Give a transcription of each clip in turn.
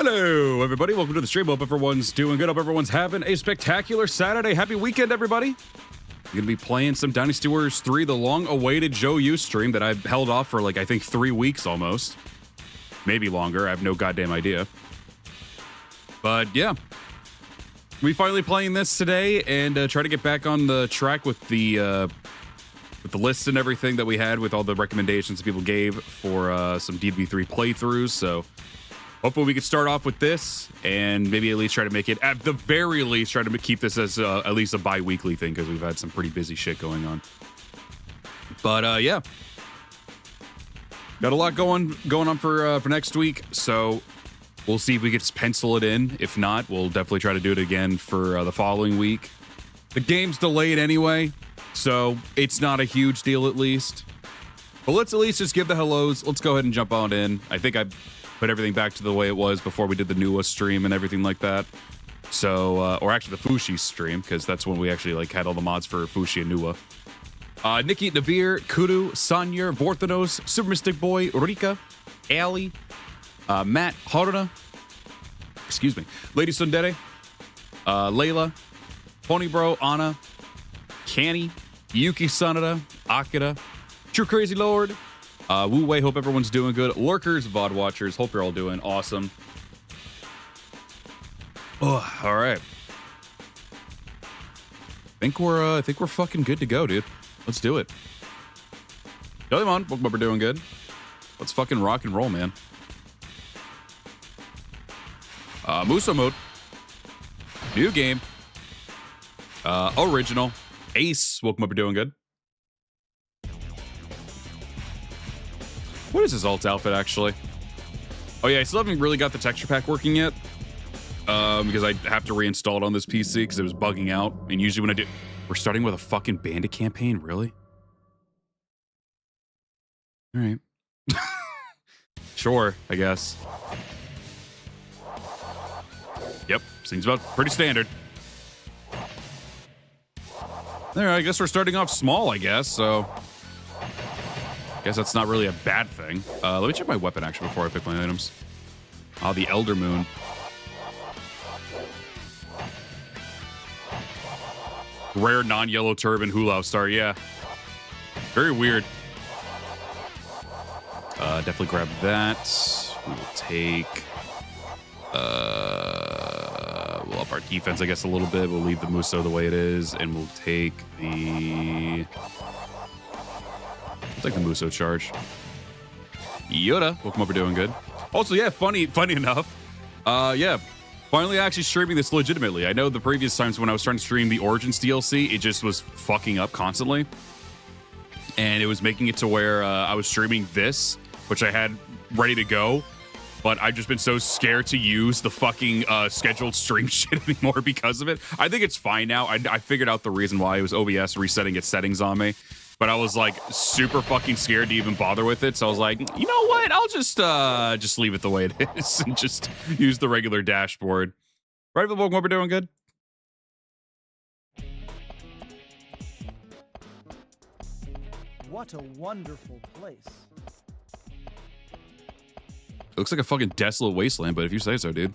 Hello, everybody. Welcome to the stream. Hope everyone's doing good. Hope everyone's having a spectacular Saturday. Happy weekend, everybody. I'm going to be playing some Dynasty Warriors 3, the long-awaited Zhou stream that I've held off for, like, I think 3 weeks almost. Maybe longer. I have no goddamn idea. But, yeah. We finally playing this today and try to get back on the track with the list and everything that we had with all the recommendations that people gave for some DB3 playthroughs. So hopefully we can start off with this and maybe at least try to make it, at the very least, try to keep this as at least a bi-weekly thing because we've had some pretty busy shit going on. But yeah, got a lot going on for next week. So we'll see if we can just pencil it in. If not, we'll definitely try to do it again for the following week. The game's delayed anyway, so it's not a huge deal at least. But let's at least just give the hellos. Let's go ahead and jump on in. I think I put everything back to the way it was before we did the Nuwa stream and everything like that. So, or actually the Fushi stream, because that's when we actually like had all the mods for Fushi and Nuwa. Nikki, Navir, Kudu, Sanya, Vorthanos, Super Mystic Boy, Rika, Ali, Matt, Haruna, excuse me, Lady Sundere, Layla, Pony Bro, Anna, Canny, Yuki Sanada, Akira, True Crazy Lord, Wu Wei, hope everyone's doing good. Lurkers, VOD watchers, hope you're all doing awesome. Oh, all right. I think we're fucking good to go, dude. Let's do it. Jellyman, hope we're doing good. Let's fucking rock and roll, man. Musou mode. New game. Original. Ace, welcome up, you're doing good. What is his alt outfit, actually? Oh, yeah, I still haven't really got the texture pack working yet. Because I have to reinstall it on this PC because it was bugging out. And usually when I do... We're starting with a fucking bandit campaign? Really? All right. Sure, I guess. Yep, seems about pretty standard. There, I guess we're starting off small, I guess, so... I guess that's not really a bad thing. Let me check my weapon, actually, before I pick my items. Oh, the Elder Moon. Rare non-yellow turban Hulao star, yeah. Very weird. Definitely grab that. We will take... we'll up our defense, I guess, a little bit. We'll leave the Musou the way it is, and we'll take the... We'll take the Musou charge. Yoda, welcome up, we're doing good. Also, yeah, funny enough. Yeah, finally actually streaming this legitimately. I know the previous times when I was trying to stream the Origins DLC, it just was fucking up constantly. And it was making it to where I was streaming this, which I had ready to go. But I've just been so scared to use the fucking scheduled stream shit anymore because of it. I think it's fine now. I figured out the reason why. It was OBS resetting its settings on me. But I was like super fucking scared to even bother with it. So I was like, you know what? I'll just leave it the way it is and just use the regular dashboard. Right, what we're doing good? What a wonderful place. It looks like a fucking desolate wasteland, but if you say so, dude.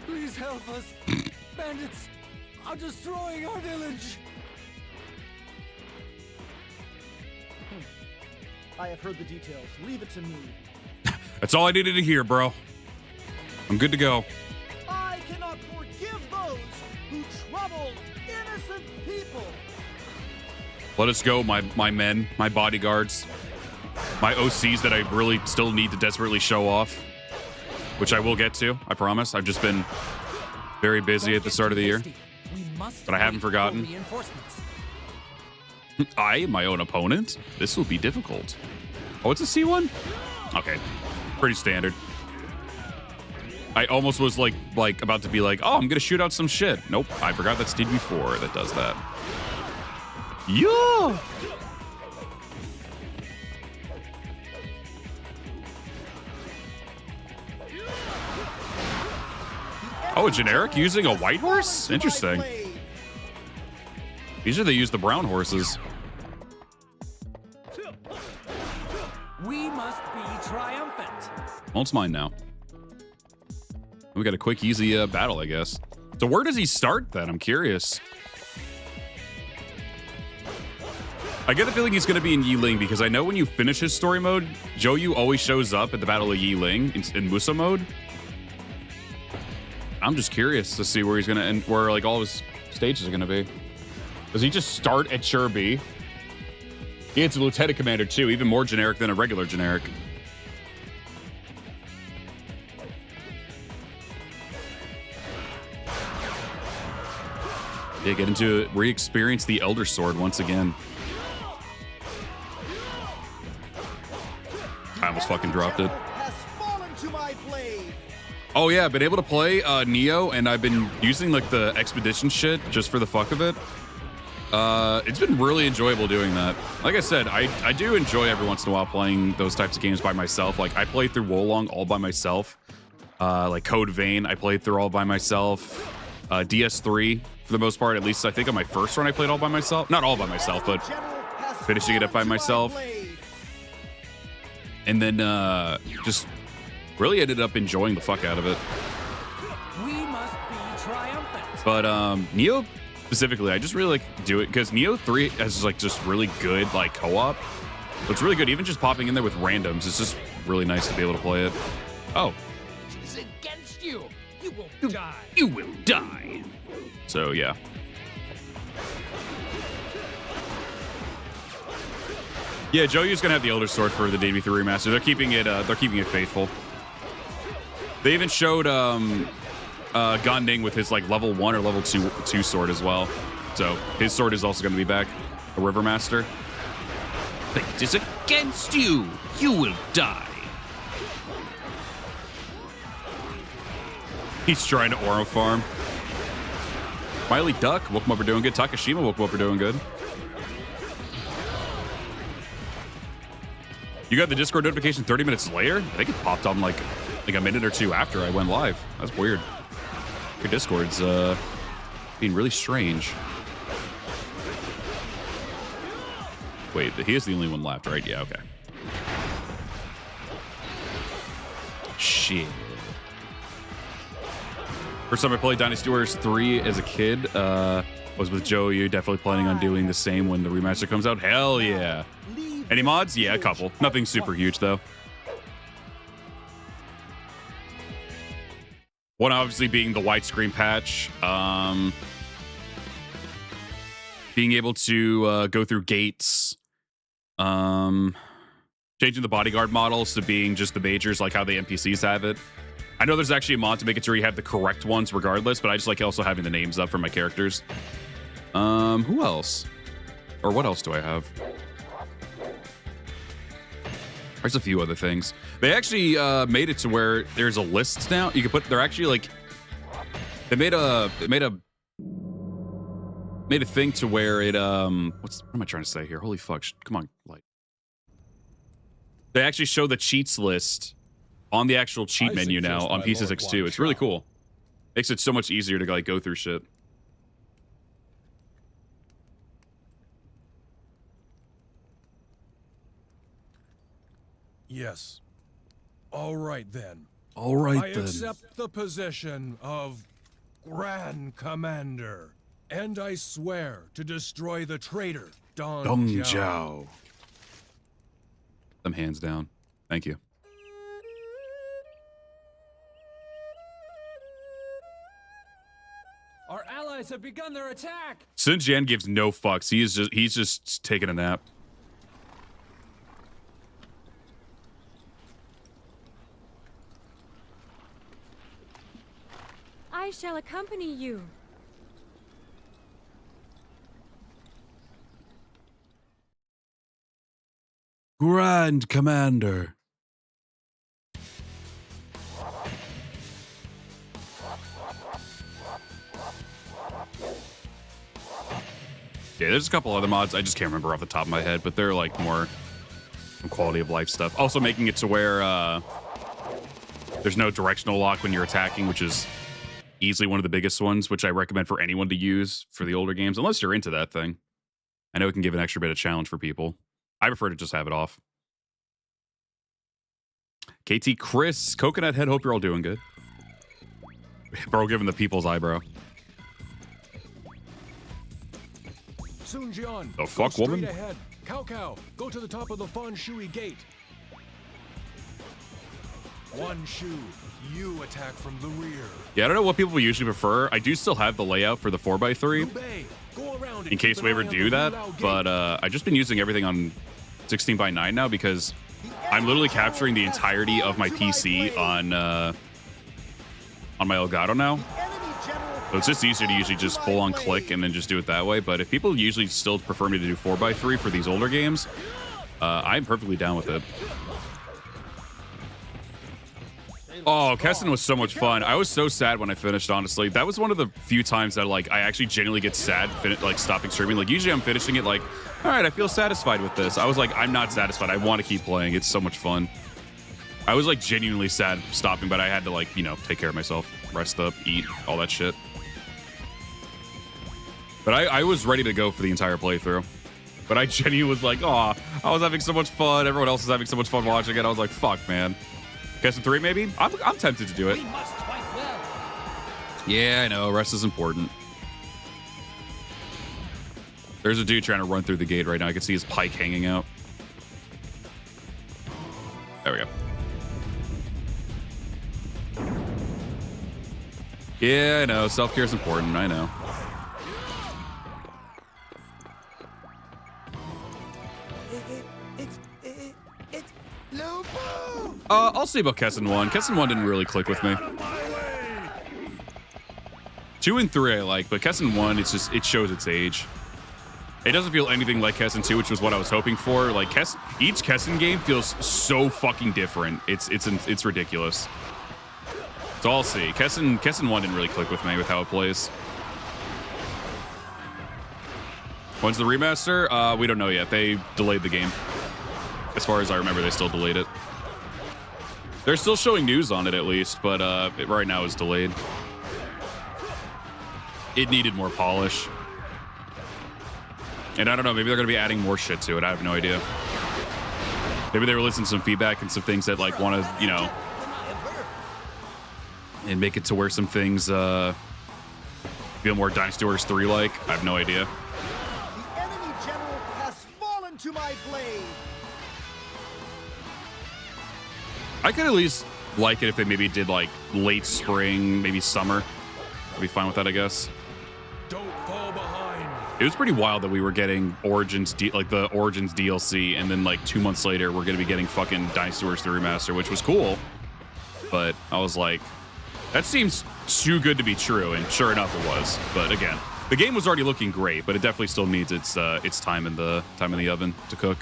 Please help us. Bandits are destroying our village. I have heard the details. Leave it to me. That's all I needed to hear, bro. I'm good to go. I cannot forgive those who trouble innocent people. Let us go, my men, my bodyguards, my OCs that I really still need to desperately show off, which I will get to, I promise. I've just been very busy at the start of the year, but I haven't forgotten. I am my own opponent. This will be difficult. Oh, it's a C1? Okay, pretty standard. I almost was like about to be like, oh, I'm gonna shoot out some shit. Nope, I forgot that's DB4 that does that. Yeah. Oh, a generic using a white horse? Interesting. Usually they use the brown horses. We must be triumphant. Well, it's mine now. We got a quick, easy battle, I guess. So where does he start then? I'm curious. I get the feeling he's going to be in Yiling because I know when you finish his story mode, Zhou always shows up at the Battle of Yiling in Musou mode. I'm just curious to see where he's going to end, where like all his stages are going to be. Does he just start at Sure B? It's a Lieutenant Commander too, even more generic than a regular generic. Yeah, get into it, re-experience the Elder Sword once again. I almost fucking dropped it. Oh yeah, I've been able to play Neo, and I've been using like the expedition shit just for the fuck of it. It's been really enjoyable doing that. Like I said, I do enjoy every once in a while playing those types of games by myself. Like I played through Wolong all by myself. Like Code Vein, I played through all by myself. DS3, for the most part, at least I think on my first run I played all by myself. Not all by myself, but finishing it up by myself. And then just really ended up enjoying the fuck out of it. We must be triumphant. But Neo specifically, I just really like do it because Neo 3 has like just really good like co-op. It's really good, even just popping in there with randoms. It's just really nice to be able to play it. Oh. It's against you. You will die. You will die. So yeah. Yeah, Joey's gonna have the Elder Sword for the DB3 remaster. They're keeping it faithful. They even showed Ganding with his like level 1 or level 2 sword as well. So his sword is also gonna be back. A River Master. Fate is against you. You will die. He's trying to Oro farm. Miley Duck woke him up for doing good. Takashima woke him up for doing good. You got the Discord notification 30 minutes later? I think it popped on like a minute or two after I went live. That's weird. Your Discord's being really strange. Wait, he is the only one left, right? Yeah, okay. Shit. First time I played Dynasty Warriors 3 as a kid was with Joe. You definitely planning on doing the same when the remaster comes out? Hell yeah. Any mods? Yeah, a couple. Nothing super huge, though. One obviously being the widescreen patch. Being able to go through gates. Changing the bodyguard models to being just the majors, like how the NPCs have it. I know there's actually a mod to make it sure you have the correct ones regardless, but I just like also having the names up for my characters. Who else? Or what else do I have? There's a few other things. They actually made it to where there's a list now. You can put. They're actually like. They made a thing to where it what am I trying to say here? Holy fuck! Come on, Light. They actually show the cheats list on the actual cheat menu now on P6X2. It's really cool. Makes it so much easier to like go through shit. Yes. All right then. All right I accept the position of Grand Commander, and I swear to destroy the traitor Dong Zhou. Them hands down. Thank you. Our allies have begun their attack. Sun Jian gives no fucks. He's just taking a nap. I shall accompany you. Grand Commander. Yeah, there's a couple other mods. I just can't remember off the top of my head, but they're like more quality of life stuff. Also making it to where there's no directional lock when you're attacking, which is easily one of the biggest ones, which I recommend for anyone to use for the older games, unless you're into that thing. I know it can give an extra bit of challenge for people. I prefer to just have it off. KT Chris, Coconut Head, hope you're all doing good. Bro, giving the people's eyebrow. Sunjian, The fuck, go woman? straight ahead. Cao, go to the top of the Fan Shui Gate. One Shu, you attack from the rear. Yeah, I don't know what people usually prefer. I do still have the layout for the 4x3 Liu Bei, go around in case we ever do that, but I've just been using everything on 16:9 now because I'm literally capturing the entirety of my PC on my Elgato now. So it's just easier to usually just full on click and then just do it that way. But if people usually still prefer me to do 4x3 for these older games, I'm perfectly down with it. Oh, Kessin was so much fun. I was so sad when I finished, honestly. That was one of the few times that like I actually genuinely get sad like stopping streaming. Like usually I'm finishing it like, all right, I feel satisfied with this. I was like, I'm not satisfied. I want to keep playing. It's so much fun. I was like genuinely sad stopping, but I had to like, you know, take care of myself, rest up, eat, all that shit. But I was ready to go for the entire playthrough. But I genuinely was like, oh, I was having so much fun. Everyone else was having so much fun watching it. I was like, fuck, man. Kessin 3, maybe? I'm tempted to do it. Yeah, I know. Rest is important. There's a dude trying to run through the gate right now. I can see his pike hanging out. There we go. Yeah, I know. Self-care is important. I know. I'll say about Kessin 1. Kessin 1 didn't really click with me. 2 and 3 I like, but Kessin 1, it's just, it shows its age. It doesn't feel anything like Kessin 2, which was what I was hoping for. Like each Kessin game feels so fucking different. It's ridiculous. So I'll see. Kessin 1 didn't really click with me with how it plays. When's the remaster? We don't know yet. They delayed the game. As far as I remember, they still delayed it. They're still showing news on it at least, but it right now is delayed. It needed more polish. And I don't know, maybe they're going to be adding more shit to it. I have no idea. Maybe they were listening to some feedback and some things that like want to, you know, and make it to where some things feel more Dynasty Warriors 3 like. I have no idea. The enemy general has fallen to my blade. I could at least like it if they maybe did like late spring, maybe summer. I'd be fine with that, I guess. Don't fall behind. It was pretty wild that we were getting Origins, like the Origins DLC, and then like 2 months later, we're going to be getting fucking Dynasty Warriors 3 Remaster, which was cool. But I was like, that seems too good to be true, and sure enough, it was. But again, the game was already looking great, but it definitely still needs its time in the oven to cook.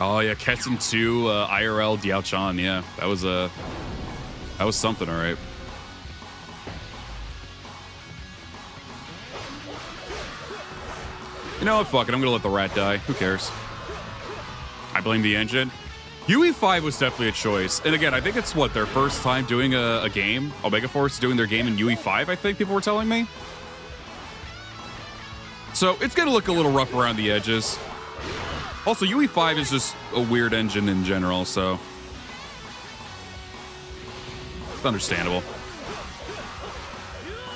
Oh yeah, Kessin 2 IRL Diao Chan. Yeah, that was something, all right. You know what? Fuck it. I'm gonna let the rat die. Who cares? I blame the engine. UE5 was definitely a choice. And again, I think it's what, their first time doing a game. Omega Force doing their game in UE5, I think people were telling me. So it's gonna look a little rough around the edges. Also, UE5 is just a weird engine in general, so it's understandable.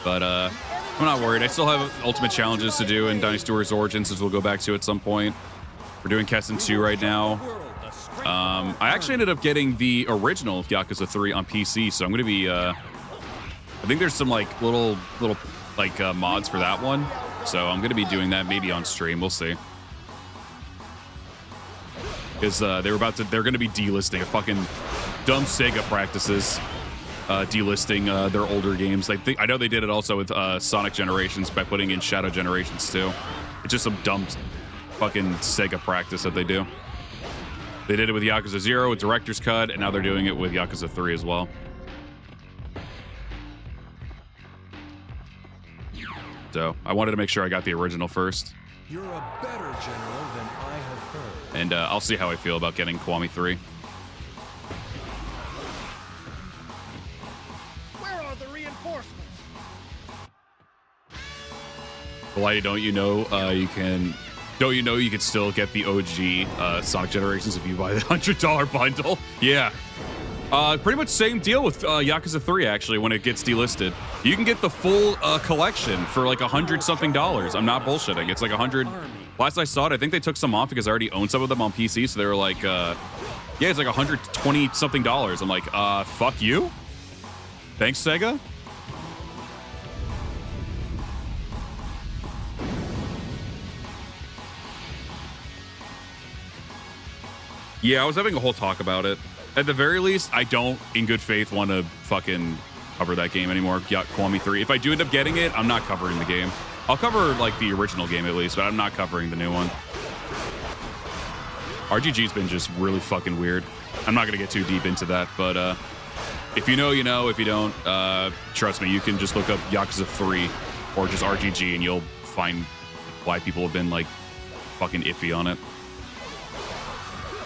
But I'm not worried. I still have ultimate challenges to do in Dynasty Warriors Origins, as we'll go back to at some point. We're doing Kessin 2 right now. I actually ended up getting the original Yakuza 3 on PC, so I'm going to be... I think there's some like little like mods for that one, so I'm going to be doing that maybe on stream. We'll see. Because they're going to be delisting a fucking dumb Sega practices. Delisting their older games. I know they did it also with Sonic Generations by putting in Shadow Generations too. It's just some dumb fucking Sega practice that they do. They did it with Yakuza 0 with Director's Cut, and now they're doing it with Yakuza 3 as well. So I wanted to make sure I got the original first. You're a better general than I have heard. And I'll see how I feel about getting Kiwami 3. Lighty, don't you know you can still get the OG Sonic Generations if you buy the $100 bundle? Yeah. Pretty much same deal with Yakuza 3, actually, when it gets delisted. You can get the full collection for like $100-something. I'm not bullshitting. It's like 100. Last I saw it, I think they took some off because I already owned some of them on PC, so they were like, yeah, it's like $120-something. I'm like, fuck you? Thanks, Sega? Yeah, I was having a whole talk about it. At the very least, I don't, in good faith, want to fucking cover that game anymore. Kiwami 3. If I do end up getting it, I'm not covering the game. I'll cover, like, the original game at least, but I'm not covering the new one. RGG's been just really fucking weird. I'm not going to get too deep into that, but if you know, you know. If you don't, trust me, you can just look up Yakuza 3 or just RGG and you'll find why people have been, like, fucking iffy on it.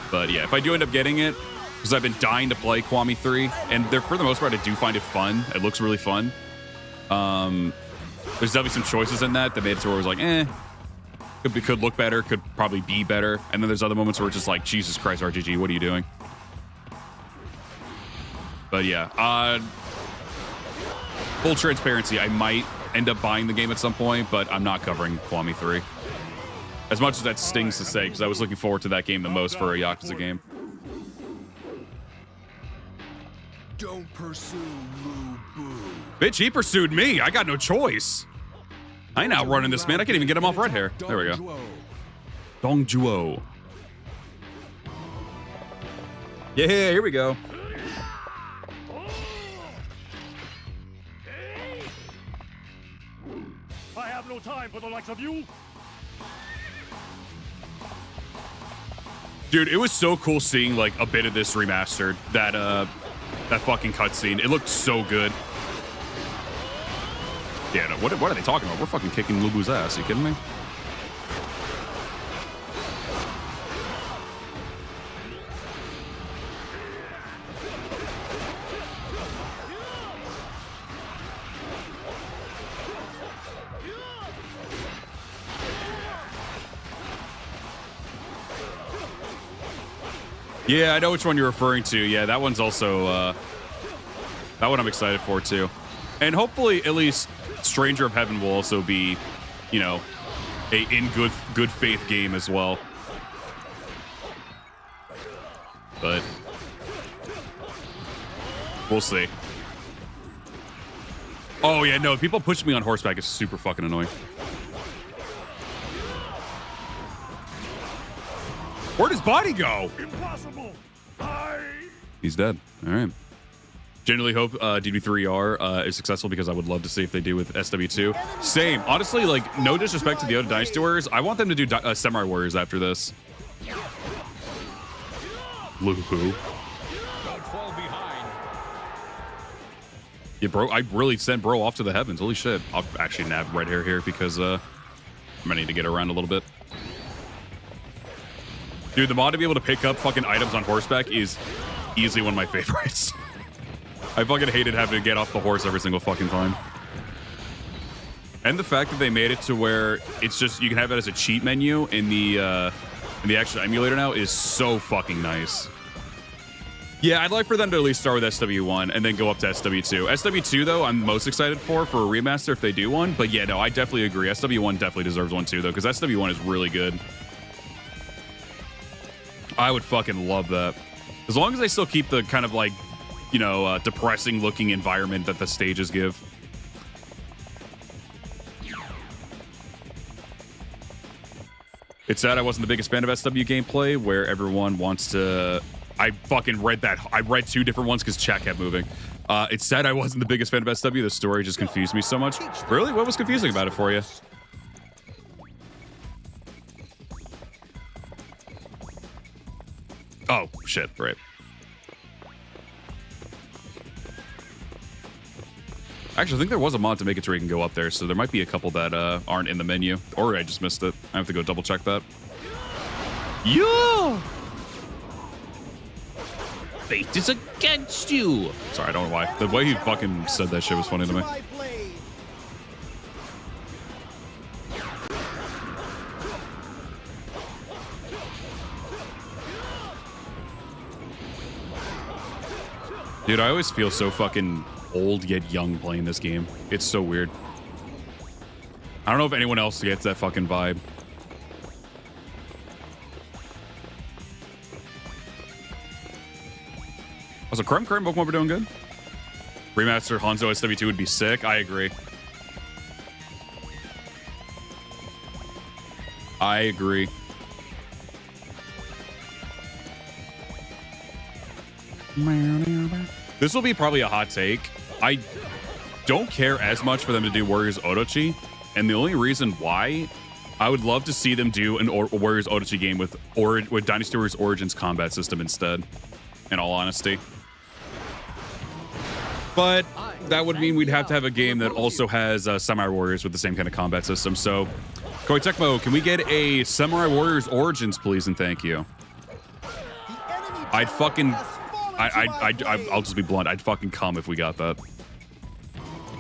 But yeah, if I do end up getting it, because I've been dying to play Kiwami 3, and for the most part, I do find it fun. It looks really fun. There's definitely some choices in that made it to where it was like, could look better, could probably be better. And then there's other moments where it's just like, Jesus Christ, RGG, what are you doing? But yeah, full transparency, I might end up buying the game at some point, but I'm not covering Kiwami 3. As much as that stings to say, because I was looking forward to that game the most for a Yakuza game. Don't pursue Musou. Bitch, he pursued me. I got no choice. I ain't outrunning this man. I can't even get him off red hair. There we go. Dongjuo. Yeah, here we go. I have no time for the likes of you. Dude, it was so cool seeing like a bit of this remastered. That fucking cutscene. It looked so good. Yeah, no, what are they talking about? We're fucking kicking Lubu's ass. Are you kidding me? Yeah, I know which one you're referring to. Yeah, that one's also, that one I'm excited for, too. And hopefully, at least, Stranger of Heaven will also be, you know, in good faith game as well. But we'll see. Oh, yeah, no, people push me on horseback is super fucking annoying. Where'd his body go? Impossible. He's dead. All right. Generally hope DB3R is successful because I would love to see if they do with SW2. Same. Honestly, like, no disrespect to the other Dynasty Warriors. I want them to do Samurai Warriors after this. Luhu. Don't fall behind. Yeah, bro, I really sent bro off to the heavens. Holy shit. I'll actually nab red hair here because I'm gonna need to get around a little bit. Dude, the mod to be able to pick up fucking items on horseback is easily one of my favorites. I fucking hated having to get off the horse every single fucking time. And the fact that they made it to where it's just, you can have it as a cheat menu in the actual emulator now is so fucking nice. Yeah, I'd like for them to at least start with SW1 and then go up to SW2. SW2, though, I'm most excited for a remaster if they do one. But yeah, no, I definitely agree. SW1 definitely deserves one too, though, because SW1 is really good. I would fucking love that. As long as they still keep the kind of like, you know, depressing looking environment that the stages give. It's sad I wasn't the biggest fan of SW gameplay where everyone wants to... I fucking read that. I read two different ones because chat kept moving. It's sad I wasn't the biggest fan of SW. The story just confused me so much. Really? What was confusing about it for you? Oh, shit. Right. Actually, I think there was a mod to make it so you can go up there, so there might be a couple that aren't in the menu. Or I just missed it. I have to go double check that. Yeah! Fate is against you! Sorry, I don't know why. The way he fucking said that shit was funny to me. Dude, I always feel so fucking old yet young playing this game. It's so weird. I don't know if anyone else gets that fucking vibe. Also, current Pokemon were doing good. Remaster Hanzo SW2 would be sick. I agree. I agree. This will be probably a hot take. I don't care as much for them to do Warriors Orochi, and the only reason why, I would love to see them do a Warriors Orochi game with Dynasty Warriors Origins combat system instead, in all honesty. But that would mean we'd have to have a game that also has Samurai Warriors with the same kind of combat system. So, Koei Tecmo, can we get a Samurai Warriors Origins, please, and thank you? I'd fucking... I'll just be blunt. I'd fucking come if we got that.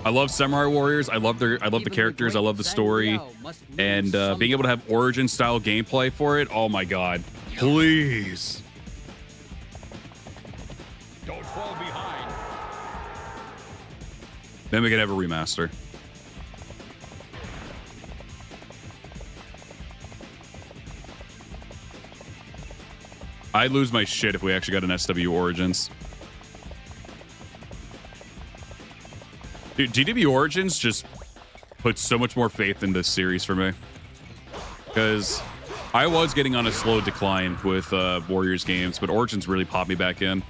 I love Samurai Warriors. I love the characters. I love the story, and being able to have Origin style gameplay for it. Oh my god! Please. Don't fall behind. Then we could have a remaster. I'd lose my shit if we actually got an SW Origins. Dude, GW Origins just puts so much more faith in this series for me. Because I was getting on a slow decline with Warriors games, but Origins really popped me back in.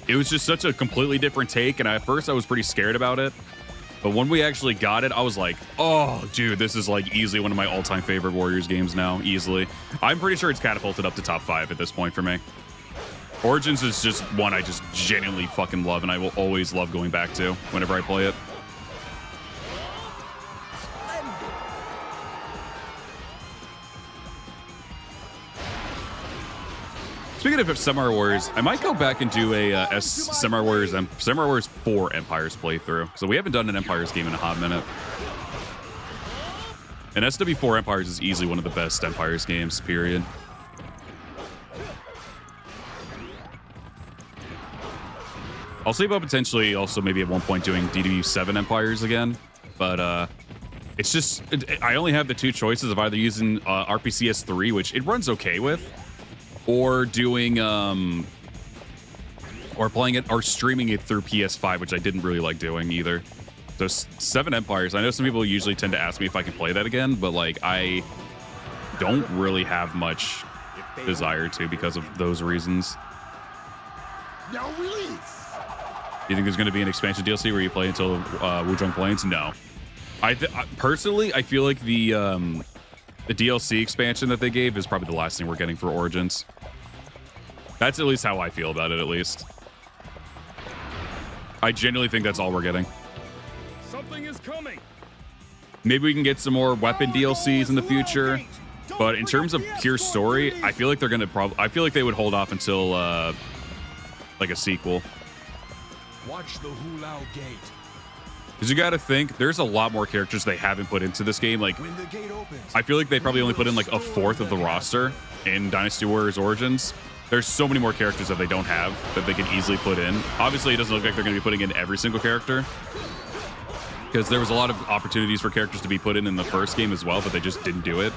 It was just such a completely different take, and at first I was pretty scared about it. But when we actually got it, I was like, oh, dude, this is like easily one of my all-time favorite Warriors games now, easily. I'm pretty sure it's catapulted up to top 5 at this point for me. Origins is just one I just genuinely fucking love, and I will always love going back to whenever I play it. Speaking of Samurai Warriors, I might go back and do a Samurai Warriors 4 Empires playthrough. So we haven't done an Empires game in a hot minute. And SW4 Empires is easily one of the best Empires games, period. I'll see about potentially also maybe at one point doing DW7 Empires again. But it's just, I only have the two choices of either using RPCS 3, which it runs okay with, or doing or playing it or streaming it through PS5, which I didn't really like doing either. So 7 Empires, I know some people usually tend to ask me if I can play that again, but like I don't really have much desire to because of those reasons. Now release. Do you think there's going to be an expansion DLC where you play until Wuzhong Plains? No. Personally, I feel like the DLC expansion that they gave is probably the last thing we're getting for Origins. That's at least how I feel about it, at least. I genuinely think that's all we're getting. Something is coming. Maybe we can get some more weapon DLCs in the future, but in terms of pure story, I feel like they're going to I feel like they would hold off until like a sequel. Watch the Lao Gate. Because you got to think, there's a lot more characters they haven't put into this game. Like, When the gate opens, I feel like they probably only put in like a fourth of the roster in Dynasty Warriors Origins. There's so many more characters that they don't have that they can easily put in. Obviously, it doesn't look like they're going to be putting in every single character, because there was a lot of opportunities for characters to be put in the first game as well, but they just didn't do it.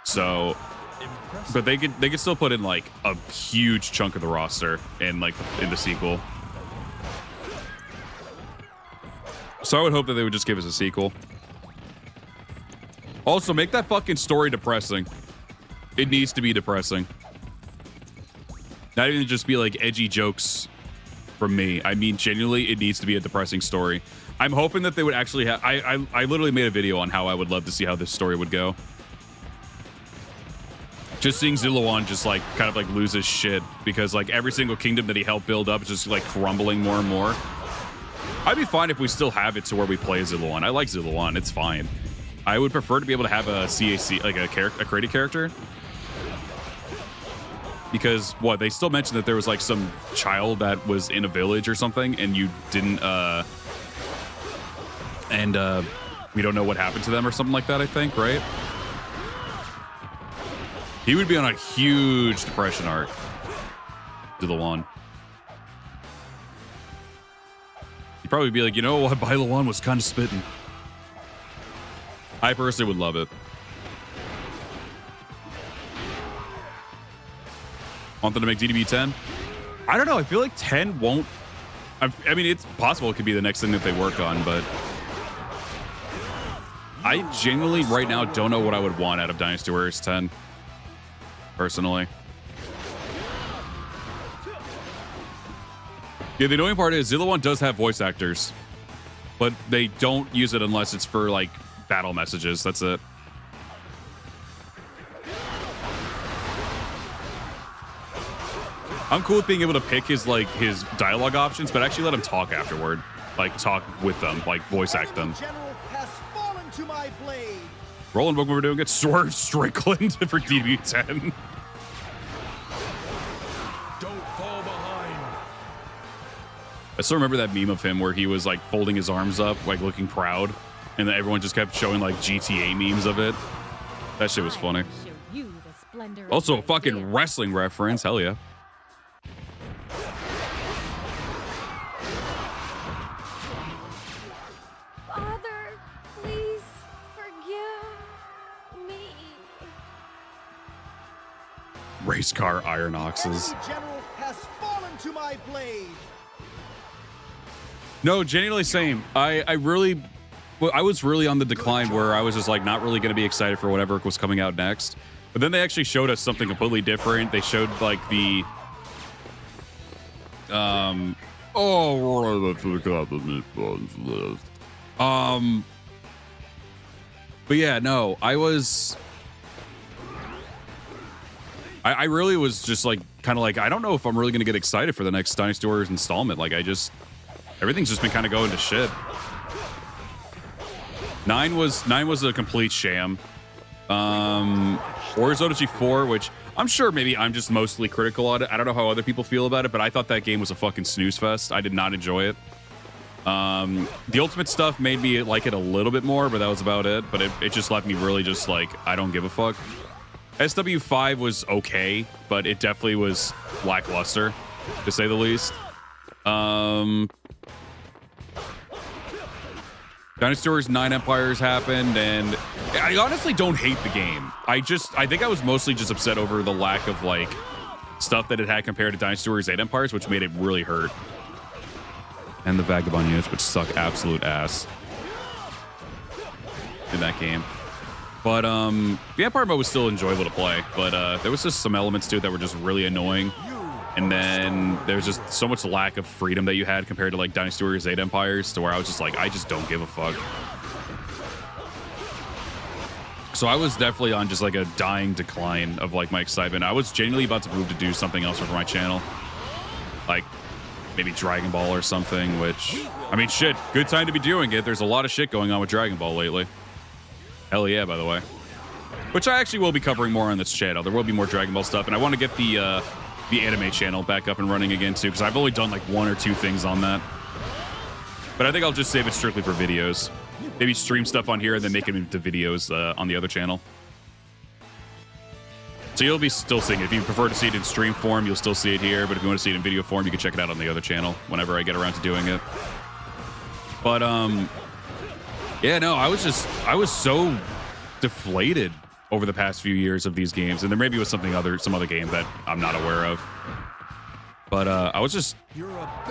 So, but they could still put in like a huge chunk of the roster in like in the sequel. So I would hope that they would just give us a sequel. Also, make that fucking story depressing. It needs to be depressing. Not even just be like edgy jokes from me. I mean, genuinely, it needs to be a depressing story. I'm hoping that they would actually have... I literally made a video on how I would love to see how this story would go. Just seeing Ziluan just like kind of like lose his shit because like every single kingdom that he helped build up is just like crumbling more and more. I'd be fine if we still have it to where we play Ziluan. I like Ziluan. It's fine. I would prefer to be able to have a CAC, like a created character. Because, what, they still mentioned that there was, like, some child that was in a village or something, and you didn't, we don't know what happened to them or something like that, I think, right? He would be on a huge depression arc. To the one. He'd probably be like, you know what? Bailawan was kind of spitting. I personally would love it. Want them to make DDB 10? I don't know. I feel like 10 won't. I mean, it's possible it could be the next thing that they work on, but I genuinely right now don't know what I would want out of Dynasty Warriors 10. Personally. Yeah, the annoying part is the other one does have voice actors, but they don't use it unless it's for like battle messages. That's it. I'm cool with being able to pick his dialogue options, but actually let him talk afterward. Like talk with them, like voice act them. General has fallen to my blade. Roland, what we're doing, get Swerve Strickland for DB 10. Don't fall behind. I still remember that meme of him where he was like folding his arms up, like looking proud, and then everyone just kept showing like GTA memes of it. That shit was funny. Show you the splendor of Also, a my fucking gift. wrestling reference. Hell yeah. Father, please forgive me. Race car iron oxes. Enemy general has fallen to my blade. No, genuinely same. I was really on the decline where I was just like not really going to be excited for whatever was coming out next. But then they actually showed us something completely different. They showed like the but yeah, no, I really was just like kind of like I don't know if I'm really going to get excited for the next Dynasty Warriors installment. Like everything's just been kind of going to shit. 9 was a complete sham. Warriors Odyssey 4, which I'm sure maybe I'm just mostly critical on it. I don't know how other people feel about it, but I thought that game was a fucking snooze fest. I did not enjoy it. The ultimate stuff made me like it a little bit more, but that was about it. But it just left me really just like, I don't give a fuck. SW5 was okay, but it definitely was lackluster, to say the least. Dynasty Warriors 9 Empires happened, and I honestly don't hate the game. I think I was mostly just upset over the lack of like stuff that it had compared to Dynasty Warriors 8 Empires, which made it really hurt. And the Vagabond units, which suck absolute ass in that game. But the Empire mode was still enjoyable to play, but there was just some elements to it that were just really annoying. And then there's just so much lack of freedom that you had compared to like Dynasty Warriors 8 Empires, to where I was just like, I just don't give a fuck. So I was definitely on just like a dying decline of like my excitement. I was genuinely about to move to do something else for my channel. Like maybe Dragon Ball or something, which, I mean, shit, good time to be doing it. There's a lot of shit going on with Dragon Ball lately. Hell yeah, by the way. Which I actually will be covering more on this channel. There will be more Dragon Ball stuff, and I want to get the anime channel back up and running again too, because I've only done like 1 or 2 things on that. But I think I'll just save it strictly for videos. Maybe stream stuff on here and then make it into videos on the other channel. So you'll be still seeing it. If you prefer to see it in stream form, you'll still see it here. But if you want to see it in video form, you can check it out on the other channel whenever I get around to doing it. But yeah, no, I was so deflated over the past few years of these games, and there maybe was some other game that I'm not aware of. But I was just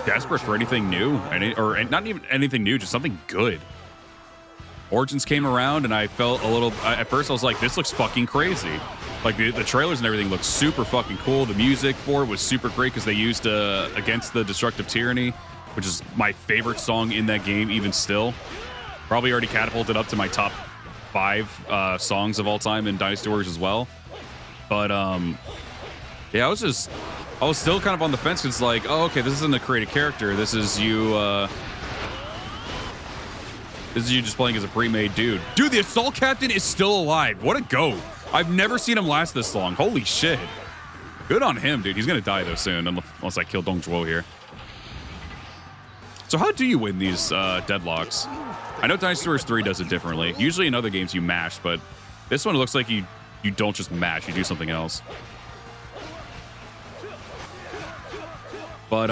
desperate for anything new, or not even anything new, just something good. Origins came around, and I felt a little. At first, I was like, "This looks fucking crazy." Like the trailers and everything looked super fucking cool. The music for it was super great because they used "Against the Destructive Tyranny," which is my favorite song in that game, even still. Probably already catapulted up to my top 5 songs of all time in Dynasty Warriors as well. But yeah, I was still kind of on the fence, because it's like, oh, okay, this isn't a created character. This is you just playing as a pre-made dude. Dude, the Assault Captain is still alive. What a go. I've never seen him last this long. Holy shit. Good on him, dude. He's gonna die though soon, unless I kill Dong Zhou here. So how do you win these deadlocks? I know Dynasty Warriors 3 does it differently. Usually in other games you mash, but this one looks like you you don't just mash, you do something else. But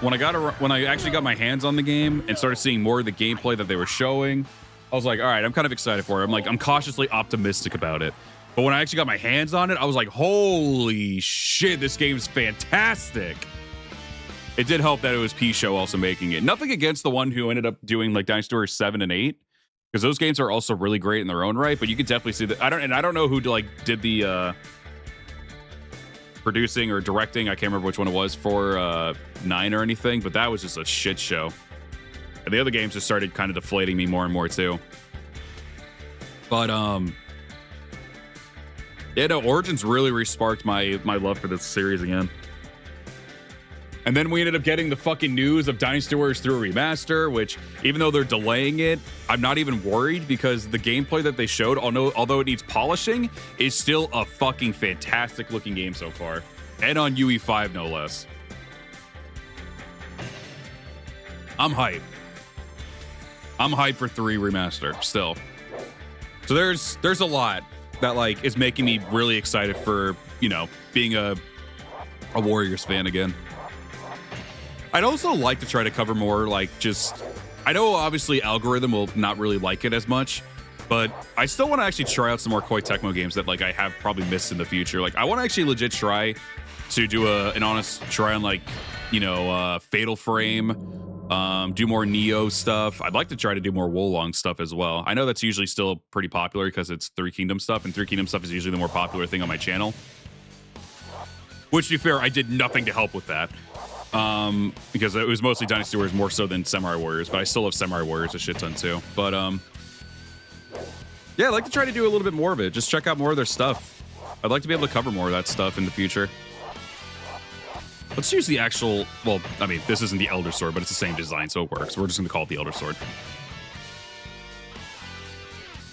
when I actually got my hands on the game and started seeing more of the gameplay that they were showing, I was like, all right, I'm kind of excited for it. I'm cautiously optimistic about it. But when I actually got my hands on it, I was like, holy shit, this game's fantastic. It did help that it was P-Show also making it. Nothing against the one who ended up doing like Dynasty Warriors 7 and 8, because those games are also really great in their own right. But you could definitely see that. I don't know who did the producing or directing. I can't remember which one it was for 9 or anything, but that was just a shit show. And the other games just started kind of deflating me more and more too. But yeah, no, Origins really re-sparked my love for this series again. And then we ended up getting the fucking news of Dynasty Warriors 3 Remaster, which, even though they're delaying it, I'm not even worried, because the gameplay that they showed, although it needs polishing, is still a fucking fantastic looking game so far. And on UE5, no less. I'm hyped. I'm hyped for 3 Remaster, still. So there's a lot that, like, is making me really excited for, you know, being a Warriors fan again. I'd also like to try to cover more, like, just, I know obviously algorithm will not really like it as much, but I still want to actually try out some more Koei Tecmo games that, like, I have probably missed in the future. Like, I want to actually legit try to do an honest try on, like, you know, Fatal Frame, do more Neo stuff. I'd like to try to do more Wolong stuff as well. I know that's usually still pretty popular because it's Three Kingdom stuff, and Three Kingdom stuff is usually the more popular thing on my channel. Which, to be fair, I did nothing to help with that. Because it was mostly Dynasty Warriors more so than Samurai Warriors, but I still love Samurai Warriors a shit ton too. But yeah, I'd like to try to do a little bit more of it. Just check out more of their stuff. I'd like to be able to cover more of that stuff in the future. Let's use the actual, well, I mean, this isn't the Elder Sword, but it's the same design, so it works. We're just going to call it the Elder Sword.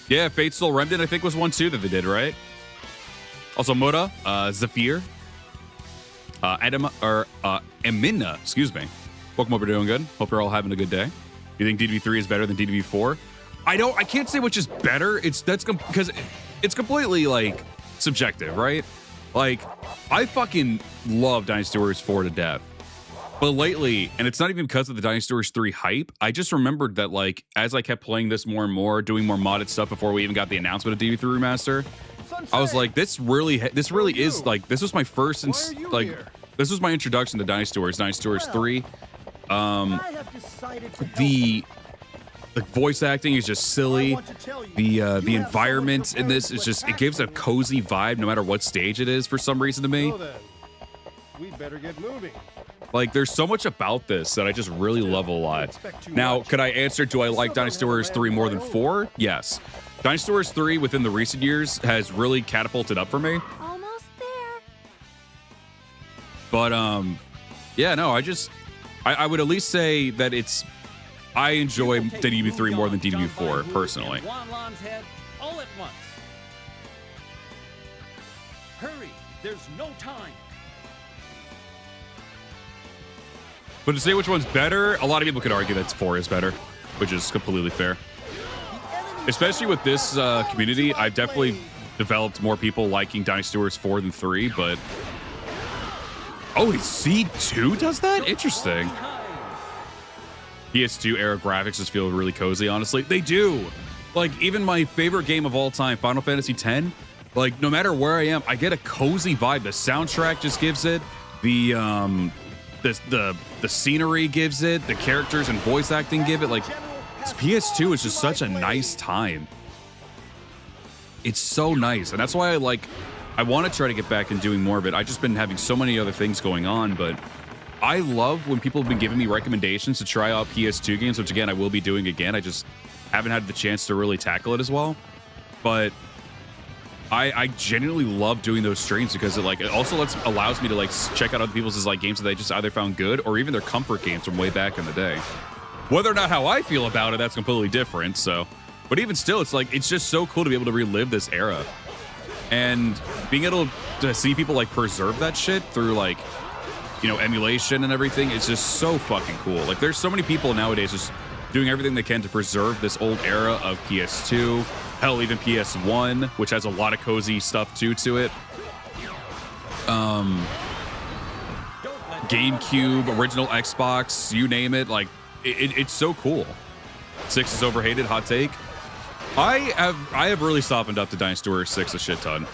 Yeah, Fate Soul Remnant, I think, was one too that they did, right? Also, Mura, Zephyr, Emina, excuse me. Welcome, hope you're doing good. Hope you're all having a good day. You think DDV3 is better than DDV4? I can't say which is better. Because it's completely, like, subjective, right? Like, I fucking love Dynasty Warriors 4 to death. But lately, and it's not even because of the Dynasty Warriors 3 hype, I just remembered that, like, as I kept playing this more and more, doing more modded stuff before we even got the announcement of DDV3 Remaster, I was like, this really is, like, this was my first, this was my introduction to Dynasty Warriors 3. The voice acting is just silly. The environment in this is just, it gives a cozy vibe no matter what stage it is for some reason to me. We better get moving. Like, there's so much about this that I just really love a lot. Now, could I answer, do I like Dynasty Warriors 3 more than 4? Yes. Dynasty Warriors 3 within the recent years has really catapulted up for me. Almost there. But, yeah, no, I would at least say that I enjoy DDV3 more than DDV4, personally. Wanlon's head all at once. Hurry, there's no time. But to say which one's better, a lot of people could argue that 4 is better, which is completely fair. Especially with this community, I've definitely developed more people liking Dynasty Warriors 4 than 3, but... Oh, C2 does that? Interesting. PS2 era graphics just feel really cozy, honestly. They do. Like, even my favorite game of all time, Final Fantasy X, like, no matter where I am, I get a cozy vibe. The soundtrack just gives it. The scenery gives it. The characters and voice acting give it. Like, PS2 is just such a nice time. It's so nice. And that's why I want to try to get back and doing more of it. I've just been having so many other things going on, but I love when people have been giving me recommendations to try out PS2 games, which again, I will be doing again. I just haven't had the chance to really tackle it as well. But I genuinely love doing those streams because it also allows me to like check out other people's like games that they just either found good or even their comfort games from way back in the day. Whether or not how I feel about it, that's completely different. So, but even still, it's just so cool to be able to relive this era and being able to see people like preserve that shit through like, you know, emulation and everything. It's just so fucking cool. Like, there's so many people nowadays just doing everything they can to preserve this old era of PS2, Hell, even PS1, which has a lot of cozy stuff too to it. GameCube, original Xbox, you name it. Like, it's so cool. 6 is overhated, hot take. I have really softened up to Dynasty Warriors 6 a shit ton.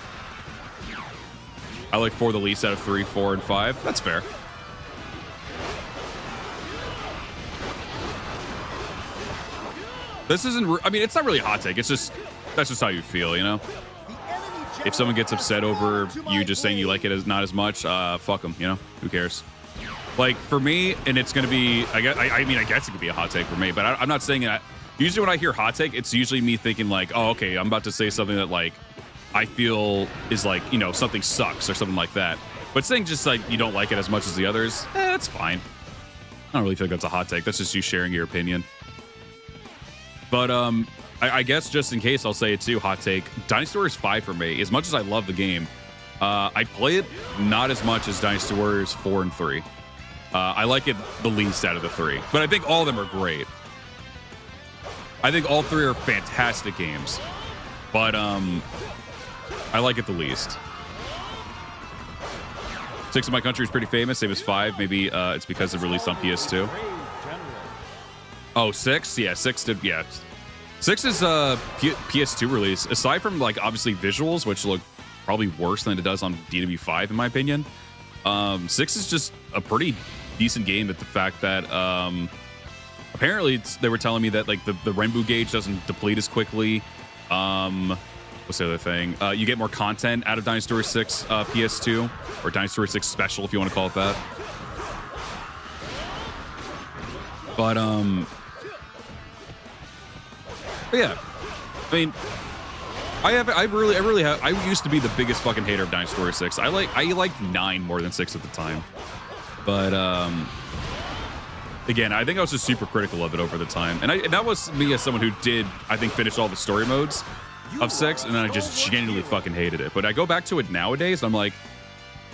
I like 4 the least out of 3, 4, and 5. That's fair. This isn't, I mean, it's not really a hot take. It's just, that's just how you feel, you know? If someone gets upset over you just saying you like it as not as much, fuck them, you know? Who cares? Like, for me, and it's going to be, I guess it could be a hot take for me, but I'm not saying that. Usually when I hear hot take, it's usually me thinking like, oh, okay, I'm about to say something that like, I feel is like, you know, something sucks or something like that. But saying just like you don't like it as much as the others, that's fine. I don't really feel like that's a hot take. That's just you sharing your opinion. But I guess just in case, I'll say it too, hot take. Dynasty Warriors 5 for me, as much as I love the game, I play it not as much as Dynasty Warriors 4 and 3. I like it the least out of the 3. But I think all of them are great. I think all 3 are fantastic games. But I like it the least. 6 in my country is pretty famous, same as 5. Maybe it's because it released on PS2. Oh, 6? Yeah, 6 did, yeah. 6 is PS2 release. Aside from, like, obviously visuals, which look probably worse than it does on DW5, in my opinion. 6 is just a pretty decent game at the fact that apparently they were telling me that, like, the Renbu gauge doesn't deplete as quickly. What's the other thing? You get more content out of Dynasty Warriors 6 PS2, or Dynasty Warriors 6 Special, if you want to call it that. But yeah, I mean, I used to be the biggest fucking hater of Dynasty Warriors 6. I liked 9 more than 6 at the time. But again, I think I was just super critical of it over the time. And that was me as someone who did, I think, finish all the story modes of 6, and then I just genuinely fucking hated it. But I go back to it nowadays, and I'm like,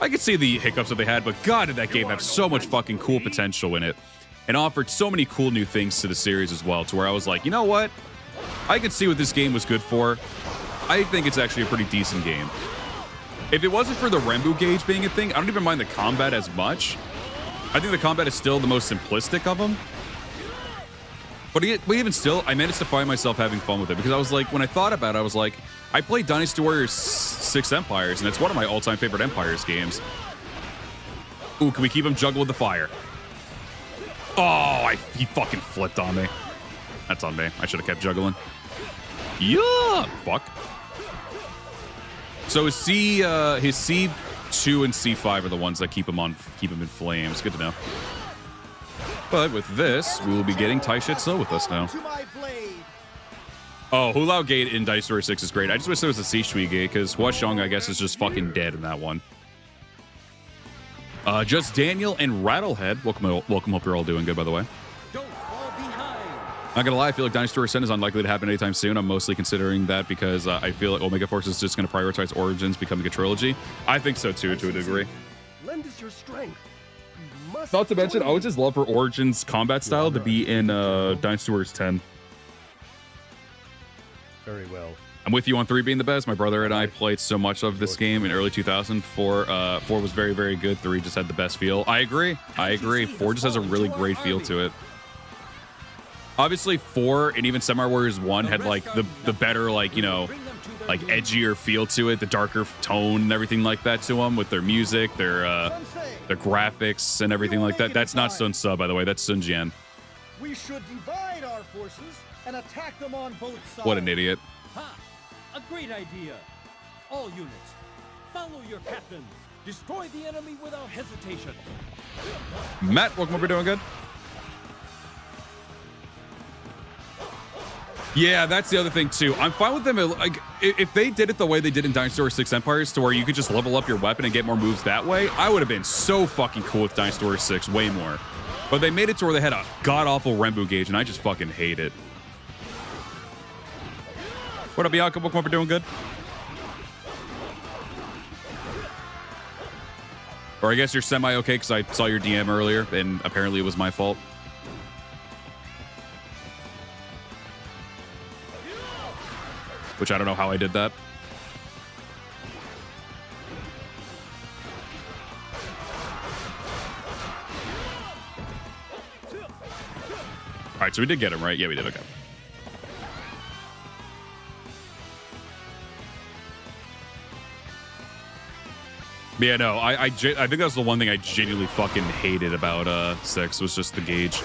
I can see the hiccups that they had, but God, did that game have so much fucking cool potential in it, and offered so many cool new things to the series as well, to where I was like, you know what? I could see what this game was good for. I think it's actually a pretty decent game. If it wasn't for the Renbu gauge being a thing, I don't even mind the combat as much. I think the combat is still the most simplistic of them. But even still, I managed to find myself having fun with it, because I was like, when I thought about it, I was like, I played Dynasty Warriors 6 Empires, and it's one of my all-time favorite Empires games. Ooh, can we keep him juggle with the fire? Oh, he fucking flipped on me. That's on me. I should have kept juggling. Yeah, fuck. So his C2 and C5 are the ones that keep him in flames. Good to know. But with this, we will be getting Tai Shitso with us now. Oh, Lao Gate in Dynasty Warriors 6 is great. I just wish there was a C-Shui Gate, because Huasheng, I guess, is just fucking dead in that one. Just Daniel and Rattlehead. Welcome. Hope you're all doing good, by the way. Don't fall behind. Not gonna lie, I feel like Dynasty Warriors 10 is unlikely to happen anytime soon. I'm mostly considering that because I feel like Omega Force is just going to prioritize Origins becoming a trilogy. I think so too, to a degree. Lend us your strength. You must Not to mention, I join would just love for Origins combat style to be in Dynasty Warriors 10. Very well. I'm with you on 3 being the best. My brother and I played so much of this game in early 2000. 4 was very, very good. 3 just had the best feel. I agree. 4 just has a really great feel to it. Obviously, 4 and even Samurai Warriors 1 had like the better, like, you know, like edgier feel to it, the darker tone and everything like that to them, with their music, their graphics and everything like that. That's not Sun Tzu, by the way. That's Sun Jian. We should divide our forces and attack them on both sides. What an idiot. Ha! A great idea. All units, follow your captains. Destroy the enemy without hesitation. Matt, welcome. Hope you're doing good. Yeah, that's the other thing too. I'm fine with them. Like, if they did it the way they did in Dynasty Warriors 6 Empires, to where you could just level up your weapon and get more moves that way, I would have been so fucking cool with Dynasty Warriors 6, way more. But they made it to where they had a god-awful Renbu gauge, and I just fucking hate it. What up, Bianca? Welcome up. We're doing good. Or I guess you're semi-okay because I saw your DM earlier, and apparently it was my fault. which I don't know how I did that. All right, so we did get him, right? Yeah, we did. Okay. Yeah, no, I think that was the one thing I genuinely fucking hated about 6 was just the gauge.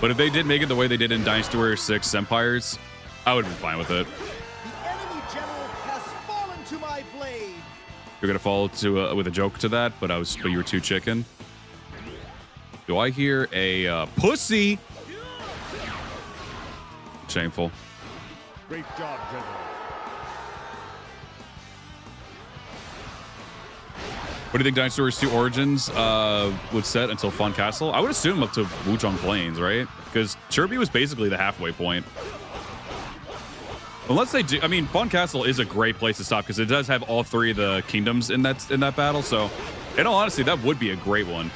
But if they did make it the way they did in Dynasty Warrior 6 Empires, I would have been fine with it. The enemy general has fallen to my blade. You're gonna fall to with a joke to that, but you were too chicken. Do I hear a pussy? Shameful. Great job, General. What do you think Dynasty Warriors 2 Origins would set until Fun Castle? I would assume up to Wuzhong Plains, right? Because Kirby was basically the halfway point. Unless they do, I mean, Fun Castle is a great place to stop because it does have all 3 of the kingdoms in that battle. So, in all honesty, that would be a great one.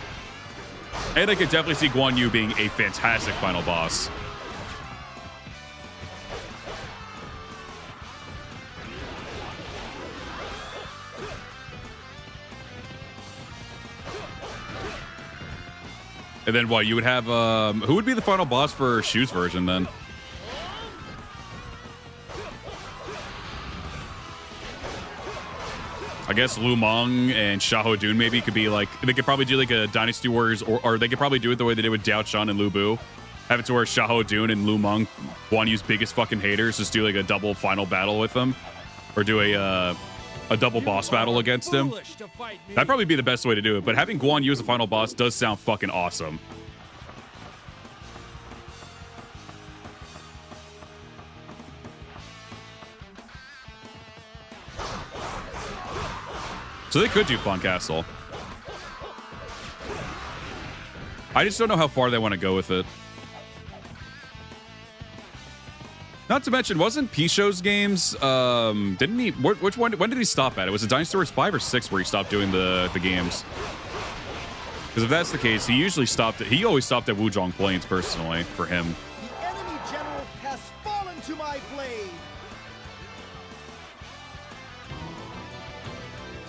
And I could definitely see Guan Yu being a fantastic final boss. And then what? You would have who would be the final boss for Shu's version then? I guess Lu Meng and Xiahou Dun maybe could be like, they could probably do like a Dynasty Warriors, or they could probably do it the way they did with Diao Chun and Lu Bu. Have it to where Xiahou Dun and Lu Meng, Guan Yu's biggest fucking haters, just do like a double final battle with them, or do a double boss battle against him. That'd probably be the best way to do it. But having Guan Yu as a final boss does sound fucking awesome. So they could do Fun Castle. I just don't know how far they want to go with it. Not to mention, wasn't Pichot's games, didn't he, which one, when did he stop at? It was it Dynasty Warriors 5 or 6 where he stopped doing the games? Because if that's the case, he always stopped at Wuzhong Plains personally, for him. The enemy general has fallen to my blade.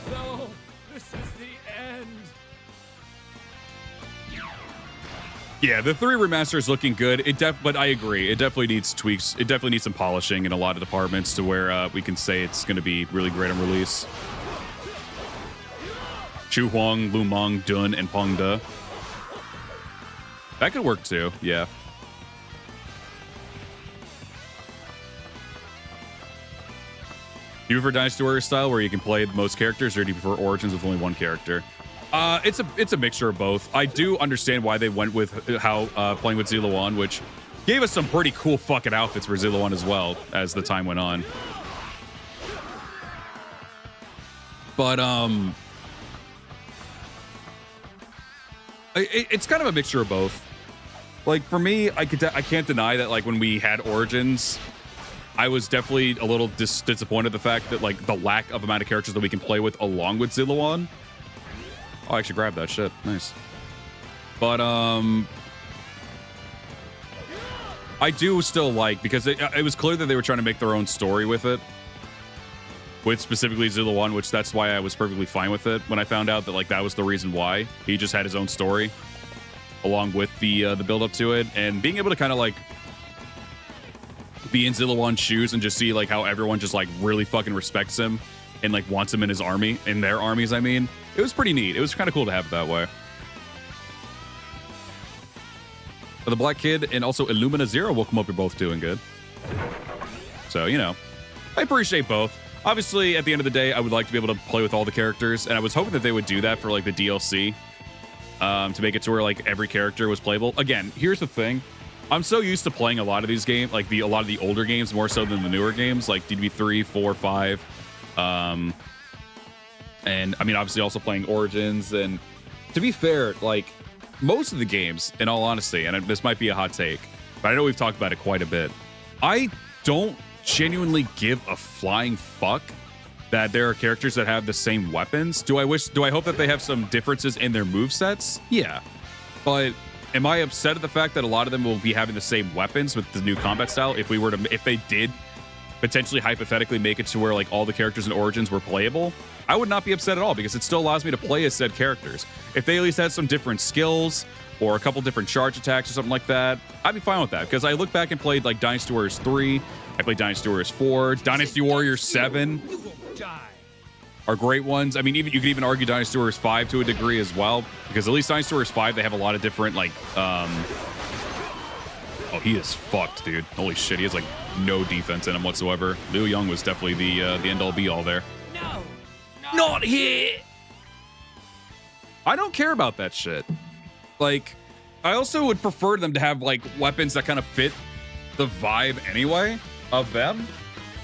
So, this is the end. Yeah, the 3 remaster is looking good. But I agree, it definitely needs tweaks. It definitely needs some polishing in a lot of departments to where we can say it's going to be really great on release. Chu Huang, Lu Meng, Dun, and Peng De. That could work too, yeah. Do you prefer Dynasty Warrior style where you can play most characters, or do you prefer Origins with only one character? It's a mixture of both. I do understand why they went with how playing with Ziluan, which gave us some pretty cool fucking outfits for Ziluan as well as the time went on. But it's kind of a mixture of both. Like for me, I can't deny that like when we had Origins, I was definitely a little disappointed the fact that like the lack of amount of characters that we can play with along with Ziluan. Oh, I actually grabbed that shit. Nice. But I do still like, because it was clear that they were trying to make their own story with it. With specifically Ziluan, which that's why I was perfectly fine with it when I found out that like that was the reason why. He just had his own story along with the build up to it, and being able to kind of like be in Ziluan's shoes and just see like how everyone just like really fucking respects him and like wants him in his army, in their armies, I mean. It was pretty neat. It was kind of cool to have it that way. But the Black Kid and also Illumina Zero, welcome up. You're both doing good. So, you know, I appreciate both. Obviously, at the end of the day, I would like to be able to play with all the characters, and I was hoping that they would do that for like the DLC to make it to where like every character was playable. Again, here's the thing. I'm so used to playing a lot of these games, like a lot of the older games more so than the newer games, like DB 3, 4, 5. And I mean, obviously also playing Origins. And to be fair, like most of the games, in all honesty, and this might be a hot take, but I know we've talked about it quite a bit, I don't genuinely give a flying fuck that there are characters that have the same weapons. Do I hope that they have some differences in their movesets? Yeah. But am I upset at the fact that a lot of them will be having the same weapons with the new combat style if they did potentially hypothetically make it to where like all the characters in Origins were playable, I would not be upset at all because it still allows me to play as said characters. If they at least had some different skills or a couple different charge attacks or something like that, I'd be fine with that because I look back and played like Dynasty Warriors 3, I played Dynasty Warriors 4, Dynasty Warriors 7 are great ones. I mean, even you could even argue Dynasty Warriors 5 to a degree as well, because at least Dynasty Warriors 5, they have a lot of different like oh, he is fucked, dude. Holy shit, he has like no defense in him whatsoever. Liu Young was definitely the end all be all there. No, Not here. I don't care about that shit. Like, I also would prefer them to have like weapons that kind of fit the vibe anyway of them.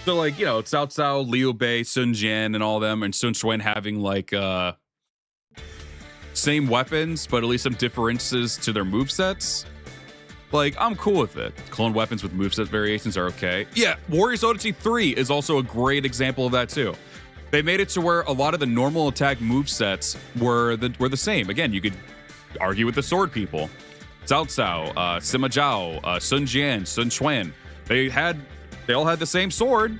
So like, you know, Cao Cao, Liu Bei, Sun Jian, and all them, and Sun Quan having like same weapons, but at least some differences to their movesets. Like, I'm cool with it. Clone weapons with moveset variations are okay. Yeah, Warriors Odyssey 3 is also a great example of that too. They made it to where a lot of the normal attack movesets were the same. Again, you could argue with the sword people. Cao Cao, Sima Zhao, Sun Jian, Sun Quan. They all had the same sword,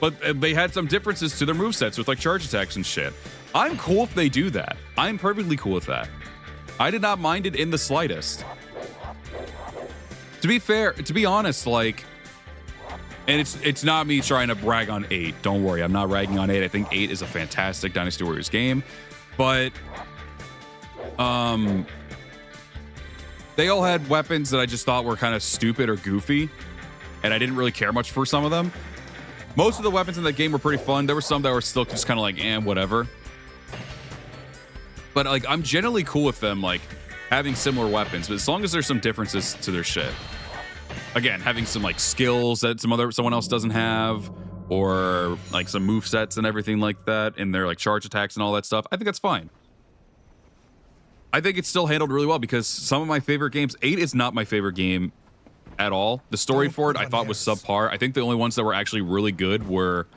but they had some differences to their movesets with like charge attacks and shit. I'm cool if they do that. I'm perfectly cool with that. I did not mind it in the slightest. To be fair, to be honest, like, and it's not me trying to brag on 8. Don't worry, I'm not ragging on 8. I think 8 is a fantastic Dynasty Warriors game, but they all had weapons that I just thought were kind of stupid or goofy, and I didn't really care much for some of them. Most of the weapons in that game were pretty fun. There were some that were still just kind of like, whatever. But like, I'm generally cool with them like having similar weapons, but as long as there's some differences to their shit. Again, having some like skills that someone else doesn't have, or like some move sets and everything like that, and their like charge attacks and all that stuff, I think that's fine. I think it's still handled really well because some of my favorite games, 8 is not my favorite game at all. The story for it I thought was subpar. I think the only ones that were actually really good were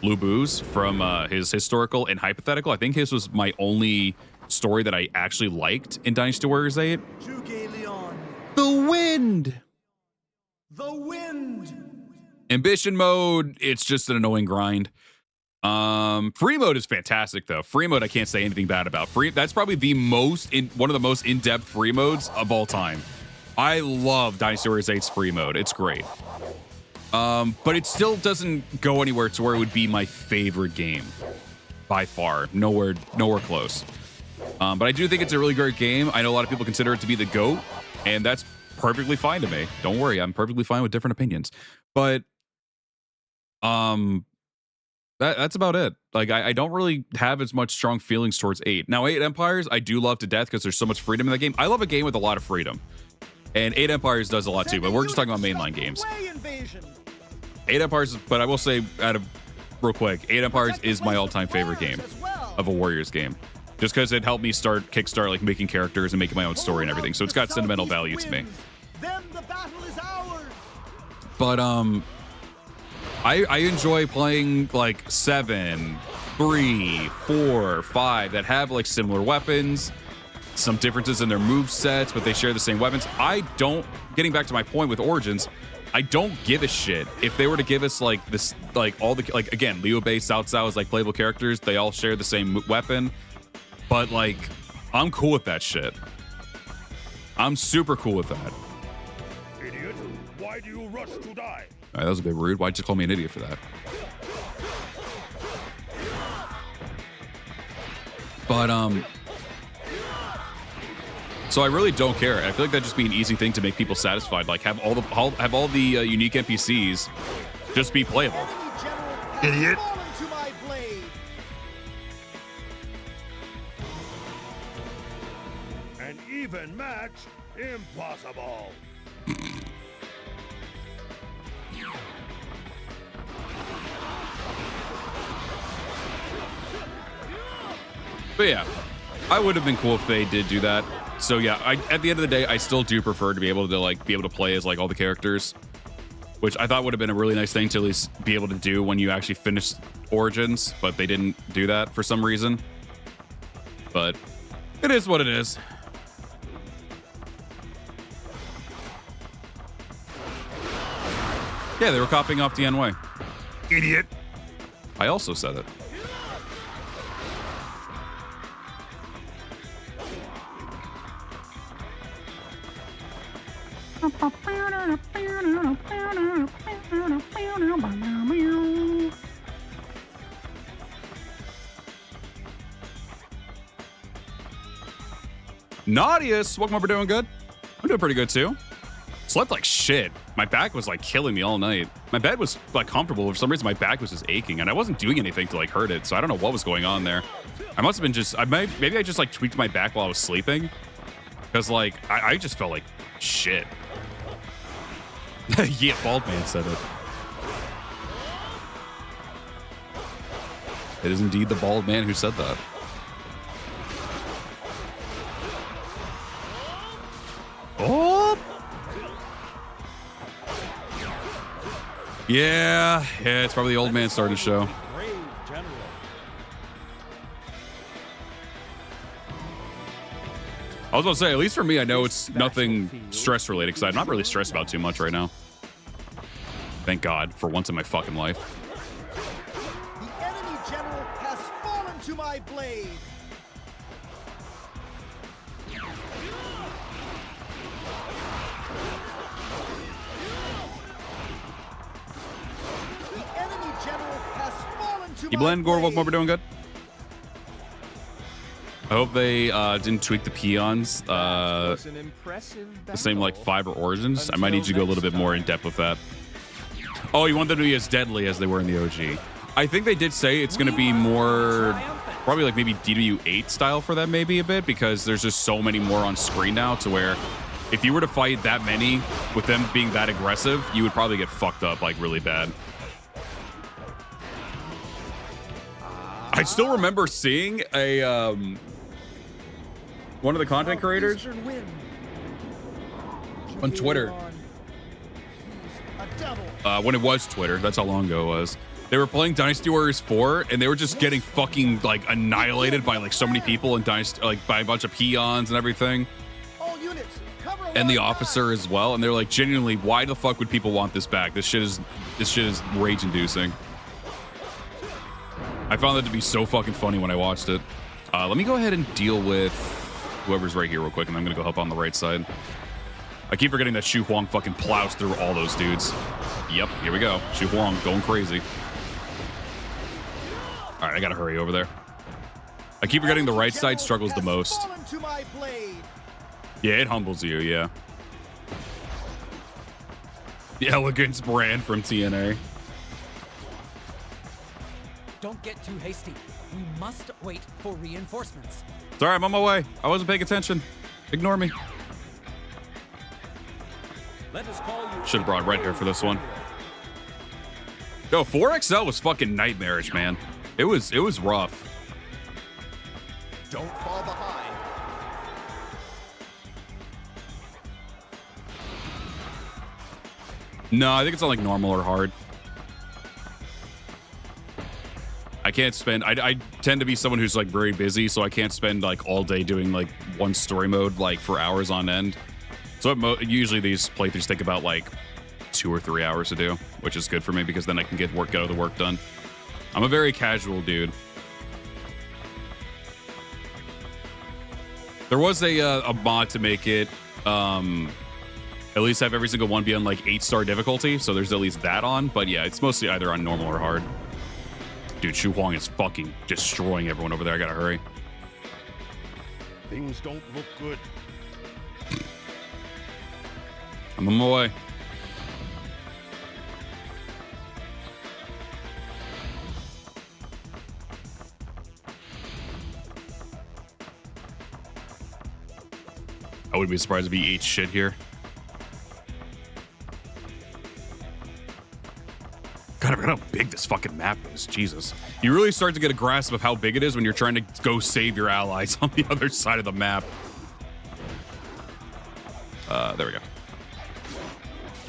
Lu Bu's from his historical and hypothetical. I think his was my only story that I actually liked in Dynasty Warriors 8. The wind. The wind. Ambition mode, it's just an annoying grind. Free mode is fantastic though. Free mode I can't say anything bad about. That's probably one of the most in-depth free modes of all time. I love Dynasty Warriors 8's free mode. It's great. But it still doesn't go anywhere to where it would be my favorite game. By far. Nowhere close. But I do think it's a really great game. I know a lot of people consider it to be the GOAT, and that's perfectly fine to me. Don't worry, I'm perfectly fine with different opinions. But that's about it. Like, I don't really have as much strong feelings towards 8. Now, 8 Empires, I do love to death because there's so much freedom in that game. I love a game with a lot of freedom. And 8 Empires does a lot too, but we're just talking about mainline games. 8 Empires, but I will say, real quick, 8 Empires is my all-time favorite game of a Warriors game. Just because it helped me kickstart like making characters and making my own story and everything. So it's got sentimental value to me. But I enjoy playing like 7, 3, 4, 5 that have like similar weapons, some differences in their move sets, but they share the same weapons. Getting back to my point with Origins, I don't give a shit if they were to give us like this, like all the, like again, Liu Bei, Cao Cao as like playable characters. They all share the same weapon. But, like, I'm cool with that shit. I'm super cool with that. Idiot, why do you rush to die? All right, that was a bit rude. Why'd you call me an idiot for that? But, so I really don't care. I feel like that'd just be an easy thing to make people satisfied. Like, have all the unique NPCs just be playable. Idiot. Even match, impossible. But yeah, I would have been cool if they did do that. So yeah, at the end of the day, I still do prefer to be able to play as like all the characters, which I thought would have been a really nice thing to at least be able to do when you actually finish Origins, but they didn't do that for some reason. But it is what it is. Yeah, they were copying off DNY. idiot. I also said it. Naughtius, welcome over, doing good? I'm doing pretty good too. Slept like shit. My back was like killing me all night. My bed was like comfortable. For some reason, my back was just aching, and I wasn't doing anything to like hurt it. So I don't know what was going on there. I must have been just, maybe I just like tweaked my back while I was sleeping, because like I just felt like shit. Yeah, bald man said it. It is indeed the bald man who said that. Oh! Yeah, it's probably the old man starting to show. I was about to say, at least for me, I know it's nothing stress related, because I'm not really stressed about too much right now. Thank God, for once in my fucking life. The enemy general has fallen to my blade. The enemy general has fallen to You my blend, Gore, welcome blade. over, doing good? I hope they didn't tweak the peons. The same like Fiber Origins. I might need you to go a little bit more in depth with that. Oh, you want them to be as deadly as they were in the OG. I think they did say it's going to be more, probably like maybe DW8 style for them maybe a bit, because there's just so many more on screen now to where if you were to fight that many with them being that aggressive, you would probably get fucked up like really bad. I still remember seeing a one of the content creators on Twitter. When it was Twitter, that's how long ago it was. They were playing Dynasty Warriors 4, and they were just getting fucking like annihilated by like so many people in Dynasty, like by a bunch of peons and everything, All units, cover and the line officer as well. And they're like, genuinely, why the fuck would people want this back? This shit is rage-inducing. I found that to be so fucking funny when I watched it. Let me go ahead and deal with whoever's right here real quick, and I'm gonna go help on the right side. I keep forgetting that Xu Huang fucking plows through all those dudes. Yep, here we go. Xu Huang going crazy. All right, I gotta hurry over there. I keep forgetting the right side struggles the most. fallen to my blade. Yeah, it humbles you, yeah. The Elegance brand from TNA. Don't get too hasty. We must wait for reinforcements. Sorry, I'm on my way. I wasn't paying attention. Ignore me. Let us call you. Should have brought Red here for this one. Yo, 4XL was fucking nightmarish, man. It was rough. Don't fall behind. No, I think it's on like normal or hard. I can't spend, I tend to be someone who's like very busy, so I can't spend like all day doing like one story mode like for hours on end. So usually these playthroughs take about like 2 or 3 hours to do, which is good for me because then I can get other work done. I'm a very casual dude. There was a mod to make it at least have every single one be on like 8-star difficulty, so there's at least that on. But yeah, it's mostly either on normal or hard. Dude, Xu Huang is fucking destroying everyone over there. I gotta hurry. Things don't look good. I'm on my way. I wouldn't be surprised if he ate shit here. God, I forgot how big this fucking map is. Jesus. You really start to get a grasp of how big it is when you're trying to go save your allies on the other side of the map. There we go.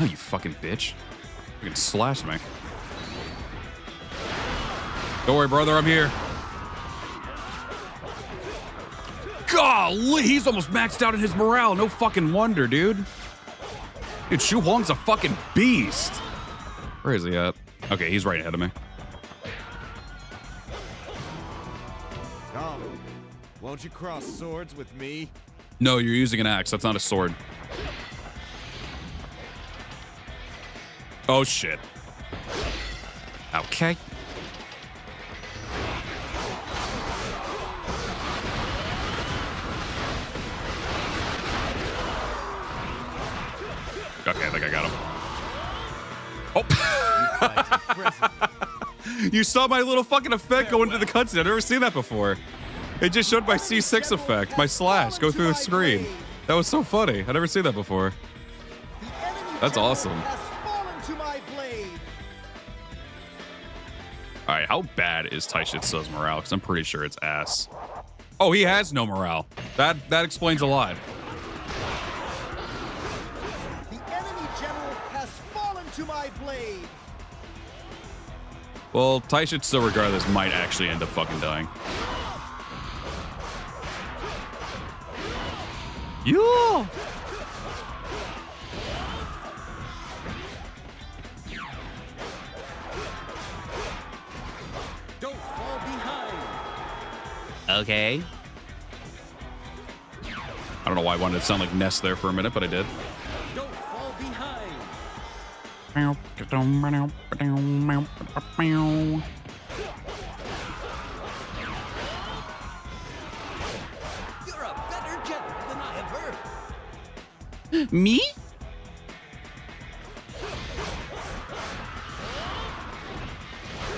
Oh, you fucking bitch. You're gonna slash me. Don't worry, brother, I'm here. Golly, he's almost maxed out in his morale. No fucking wonder, dude. Dude, Xu Huang's a fucking beast. Where is he at? Okay, he's right ahead of me. Come, won't you cross swords with me? No, you're using an axe. That's not a sword. Oh, shit. Okay. Okay, I think I got him. Oh. You saw my little fucking effect go into the cutscene. I've never seen that before. It just showed my C6 effect, my slash, go through the screen. That was so funny. I've never seen that before. That's awesome. All right, how bad is Taishitsu's morale? Because I'm pretty sure it's ass. Oh, he has no morale. That explains a lot. The enemy general has fallen to my blade. Well, Taishitsu, regardless, might actually end up fucking dying. Yeah. Don't fall behind. Okay. I don't know why I wanted to sound like Ness there for a minute, but I did. Don't fall behind. You're a better general than I have heard. Me?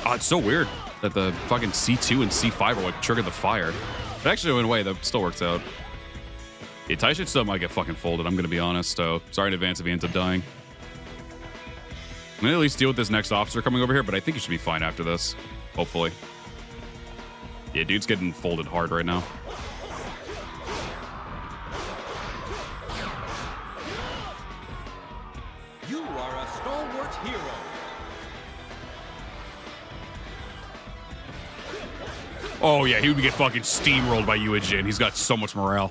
Oh, it's so weird that the fucking C2 and C5 are what triggered the fire. But actually, in a way, that still works out. Yeah, Taishitsu might get fucking folded, I'm gonna be honest, so sorry in advance if he ends up dying. I'm gonna at least deal with this next officer coming over here, but I think he should be fine after this. Hopefully. Yeah, dude's getting folded hard right now. You are a stalwart hero. Oh yeah, he would get fucking steamrolled by Yuijin. He's got so much morale.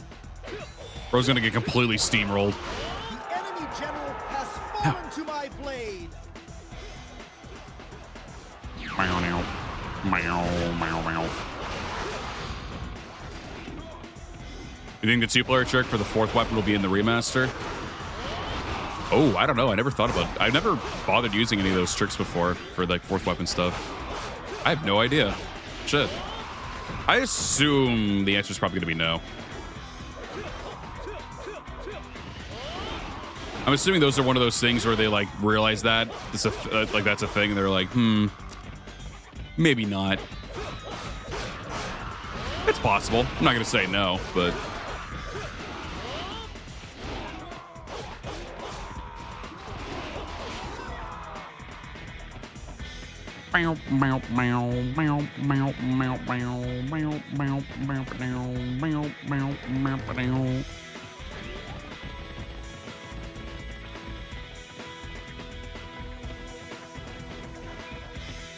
Bro's gonna get completely steamrolled. The enemy general has fallen to my blade. You think the two-player trick for the fourth weapon will be in the remaster? Oh, I don't know. I never thought about it. I've never bothered using any of those tricks before for like fourth weapon stuff. I have no idea. Shit. I assume the answer is probably going to be no. I'm assuming those are one of those things where they like realize that it's a, like that's a thing, and they're like, maybe not. It's possible. I'm not going to say no, but.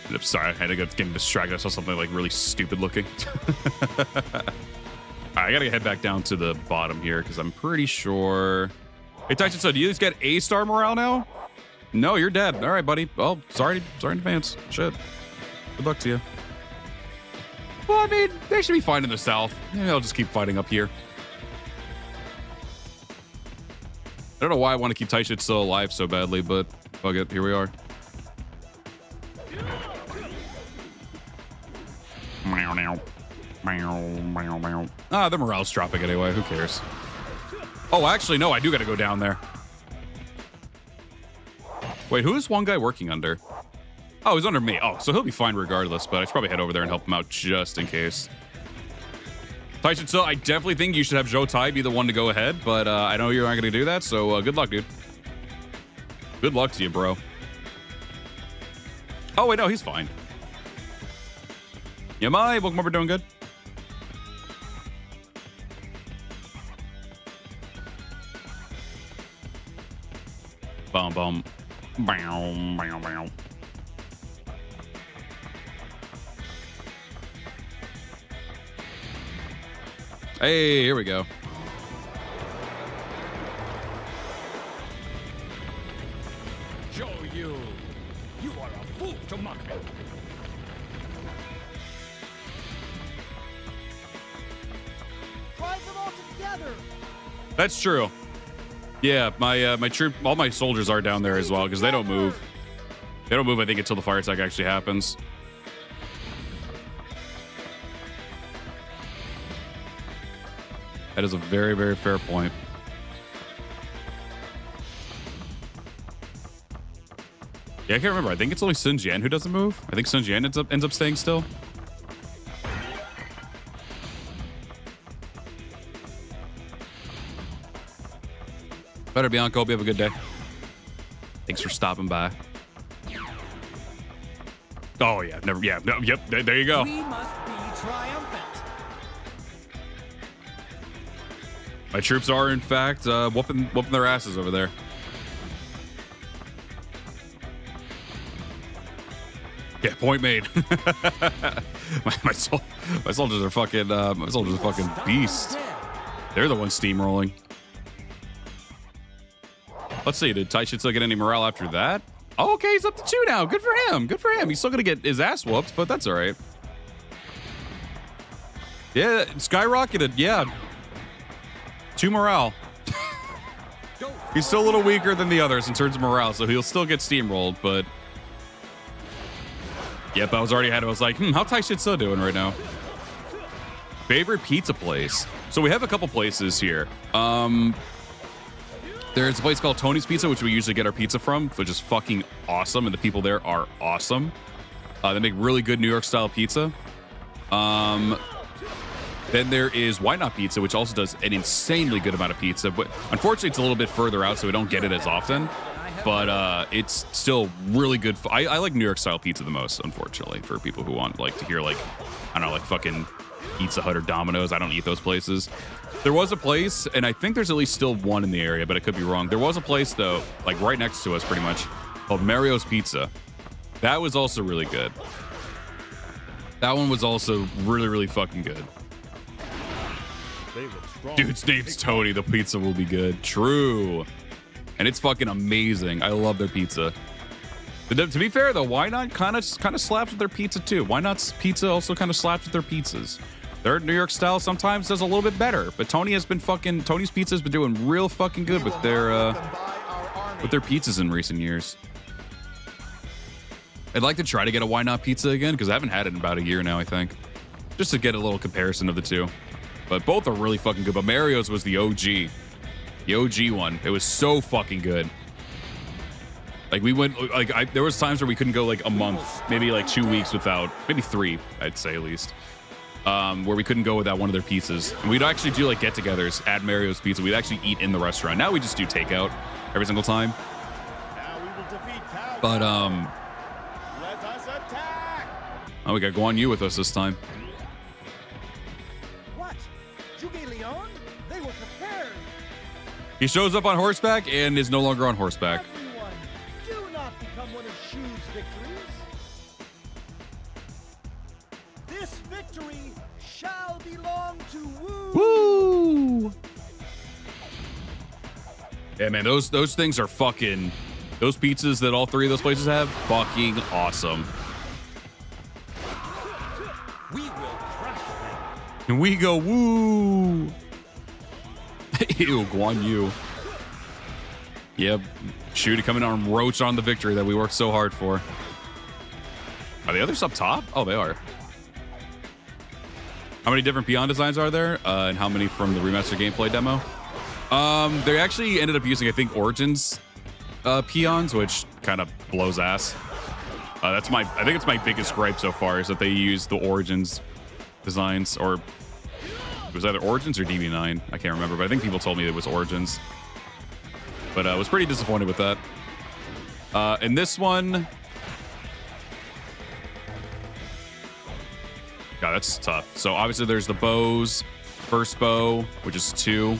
I'm sorry, I had to get distracted. I saw something like really stupid looking. I gotta head back down to the bottom here because I'm pretty sure. Hey, Tyson, so do you just get A star morale now? No, you're dead. All right, buddy. Well, sorry in advance. Shit. Good luck to you. Well, I mean, they should be fine in the south. Maybe I'll just keep fighting up here. I don't know why I want to keep Taishitsu still alive so badly, but fuck it. Here we are. Ah, the morale's dropping anyway. Who cares? Oh, actually, no. I do got to go down there. Wait, who is one guy working under? Oh, he's under me. Oh, so he'll be fine regardless, but I should probably head over there and help him out just in case. Taishitsu, I definitely think you should have Zhou Tai be the one to go ahead, but I know you're not going to do that, so good luck, dude. Good luck to you, bro. Oh, wait, no, he's fine. Yamai, welcome over, doing good. Bum, bum. Bow, bow, bow. Hey, here we go. Show you. You are a fool. to mock me. Drive them all together. That's true. Yeah, my troop, all my soldiers are down there as well because they don't move. They don't move, I think, until the fire attack actually happens. That is a very, very fair point. Yeah, I can't remember. I think it's only Sun Jian who doesn't move. I think Sun Jian ends up staying still. Better, Bianca. Hope you have a good day. Thanks for stopping by. Oh, yeah. Never. Yeah. No, yep. There you go. We must be triumphant. My troops are, in fact, whooping their asses over there. Yeah, point made. my soldiers are fucking beasts. They're the ones steamrolling. Let's see, did Taishitsu get any morale after that? Oh, okay, he's up to 2 now. Good for him. Good for him. He's still gonna get his ass whooped, but that's all right. Yeah, skyrocketed. Yeah, 2 morale. He's still a little weaker than the others in terms of morale, so he'll still get steamrolled, but yep, I was already ahead. I was like, how Taishitsu doing right now? Favorite pizza place? So we have a couple places here. There's a place called Tony's Pizza, which we usually get our pizza from, which is fucking awesome, and the people there are awesome. They make really good New York style pizza. Then there is Why Not Pizza, which also does an insanely good amount of pizza, but unfortunately it's a little bit further out, so we don't get it as often. But it's still really good. I like New York style pizza the most, unfortunately, for people who want like to hear like, I don't know, like fucking Pizza Hut or Domino's. I don't eat those places. There was a place, and I think there's at least still one in the area, but I could be wrong. There was a place though, like right next to us pretty much, called Mario's Pizza. That was also really good. That one was also really, really fucking good. They look strong. Dude's name's Tony. The pizza will be good. True. And it's fucking amazing. I love their pizza. But to be fair though, Why Not kind of slaps with their pizza too. Why Not's pizza also kind of slaps with their pizzas. Their New York style sometimes does a little bit better, but Tony's Pizza's been doing real fucking good with their pizzas in recent years. I'd like to try to get a Why Not Pizza again because I haven't had it in about a year now, I think, just to get a little comparison of the two. But both are really fucking good. But Mario's was the OG. The OG one. It was so fucking good. Like we went, like there was times where we couldn't go like a month, maybe like 2 weeks without, maybe 3, I'd say at least, where we couldn't go without one of their pizzas. And we'd actually do like get-togethers at Mario's Pizza. We'd actually eat in the restaurant. Now we just do takeout every single time. Now we will defeat Karui. But Let us attack. oh, we got Guan Yu with us this time. What? Zhuge Liang? They were prepared. He shows up on horseback and is no longer on horseback. Everyone, do not become one of Shu's victories. This victory shall belong to Wu. Woo! Yeah, man, those things are fucking, those pizzas that all 3 of those places have, fucking awesome. We will crush them. And we go, woo! Ew, Guan Yu. Yep, Shu coming on roach on the victory that we worked so hard for. Are the others up top? Oh, they are. How many different peon designs are there? And how many from the remastered gameplay demo? They actually ended up using, I think, Origins peons, which kind of blows ass. I think it's my biggest gripe so far is that they use the Origins designs, or it was either Origins or DB9. I can't remember, but I think people told me it was Origins. But I was pretty disappointed with that. And this one, God, that's tough. So obviously there's the bows, first bow, which is 2.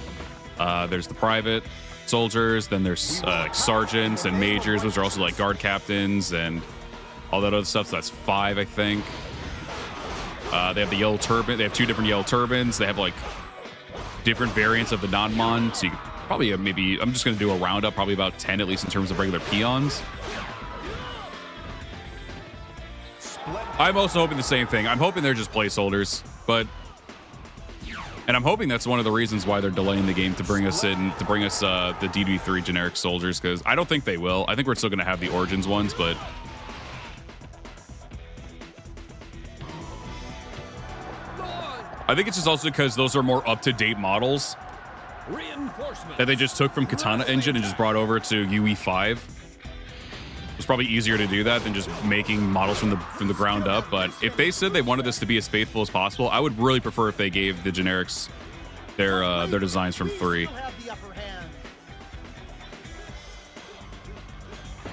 There's the private soldiers. Then there's like sergeants and majors. Those are also like guard captains and all that other stuff. So that's 5, I think. They have the yellow turban. They have 2 different yellow turbans. They have like different variants of the Nanmon. So you could probably have maybe, I'm just going to do a roundup, probably about 10 at least in terms of regular peons. I'm also hoping the same thing. I'm hoping they're just placeholders, and I'm hoping that's one of the reasons why they're delaying the game to bring us the DD3 generic soldiers, because I don't think they will. I think we're still going to have the Origins ones, but I think it's just also because those are more up-to-date models that they just took from Katana Engine and just brought over to UE5. It's probably easier to do that than just making models from the ground up. But if they said they wanted this to be as faithful as possible, I would really prefer if they gave the generics their designs from 3.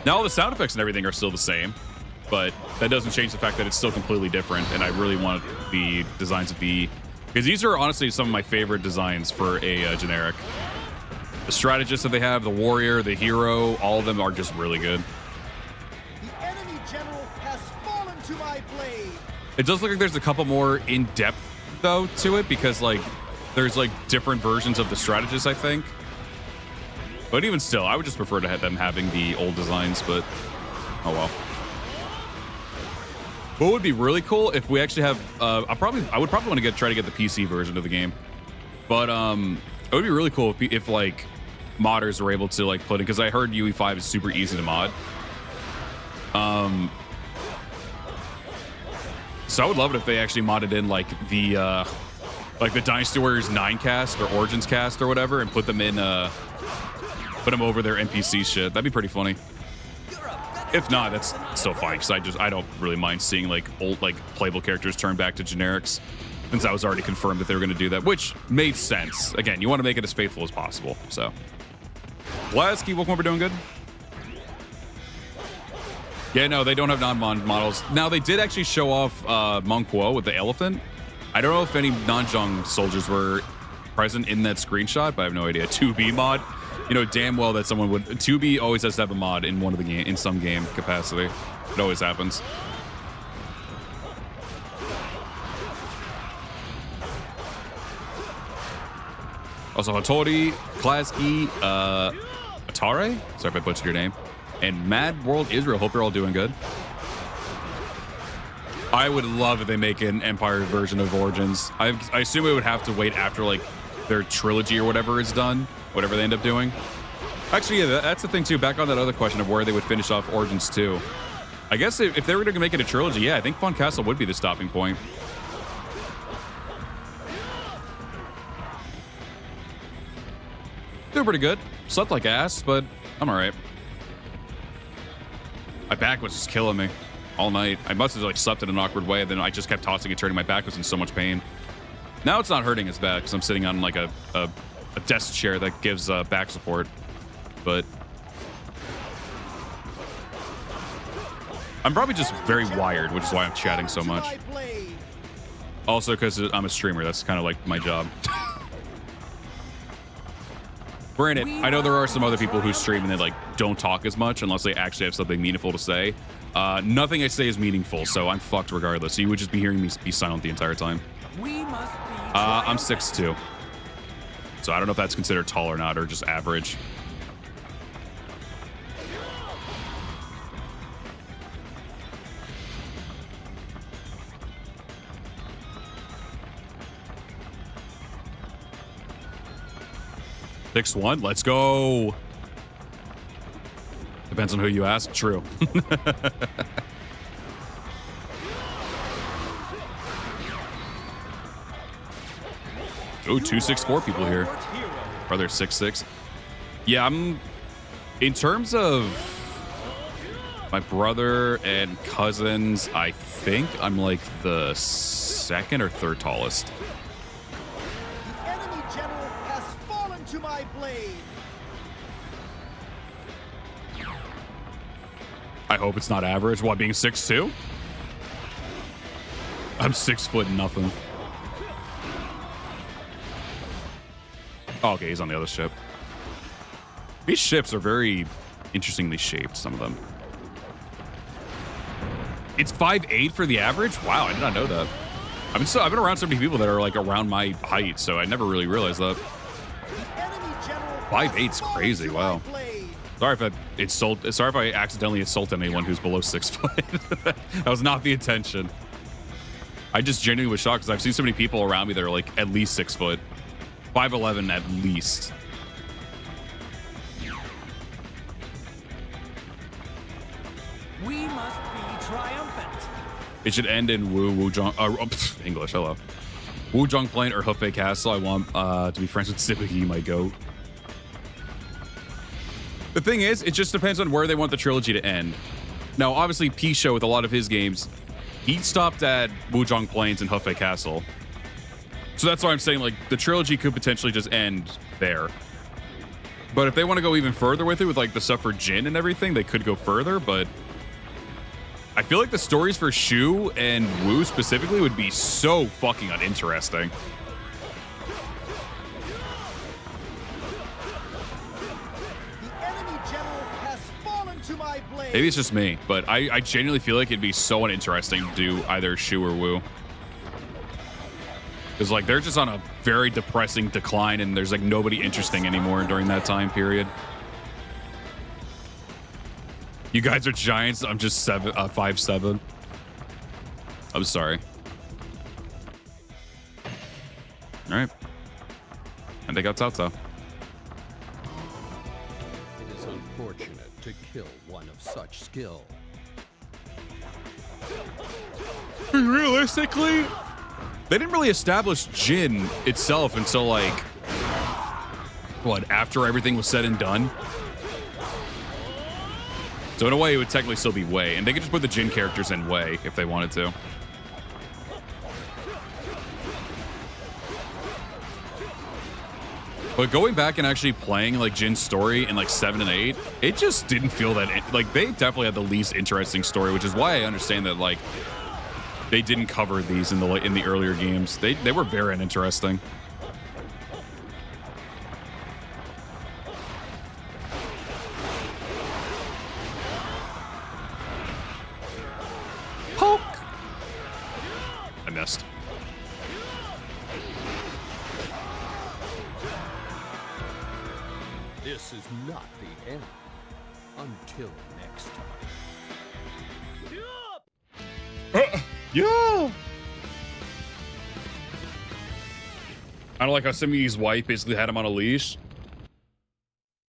Now all the sound effects and everything are still the same, but that doesn't change the fact that it's still completely different. And I really want the designs to be, because these are honestly some of my favorite designs for a generic. The strategist that they have, the warrior, the hero, all of them are just really good. The enemy general has fallen to my blade. It does look like there's a couple more in-depth though to it, because like there's like different versions of the strategist, I think. But even still, I would just prefer to have them having the old designs, but oh well. What would be really cool if we actually have I would probably want to try to get the PC version of the game. But it would be really cool if like modders were able to like put it, because I heard UE5 is super easy to mod. So I would love it if they actually modded in like the Dynasty Warriors 9 cast or Origins cast or whatever, and put them in put them over their NPC shit. That'd be pretty funny. If not, that's still fine, because I don't really mind seeing like old like playable characters turn back to generics, since I was already confirmed that they were going to do that, which made sense. Again, you want to make it as faithful as possible. So, Lasky, welcome over, doing good. Yeah, no, they don't have Nanmon models. Now, they did actually show off Monk Wo with the elephant. I don't know if any Nanjong soldiers were present in that screenshot, but I have no idea. 2B mod. You know damn well that someone would. 2B always has to have a mod in one of the game, in some game capacity. It always happens. Also, Hattori, Klasky, Atare. Sorry if I butchered your name. And Mad World Israel. Hope you're all doing good. I would love if they make an Empire version of Origins. I assume it would have to wait after like their trilogy or whatever is done. Whatever they end up doing. Actually, yeah, that's the thing too. Back on that other question of where they would finish off Origins 2. I guess if they were going to make it a trilogy, yeah, I think Fun Castle would be the stopping point. Doing pretty good. Slept like ass, but I'm all right. My back was just killing me all night. I must have like slept in an awkward way, and then I just kept tossing and turning. My back was in so much pain. Now it's not hurting as bad because I'm sitting on like a desk chair that gives back support, but I'm probably just very wired, which is why I'm chatting so much. Also, because I'm a streamer, that's kind of like my job. Granted, I know there are some other people who stream and they like don't talk as much unless they actually have something meaningful to say. Nothing I say is meaningful, so I'm fucked regardless. So you would just be hearing me be silent the entire time. I'm 6'2". So I don't know if that's considered tall or not, or just average. Six one, let's go. Depends on who you ask. True. Oh, 264 people here. Brother 6'6". Yeah, I'm in terms of my brother and cousins, I think I'm like the second or third tallest. The enemy general has fallen to my blade. I hope it's not average. What, being 6'2"? I'm 6 foot nothing. Oh, okay, he's on the other ship. These ships are very interestingly shaped, some of them. It's 5'8" for the average? Wow, I did not know that. I've been around so many people that are like around my height, so I never really realized that. 5'8's crazy, wow. Sorry if I accidentally insulted anyone who's below 6 foot. That was not the intention. I just genuinely was shocked because I've seen so many people around me that are like at least 6 foot. 5'11" at least. We must be triumphant. It should end in Wuzhong. English, hello. Wuzhong Plain or Hefei Castle. I want to be friends with Sibiki, my goat. The thing is, it just depends on where they want the trilogy to end. Now, obviously, P-Show with a lot of his games, he stopped at Wuzhong Plains and Hefei Castle. So that's why I'm saying, like, the trilogy could potentially just end there. But if they want to go even further with it, with, like, the stuff for Jin and everything, they could go further, but I feel like the stories for Shu and Wu specifically would be so fucking uninteresting. Maybe it's just me, but I genuinely feel like it'd be so uninteresting to do either Shu or Wu. Because, like, they're just on a very depressing decline, and there's, like, nobody interesting anymore during that time period. You guys are giants. I'm just 5'7". I'm sorry. All right. And they got Tata. It is unfortunate to kill one of such skill. Realistically, they didn't really establish Jin itself until, like, what, after everything was said and done? So in a way, it would technically still be Wei, and they could just put the Jin characters in Wei if they wanted to. But going back and actually playing, like, Jin's story in, like, 7 and 8, it just didn't feel that, like, they definitely had the least interesting story, which is why I understand that, like, they didn't cover these in the earlier games. They were very uninteresting. Poke! I missed. This is not the end. Until next time. Yeah! I don't like how Simi's wife basically had him on a leash.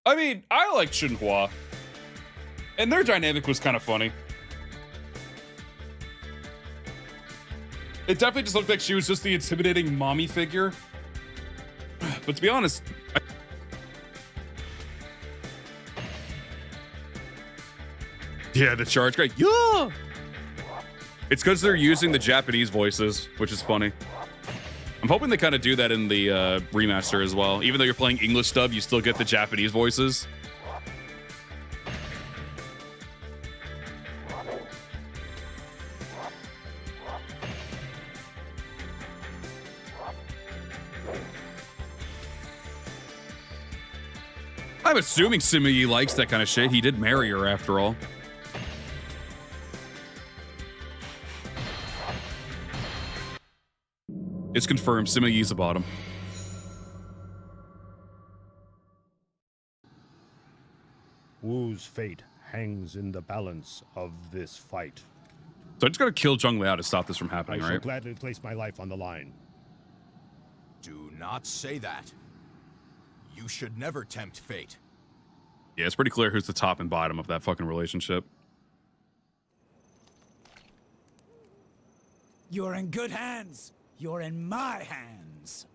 I mean, I like Shinhua. And their dynamic was kind of funny. It definitely just looked like she was just the intimidating mommy figure. But to be honest, yeah, the charge guy. Yeah! It's because they're using the Japanese voices, which is funny. I'm hoping they kind of do that in the remaster as well. Even though you're playing English dub, you still get the Japanese voices. I'm assuming Simi likes that kind of shit. He did marry her after all. It's confirmed. Simigi's a bottom. Wu's fate hangs in the balance of this fight. So I just gotta kill Zhong Liao to stop this from happening, I shall right? gladly place my life on the line. Do not say that. You should never tempt fate. Yeah, it's pretty clear who's the top and bottom of that fucking relationship. You're in good hands. You're in my hands.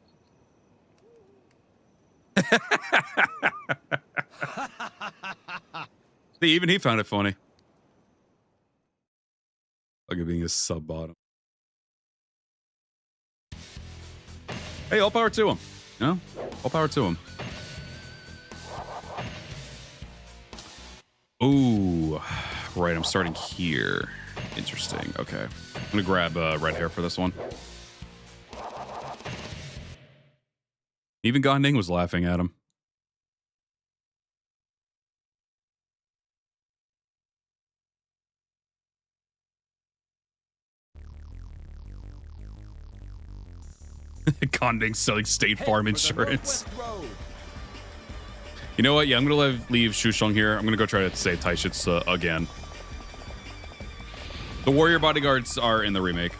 See, even he found it funny. Look at being a sub bottom. Hey, all power to him. You know? All power to him. Ooh, right. I'm starting here. Interesting. Okay. I'm going to grab red hair for this one. Even Gan Ning was laughing at him. Gan Ning selling State Farm insurance. You know what? Yeah, I'm gonna leave Shushong here. I'm gonna go try to save Taishitsu again. The warrior bodyguards are in the remake.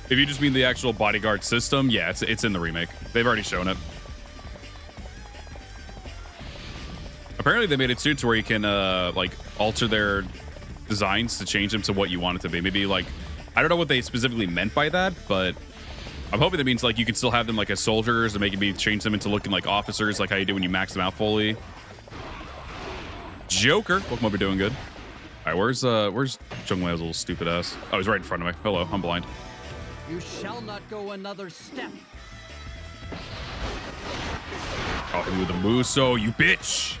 If you just mean the actual bodyguard system, yeah, it's in the remake. They've already shown it. Apparently, they made it too to where you can like alter their designs to change them to what you want it to be. Maybe like, I don't know what they specifically meant by that, but I'm hoping that means like you can still have them like as soldiers and maybe change them into looking like officers, like how you do when you max them out fully. Joker, welcome over, doing good. All right, where's Chungwei's little stupid ass? Oh, he's right in front of me. Hello, I'm blind. You shall not go another step. Oh, hit me with the Musou, you bitch.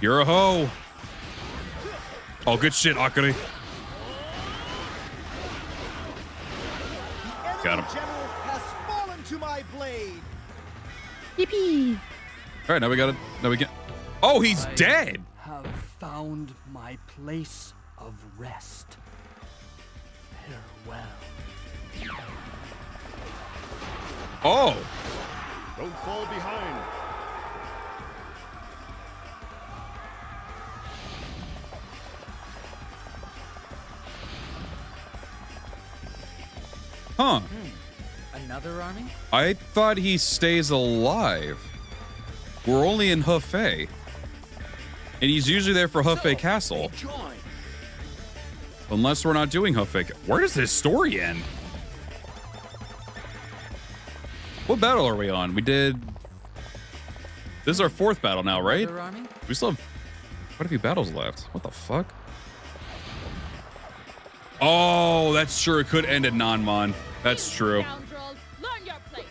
You're a hoe. Oh, good shit, Akari. Got him. General has fallen to my blade. Yippee. All right, now we got it. Now we can. Oh, he's dead. Have found my place of rest. Farewell. Oh. Don't fall behind. Huh. Another army? I thought he stays alive. We're only in Hefei. And he's usually there for Hefei Castle. Unless we're not doing Hefei. Where does this story end? What battle are we on? We did... This is our 4th battle now, right? We still have quite a few battles left. What the fuck? Oh, that's true. It could end at Nanmon. That's true. Learn your place.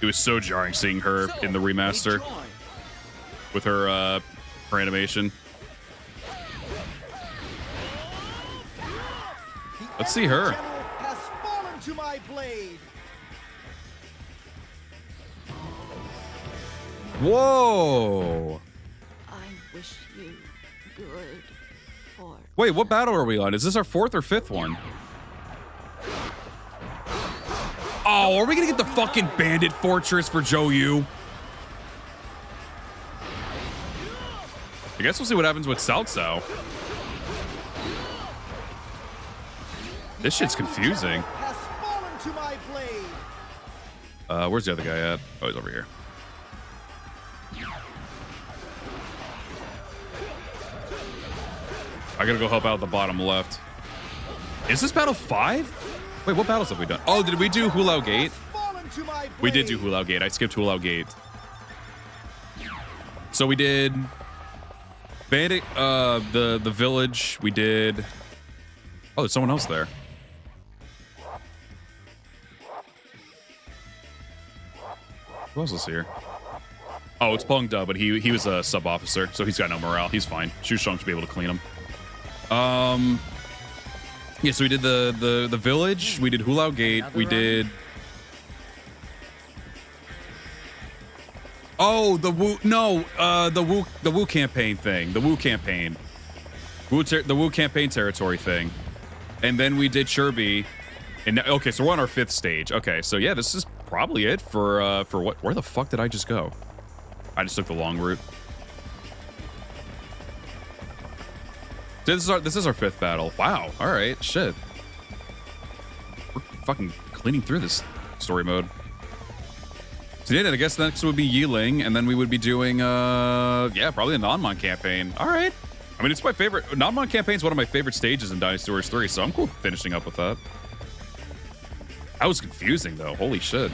It was so jarring seeing her in the remaster with her animation. Let's see her. General has fallen to my blade. Whoa. I wish you good for. Wait, what battle are we on? Is this our 4th or 5th one? Oh, are we gonna get the fucking bandit fortress for Zhou? I guess we'll see what happens with Cao Cao. This shit's confusing. Has fallen to my blade. Where's the other guy at? Oh, he's over here. I gotta go help out the bottom left. Is this battle 5? Wait, what battles have we done? Oh, did we do Lao Gate? We did do Lao Gate. I skipped Lao Gate. So we did Bandit, the village. We did. Oh, there's someone else there. Who else is here? Oh, it's Peng Da, but he was a sub officer, so he's got no morale. He's fine. Shushong should be able to clean him. Yeah, so we did the village. We did Lao Gate. We did. Oh, the Wu. No, the Wu campaign thing. The Wu campaign. The Wu campaign territory thing. And then we did Shirby. And okay, so we're on our 5th stage. Okay, so yeah, this is probably it for what? Where the fuck did I just go? I just took the long route. This is our 5th battle. Wow. All right. Shit. We're fucking cleaning through this story mode. So yeah, I guess next would be Yiling, and then we would be doing yeah, probably a Nanmon campaign. All right. I mean, it's my favorite. Nanmon campaign is one of my favorite stages in Dynasty Warriors 3, so I'm cool finishing up with that. That was confusing though. Holy shit.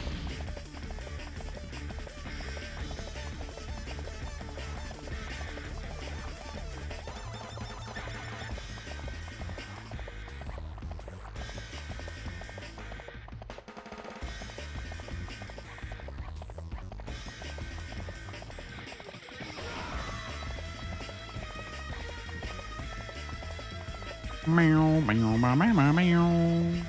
Meow, meow, meow, meow, meow.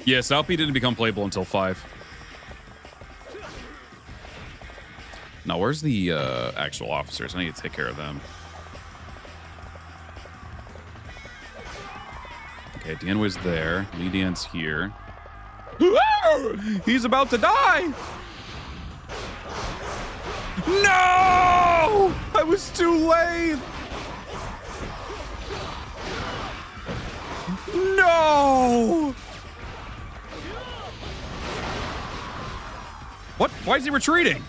Yeah, South P didn't become playable until 5. Now, where's the actual officers? I need to take care of them. Okay, Dianway's there. Li Dian's here. He's about to die! No! I was too late! No! What? Why is he retreating?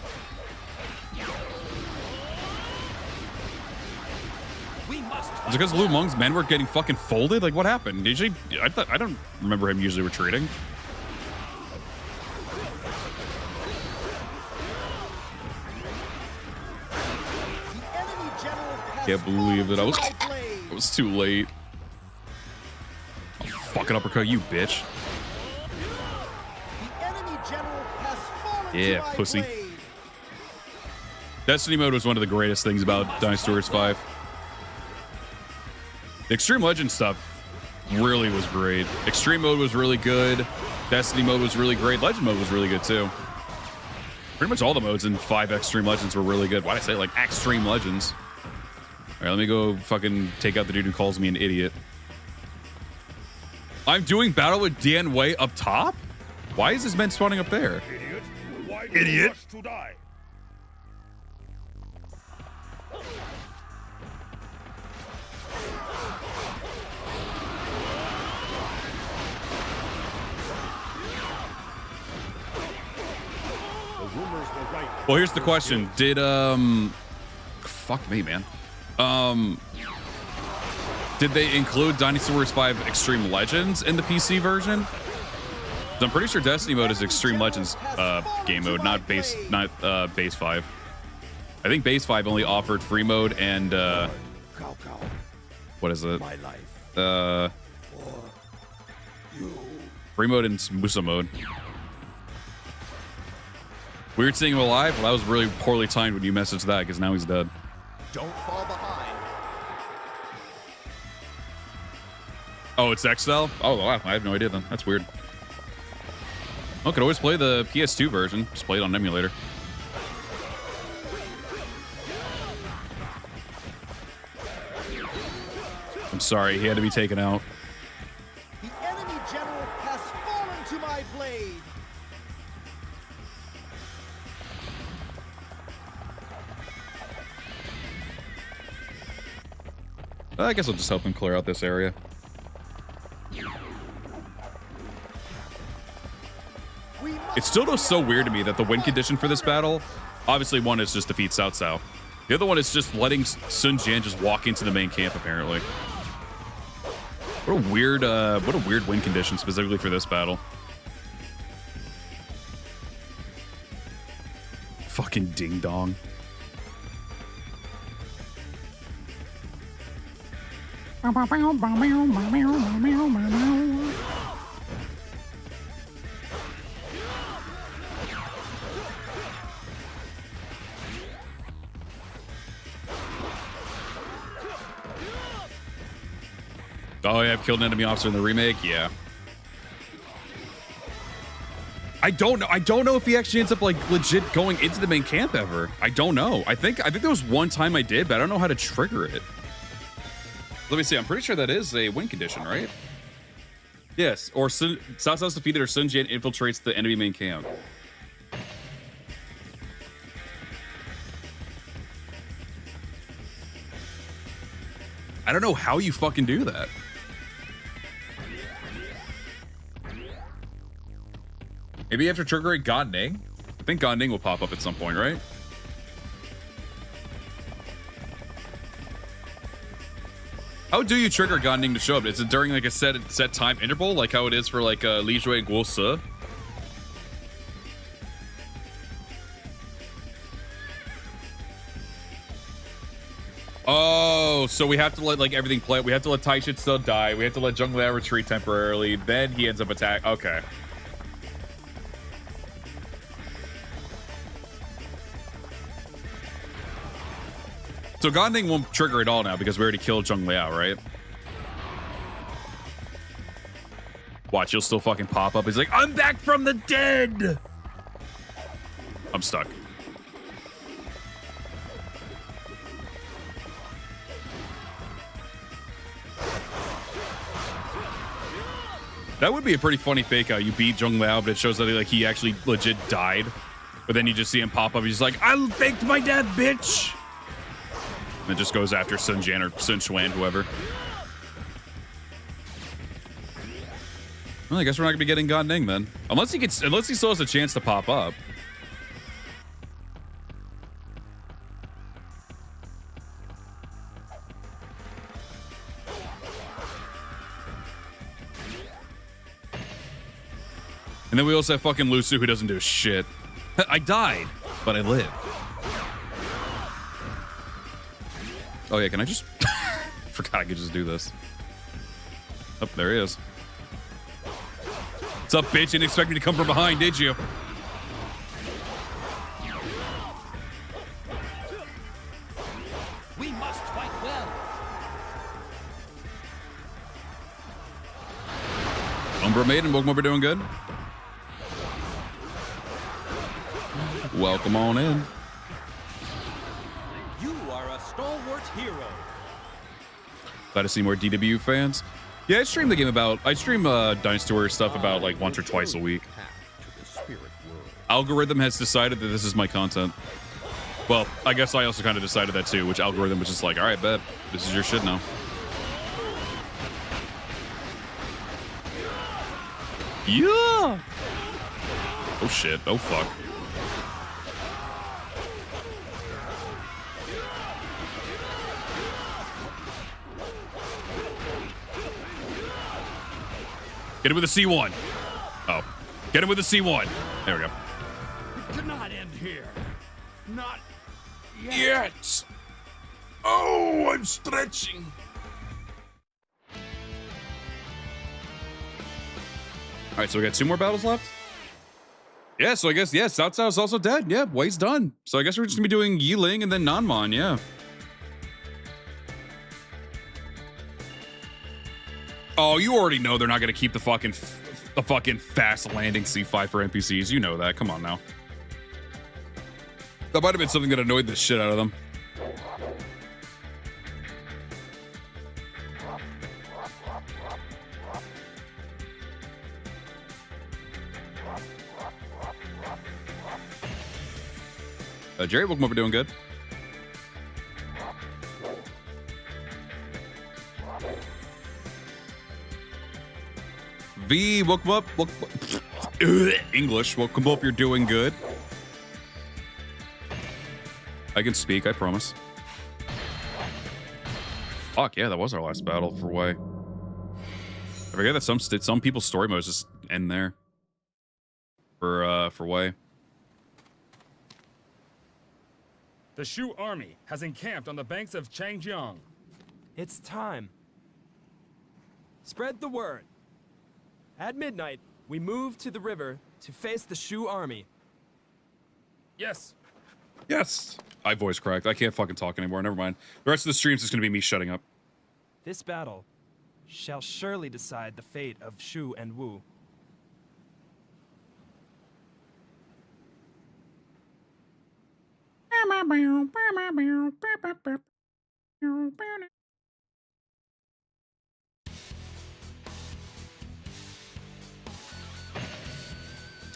Is it because Lu Meng's men were getting fucking folded? Like, what happened? Usually, I don't remember him usually retreating. Can't believe that I was too late. I'll fucking uppercut you, bitch. Yeah, pussy. Destiny mode was one of the greatest things about Dynasty Warriors 5. The Extreme Legend stuff really was great. Extreme mode was really good. Destiny mode was really great. Legend mode was really good too. Pretty much all the modes in 5 Extreme Legends were really good. Why'd I say like Extreme Legends? All right, let me go fucking take out the dude who calls me an idiot. I'm doing battle with Dian Wei up top? Why is this man spawning up there? Idiot. Why do Idiot. you rush to die? Well, here's the question. Did, fuck me, man. Did they include Dynasty Warriors 5 Extreme Legends in the PC version? I'm pretty sure Destiny mode is Extreme Legends game mode, not base 5. I think base 5 only offered free mode and what is it? Free mode and Musou mode. Weird seeing him alive. Well, that was really poorly timed when you messaged that because now he's dead. Don't fall behind. Oh, it's XL? Oh, wow. I have no idea then. That's weird. I could always play the PS2 version. Just play it on an emulator. I'm sorry. He had to be taken out. The enemy general has fallen to my blade. I guess I'll just help him clear out this area. It's still just so weird to me that the win condition for this battle, obviously one is just defeat Cao Cao. The other one is just letting Sun Jian just walk into the main camp, apparently. What a weird win condition specifically for this battle. Fucking ding dong. Oh yeah, I've killed an enemy officer in the remake. Yeah. I don't know if he actually ends up like legit going into the main camp ever. I don't know. I think there was one time I did, but I don't know how to trigger it. Let me see. I'm pretty sure that is a win condition, right? Yes. Or Cao Cao's defeated or Sun Jian infiltrates the enemy main camp. I don't know how you fucking do that. Maybe after triggering God Ning? I think God Ning will pop up at some point, right? How do you trigger God Ning to show up? Is it during like a set time interval, like how it is for like Li Jue and Guo Se? Oh, so we have to let like everything play. We have to let Tai Shit still die. We have to let Zhong Liao retreat temporarily. Then he ends up attack. Okay. So God Ning won't trigger at all now because we already killed Zhong Liao, right? Watch, he'll still fucking pop up. He's like, I'm back from the dead. I'm stuck. That would be a pretty funny fake out. You beat Zhou Lao, but it shows that he actually legit died. But then you just see him pop up. He's just like, I faked my death, bitch. And it just goes after Sun Jian or Sun Xuan, whoever. Well, I guess we're not gonna be getting Gan Ning then, unless he still has a chance to pop up. And then we also have fucking Musou, who doesn't do shit. I died, but I live. Oh yeah, can I just... Forgot I could just do this. Oh, there he is. What's up, bitch? You didn't expect me to come from behind, did you? We must fight well. Umbra Maiden, welcome over, doing good. Welcome on in. You are a stalwart hero. Glad to see more DW fans. Yeah, I stream the game Dynasty Warrior stuff about like once or twice a week. Algorithm has decided that this is my content. Well, I guess I also kind of decided that too, which algorithm was just like, all right, bet, this is your shit now. Yeah. Oh shit. Oh fuck. Get him with a C1. Oh. Get him with a C1. There we go. It cannot end here. Not yet. Oh, I'm stretching. All right, so we got 2 more battles left. Yeah, so I guess, yeah, Cao Cao is also dead. Yeah, Wei's done. So I guess we're just gonna be doing Yiling and then Nanmon, yeah. Oh, you already know they're not gonna keep the fucking fast landing C5 for NPCs. You know that. Come on now. That might have been something that annoyed the shit out of them. Jerry, welcome over, doing good. V, welcome up. English, welcome up, you're doing good. I can speak, I promise. Fuck, yeah, that was our last battle for Wei. I forget that some people's story modes just end there. For Wei. The Shu army has encamped on the banks of Changjiang. It's time. Spread the word. At midnight, we move to the river to face the Shu army. Yes. Yes. I voice cracked. I can't fucking talk anymore. Never mind. The rest of the streams is going to be me shutting up. This battle shall surely decide the fate of Shu and Wu.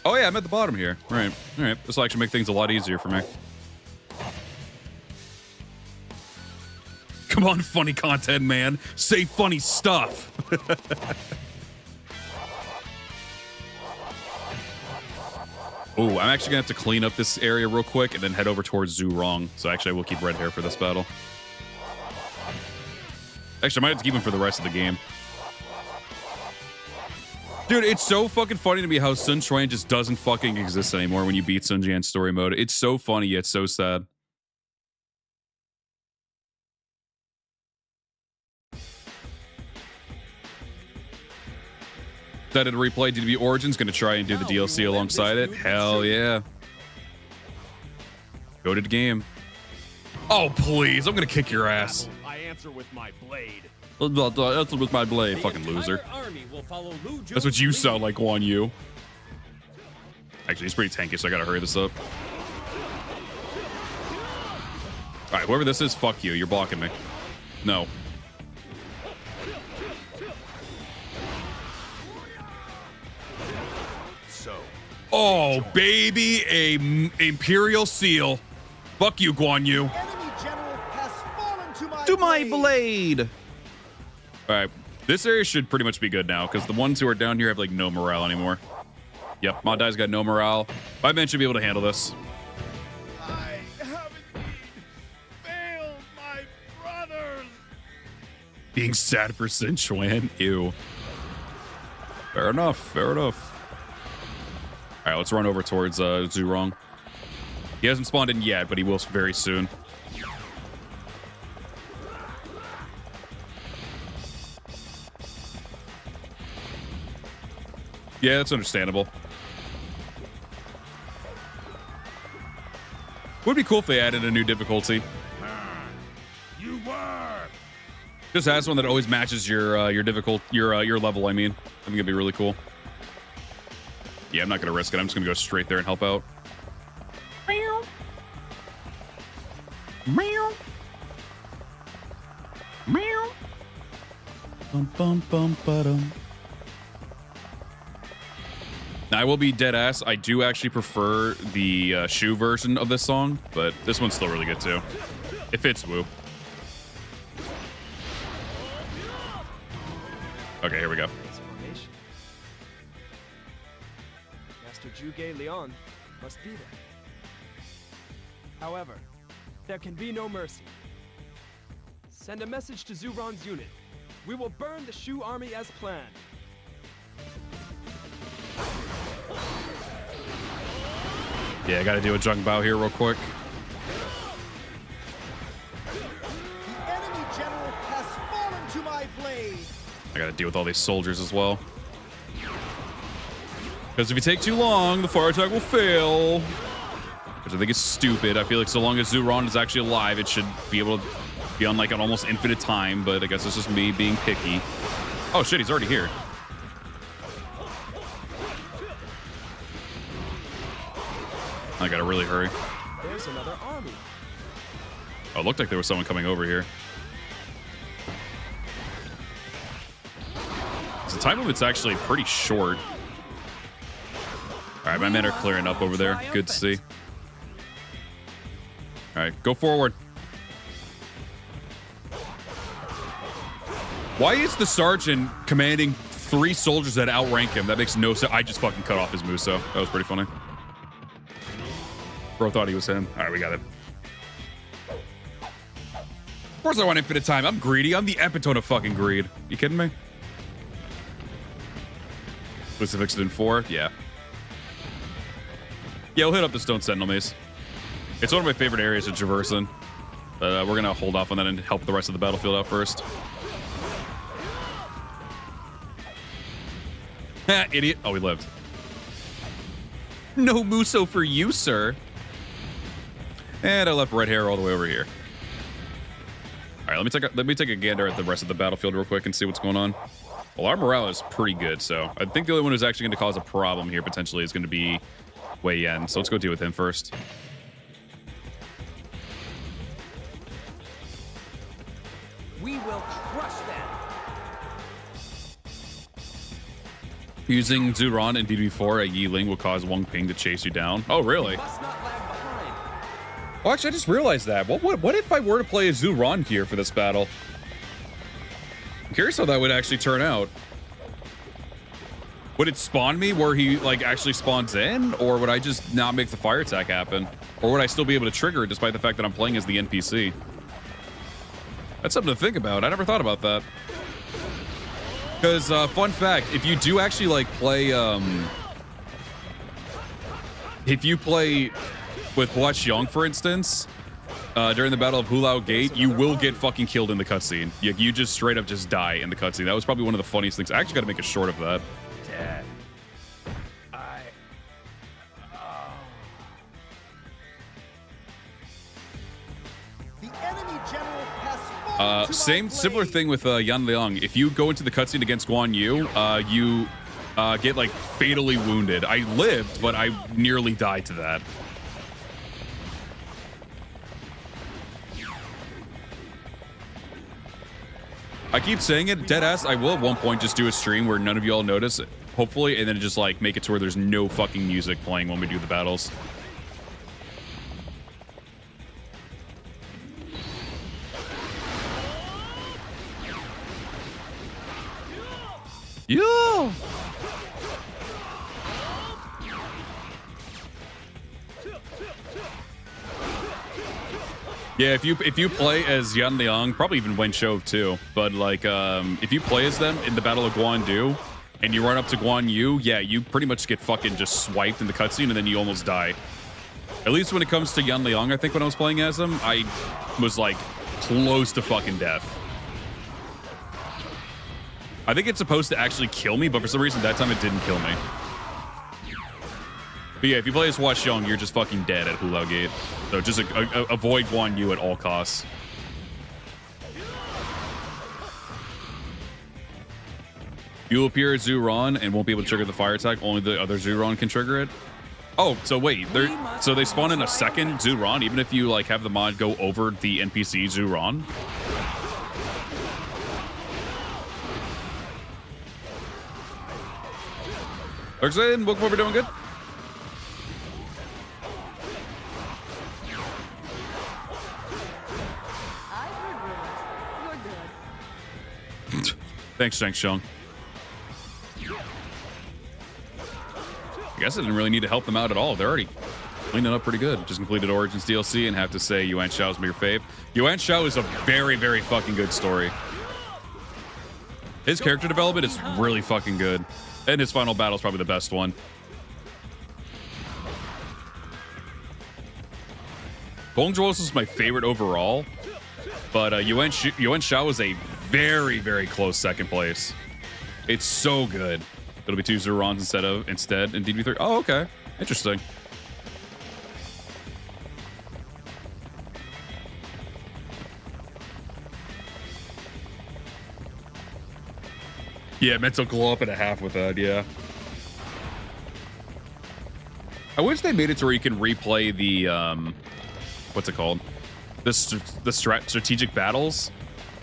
Oh yeah, I'm at the bottom here. Right. All right. This will actually make things a lot easier for me. Come on, funny content, man. Say funny stuff. Oh, I'm actually gonna have to clean up this area real quick and then head over towards Zhou Rong. So actually, I will keep red hair for this battle. Actually, I might have to keep him for the rest of the game. Dude, it's so fucking funny to me how Sun Xuan just doesn't fucking exist anymore when you beat Sun Jian's story mode. It's so funny, yet so sad. Decided to replay DW Origins, gonna try and do the DLC alongside it. Hell yeah. Go to the game. Oh, please, I'm gonna kick your ass. I answer with my blade. That's with my blade, fucking loser. Army will follow Lu That's what you sound like, Guan Yu. Actually, he's pretty tanky, so I gotta hurry this up. All right, whoever this is, fuck you. You're blocking me. No. So. Oh, baby, a Imperial Seal. Fuck you, Guan Yu. Enemy general has fallen To my blade. All right, this area should pretty much be good now because the ones who are down here have like no morale anymore. Yep, Madai's got no morale. My men should be able to handle this. I haven't failed my brothers. Being sad for Sin Chuan. Ew. Fair enough. Fair enough. All right, let's run over towards Zhou. He hasn't spawned in yet, but he will very soon. Yeah, that's understandable. Would be cool if they added a new difficulty. You were. Just has one that always matches your level. I mean, I think it'd be really cool. Yeah, I'm not gonna risk it. I'm just gonna go straight there and help out. Meow. Meow. Meow. Bum bum bum ba-dum. Now, I will be dead ass. I do actually prefer the Zhou version of this song, but this one's still really good too. It fits Wu. Okay, here we go. Master Zhuge Liang must be there. However, there can be no mercy. Send a message to Zhou Ran's unit. We will burn the Shu army as planned. Yeah, I gotta do a junk bow here real quick. The enemy general has fallen to my blade. I gotta deal with all these soldiers as well. Because if you take too long, the fire attack will fail. Which I think is stupid. I feel like so long as Zhou Ran is actually alive, it should be able to be on like an almost infinite time, but I guess it's just me being picky. Oh shit, he's already here. I gotta really hurry. There's another army. Oh, it looked like there was someone coming over here. So the time limit's actually pretty short. All right, my men are clearing up over there. Good to see. All right, go forward. Why is the sergeant commanding 3 soldiers that outrank him? That makes no sense. I just fucking cut off his Musou. That was pretty funny. Bro thought he was him. All right, we got it. Of course I want infinite time. I'm greedy. I'm the epitome of fucking greed. You kidding me? Let's fix it in 4. Yeah. Yeah, we'll hit up the Stone Sentinel Maze. It's one of my favorite areas to traverse in. But we're going to hold off on that and help the rest of the battlefield out first. Ha, idiot. Oh, he lived. No Musou for you, sir. And I left red hair all the way over here. All right, let me take a gander at the rest of the battlefield real quick and see what's going on. Well, our morale is pretty good, so I think the only one who's actually going to cause a problem here potentially is going to be Wei Yan. So let's go deal with him first. We will crush them. Using Zhou Ran and DB4 at Yiling will cause Wang Ping to chase you down. Oh, really? Well, actually, I just realized that. What if I were to play a Zhou Ran here for this battle? I'm curious how that would actually turn out. Would it spawn me where he like actually spawns in, or would I just not make the fire attack happen? Or would I still be able to trigger it despite the fact that I'm playing as the NPC? That's something to think about. I never thought about that. Because, fun fact, if you do actually, like, play, if you play with Hua Xiong, for instance, during the Battle of Lao Gate, you will get fucking killed in the cutscene. You just straight up just die in the cutscene. That was probably one of the funniest things. I actually got to make a short of that. Dad. The enemy general has fallen Similar thing with Yan Liang. If you go into the cutscene against Guan Yu, you get like fatally wounded. I lived, but I nearly died to that. I keep saying it, deadass. I will at one point just do a stream where none of y'all notice it, hopefully, and then just like make it to where there's no fucking music playing when we do the battles. Yeah. Yeah, if you play as Yan Liang, probably even Wen Shou too, but like if you play as them in the Battle of Guan Du and you run up to Guan Yu, yeah, you pretty much get fucking just swiped in the cutscene and then you almost die. At least when it comes to Yan Liang, I think when I was playing as him, I was like close to fucking death. I think it's supposed to actually kill me, but for some reason that time it didn't kill me. But yeah, if you play as Hua Xiong, you're just fucking dead at Lao Gate. So just avoid Guan Yu at all costs. You'll appear as Zhou Ron and won't be able to trigger the fire attack. Only the other Zhou Ron can trigger it. Oh, so wait, so they spawn in a second Zhou Ron, even if you like have the mod go over the NPC Zhou Ron? Excited? Welcome over, doing good? Thanks, Shang-Shung. I guess I didn't really need to help them out at all. They're already cleaning up pretty good. Just completed Origins DLC and have to say Yuan Shao's your fave. Yuan Shao is a very, very fucking good story. His character development is really fucking good. And his final battle is probably the best one. Bong Zhuo is my favorite overall. But Yuan Shao is a very, very close second place. It's so good. It'll be 2 Zhou Rons instead in DB3. Oh, okay. Interesting. Yeah, mental glow up and a half with that, yeah. I wish they made it to where you can replay the, what's it called? The strategic battles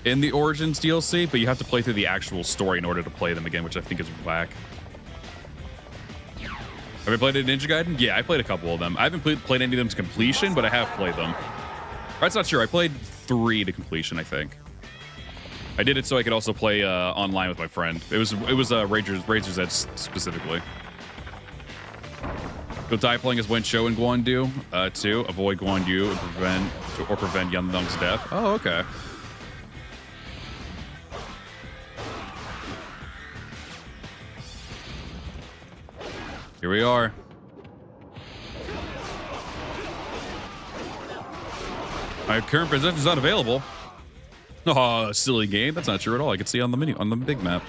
in the Origins DLC, but you have to play through the actual story in order to play them again, which I think is whack. Have I played a Ninja Gaiden? Yeah, I played a couple of them. I haven't played any of them to completion, but I have played them. That's not true. I played 3 to completion, I think. I did it so I could also play online with my friend. It was Razor's Edge specifically. You'll die playing as Wen Shou and Guan Du, too. Avoid Guan Yu and prevent Yan Liang's death. Oh, okay. Here we are. My current position is not available. Oh, silly game. That's not true at all. I can see on the menu, on the big map,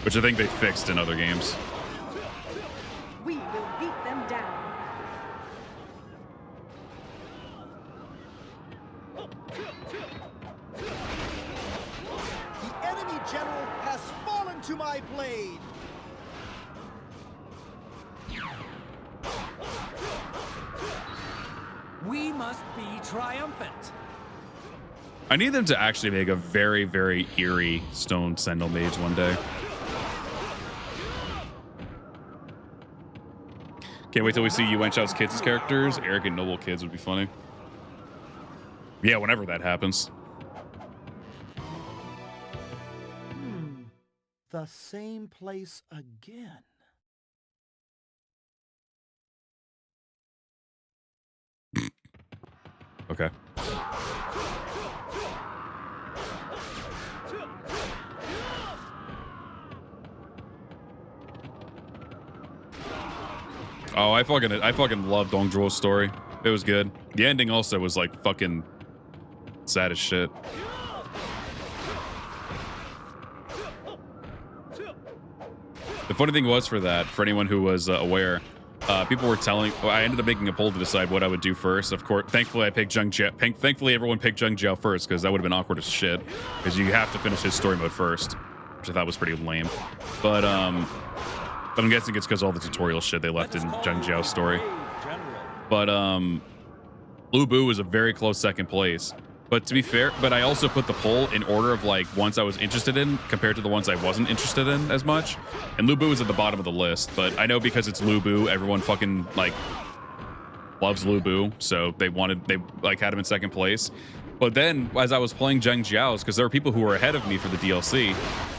which I think they fixed in other games. We will beat them down. The enemy general has fallen to my blade. We must be triumphant. I need them to actually make a very, very eerie Stone Sentinel Mage one day. Can't wait till we see Yuan Shao's kids as characters. Arrogant noble kids would be funny. Yeah, whenever that happens. The same place again. Okay. Oh, I fucking love Dong Zhuo's story. It was good. The ending also was like fucking sad as shit. The funny thing was for anyone who was aware, people were telling. Well, I ended up making a poll to decide what I would do first. Of course, thankfully I picked Zheng Jiao. Thankfully everyone picked Zheng Jiao first because that would have been awkward as shit. Because you have to finish his story mode first, which I thought was pretty lame. But I'm guessing it's because all the tutorial shit they left in Zheng Jiao's story. But Lu Bu was a very close second place. But to be fair, but I also put the poll in order of like ones I was interested in compared to the ones I wasn't interested in as much. And Lu Bu was at the bottom of the list, but I know because it's Lu Bu, everyone fucking like loves Lu Bu, so they like had him in second place. But then as I was playing Zheng Jiao's, because there were people who were ahead of me for the DLC,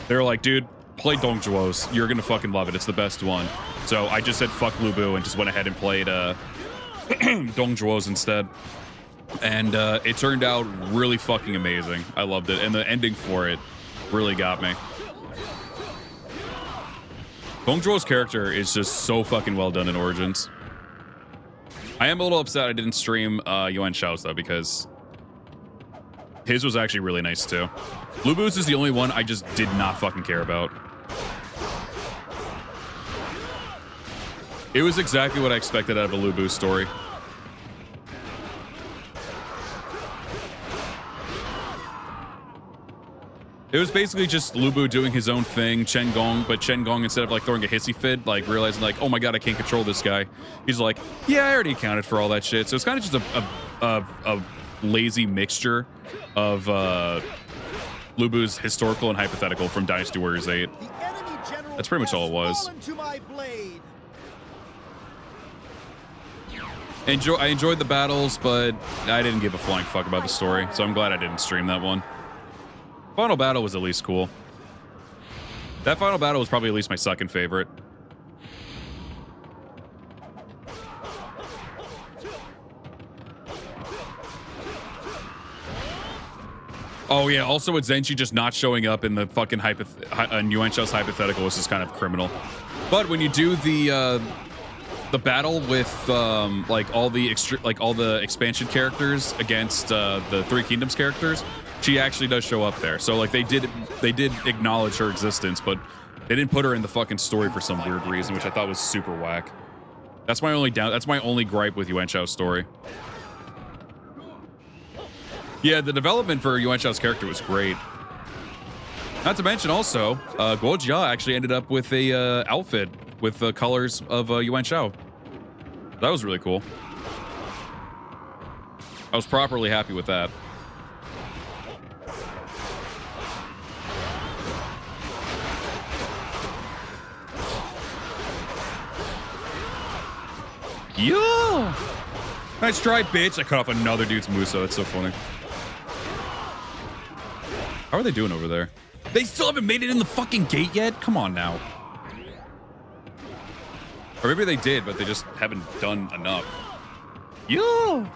they were like, dude, play Dong Zhuo's. You're gonna fucking love it. It's the best one. So I just said fuck Lu Bu and just went ahead and played Dong Zhuo's instead. And it turned out really fucking amazing. I loved it. And the ending for it really got me. Dong Zhuo's character is just so fucking well done in Origins. I am a little upset I didn't stream Yuan Shao's though, because his was actually really nice too. Lu Bu's is the only one I just did not fucking care about. It was exactly what I expected out of a Lu Bu story. It was basically just Lu Bu doing his own thing, Chen Gong, but Chen Gong, instead of like throwing a hissy fit, like realizing like, oh my god, I can't control this guy. He's like, yeah, I already accounted for all that shit. So it's kind of just a lazy mixture of Lu Bu's historical and hypothetical from Dynasty Warriors 8. That's pretty much all it was. I enjoyed the battles, but I didn't give a flying fuck about the story, so I'm glad I didn't stream that one. Final battle was at least cool. That final battle was probably at least my second favorite. Oh yeah, also with Zenshi just not showing up in the fucking Yuan Shao's hypothetical was just kind of criminal. But when you do the battle with like all the expansion characters against the Three Kingdoms characters, she actually does show up there. So like they did acknowledge her existence, but they didn't put her in the fucking story for some weird reason, which I thought was super whack. That's my only gripe with Yuan Shao's story. Yeah, the development for Yuan Shao's character was great. Not to mention also, Guo Jia actually ended up with a outfit with the colors of Yuan Shao. That was really cool. I was properly happy with that. Yeah! Nice try, bitch. I cut off another dude's Musou. That's so funny. How are they doing over there? They still haven't made it in the fucking gate yet? Come on now. Or maybe they did, but they just haven't done enough. Yeah!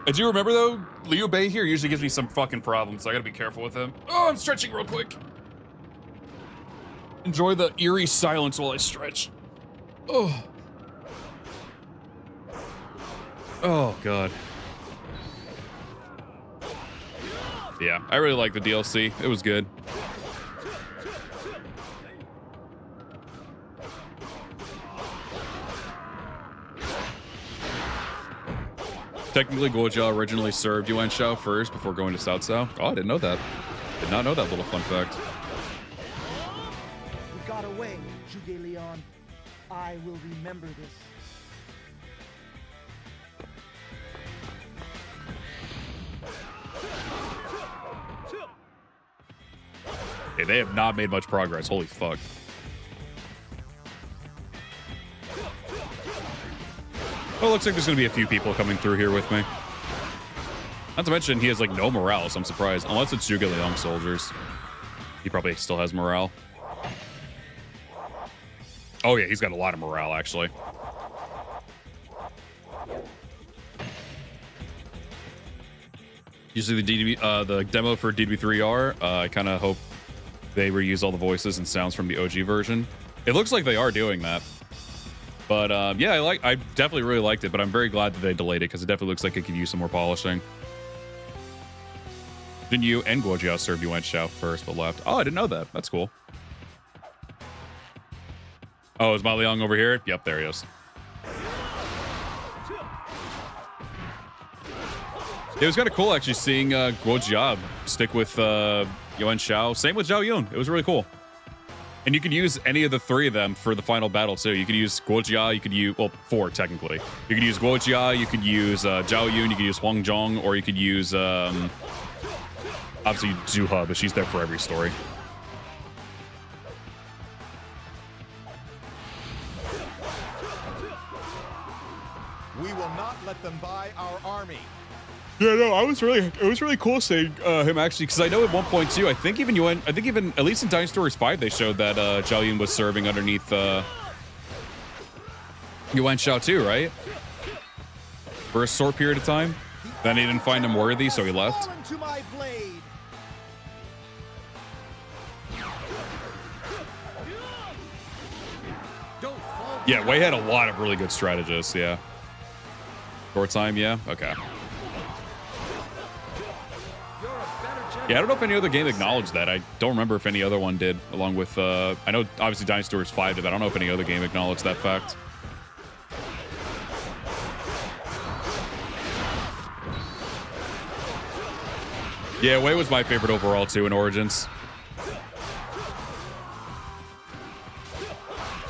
I do remember, though, Liu Bei here usually gives me some fucking problems, so I gotta be careful with him. Oh, I'm stretching real quick. Enjoy the eerie silence while I stretch. Oh. Oh, God. Yeah, I really like the DLC. It was good. Technically, Guo Jia originally served Yuan Shao first before going to Cao Cao. Oh, I didn't know that. Did not know that little fun fact. We got away, Zhuge Liang. I will remember this. Hey, they have not made much progress. Holy fuck. Oh, looks like there's going to be a few people coming through here with me. Not to mention, he has, like, no morale, so I'm surprised. Unless it's Zhuge Liang soldiers. He probably still has morale. Oh, yeah, he's got a lot of morale, actually. Usually the demo for DB3R, I kind of hope they reuse all the voices and sounds from the OG version. It looks like they are doing that. But yeah, I definitely really liked it, but I'm very glad that they delayed it because it definitely looks like it could use some more polishing. Jin Yu and Guo Jia served Yuan Shao first, but left. Oh, I didn't know that. That's cool. Oh, is Ma Liang over here? Yep, there he is. It was kind of cool actually seeing Guo Jia stick with Yuan Shao. Same with Zhao Yun. It was really cool. And you could use any of the three of them for the final battle too. You could use Guo Jia, you could use, well, 4 technically. You could use Guo Jia, you could use Zhao Yun, you could use Huang Zhong, or you could use obviously Zhu He, but she's there for every story. We will not let them buy our army. Yeah, no, it was really cool seeing him actually, because I know at one point too, I think even at least in Dynasty Stories 5 they showed that Zhao Yun was serving underneath Yuan Shao too, right? For a short period of time. Then he didn't find him worthy, so he left. Yeah, Wei had a lot of really good strategists, yeah. Short time, yeah? Okay. Yeah, I don't know if any other game acknowledged that. I don't remember if any other one did, along with, I know obviously Dynasty Stories 5 did, but I don't know if any other game acknowledged that fact. Yeah, Wei was my favorite overall too in Origins.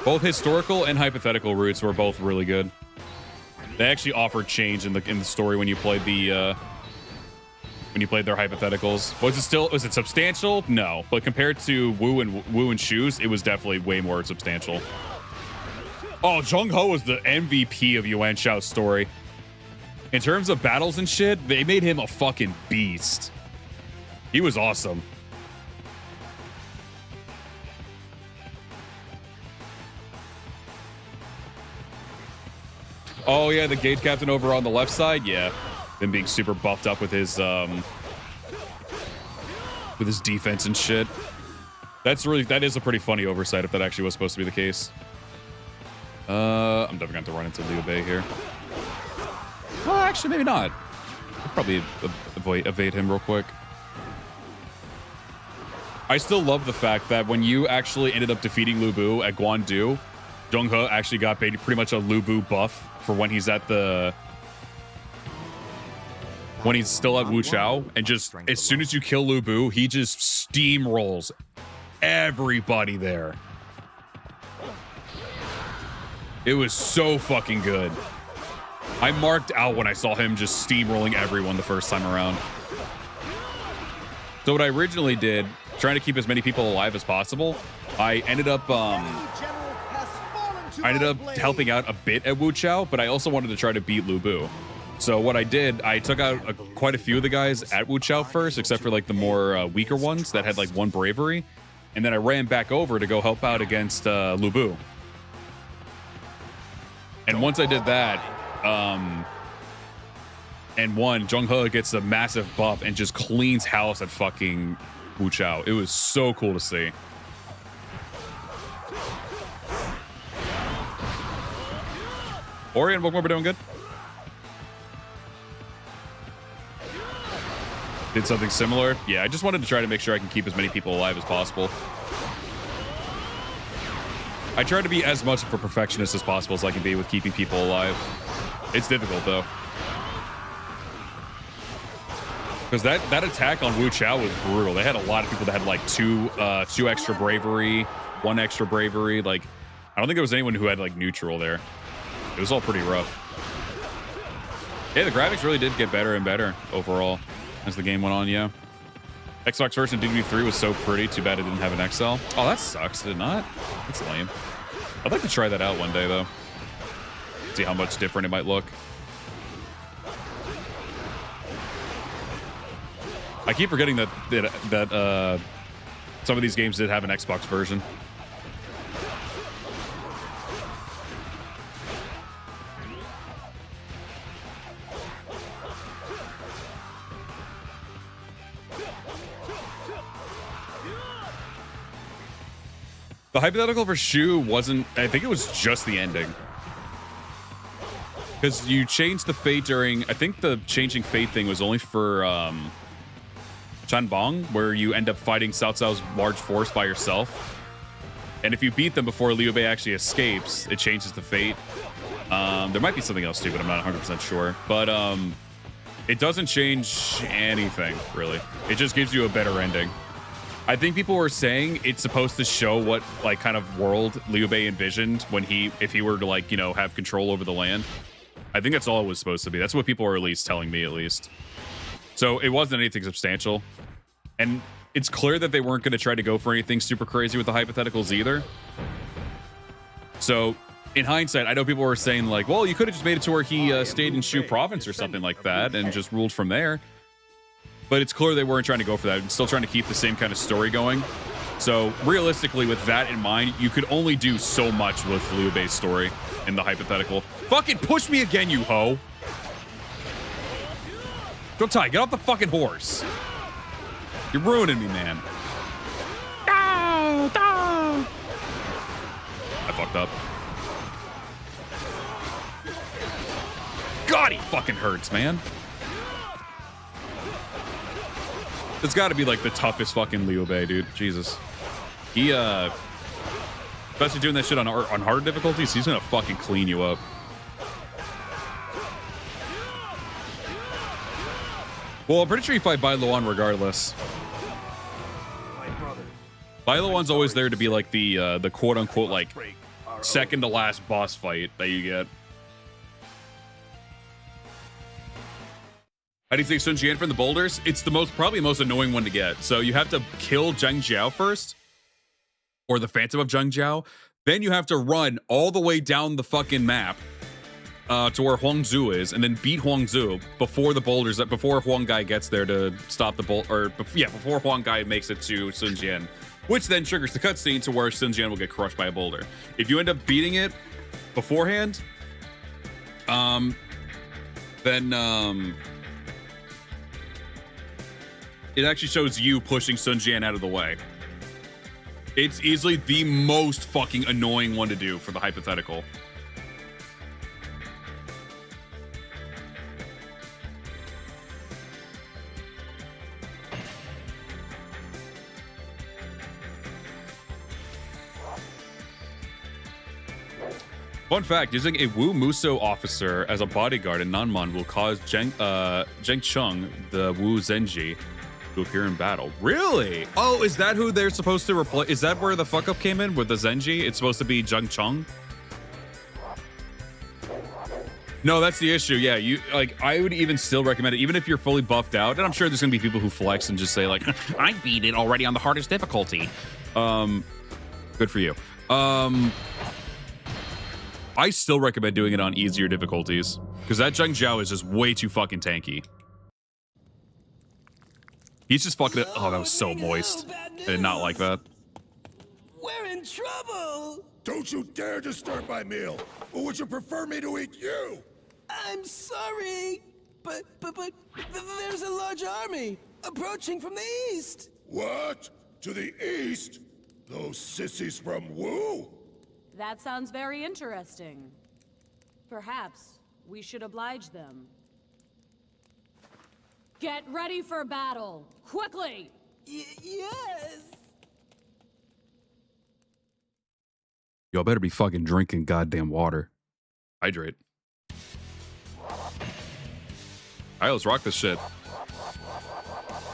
Both historical and hypothetical routes were both really good. They actually offered change in the story when you played the when you played their hypotheticals. Was it substantial? No, but compared to Wu and Shu's, it was definitely way more substantial. Oh, Zhong He was the MVP of Yuan Shao's story. In terms of battles and shit, they made him a fucking beast. He was awesome. Oh yeah, the gate captain over on the left side, yeah. Him being super buffed up with his defense and shit. That is a pretty funny oversight if that actually was supposed to be the case. I'm definitely going to run into Liu Bei here. Well, actually, maybe not. I'll probably evade him real quick. I still love the fact that when you actually ended up defeating Lu Bu at Guandu, Zhong He actually got pretty much a Lu Bu buff for when he's at when he's still at Wu Chao, and just as soon as you kill Lu Bu, he just steamrolls everybody there. It was so fucking good. I marked out when I saw him just steamrolling everyone the first time around. So what I originally did, trying to keep as many people alive as possible, I ended up helping out a bit at Wu Chao, but I also wanted to try to beat Lu Bu. So what I did, I took out quite a few of the guys at Wu Chao first, except for like the more weaker ones that had like 1 bravery, and then I ran back over to go help out against Lu Bu. And once I did that, and Zhong He gets a massive buff and just cleans house at fucking Wu Chao. It was so cool to see. Ori and Bookmore, we're doing good. Did something similar. Yeah, I just wanted to try to make sure I can keep as many people alive as possible. I try to be as much of a perfectionist as possible as I can be with keeping people alive. It's difficult, though. Because that attack on Wu Chao was brutal. They had a lot of people that had like two extra bravery, 1 extra bravery. Like, I don't think there was anyone who had like neutral there. It was all pretty rough. Yeah, the graphics really did get better and better overall as the game went on, yeah. Xbox version of DB3 was so pretty. Too bad it didn't have an XL. Oh, that sucks, did it not? That's lame. I'd like to try that out one day, though. See how much different it might look. I keep forgetting that some of these games did have an Xbox version. The hypothetical for Shu wasn't, I think it was just the ending. Because you changed the fate during, I think the changing fate thing was only for Chanbong, where you end up fighting Cao Cao's large force by yourself. And if you beat them before Liu Bei actually escapes, it changes the fate. There might be something else too, but I'm not 100% sure. But it doesn't change anything, really. It just gives you a better ending. I think people were saying it's supposed to show what like kind of world Liu Bei envisioned when if he were to like, you know, have control over the land. I think that's all it was supposed to be. That's what people were at least telling me, at least. So it wasn't anything substantial. And it's clear that they weren't going to try to go for anything super crazy with the hypotheticals either. So in hindsight, I know people were saying like, well, you could have just made it to where he stayed in Shu province or something like that and just ruled from there. But it's clear they weren't trying to go for that. Still trying to keep the same kind of story going. So realistically, with that in mind, you could only do so much with Liu Bei's story in the hypothetical. Fucking push me again, you hoe. Don't tie. Get off the fucking horse. You're ruining me, man. I fucked up. God, he fucking hurts, man. It's got to be like the toughest fucking Liu Bei, dude. Jesus. He, especially doing that shit on hard difficulties, he's gonna fucking clean you up. Well, I'm pretty sure you fight Bai Luan regardless. Bai Luan's always there to be like the quote-unquote like second to last boss fight that you get. How do you think Sun Jian from the boulders? It's the probably most annoying one to get. So you have to kill Zheng Jiao first, or the Phantom of Zheng Jiao. Then you have to run all the way down the fucking map to where Huang Zhu is, and then beat Huang Zhu before the boulders, before Huang Gai gets there to stop the before Huang Gai makes it to Sun Jian, which then triggers the cutscene to where Sun Jian will get crushed by a boulder. If you end up beating it beforehand, then it actually shows you pushing Sun Jian out of the way. It's easily the most fucking annoying one to do for the hypothetical. Fun fact, using a Wu Musou officer as a bodyguard in Nanmon will cause Zheng Chung, the Wu Zenji, to appear in battle. Really? Oh, is that who they're supposed to replace? Is that where the fuck up came in with the Zenji? It's supposed to be Zheng Chung? No, that's the issue. Yeah, I would even still recommend it, even if you're fully buffed out. And I'm sure there's gonna be people who flex and just say like, I beat it already on the hardest difficulty. Good for you. I still recommend doing it on easier difficulties because that Zheng Jiao is just way too fucking tanky. He's just fucking it. Oh, that was so moist. I did not like that. We're in trouble! Don't you dare disturb my meal! Or would you prefer me to eat you? I'm sorry, but there's a large army approaching from the east. What? To the east? Those sissies from Wu? That sounds very interesting. Perhaps we should oblige them. Get ready for battle! Quickly! Yes! Y'all better be fucking drinking goddamn water. Hydrate. Alright, let's rock this shit.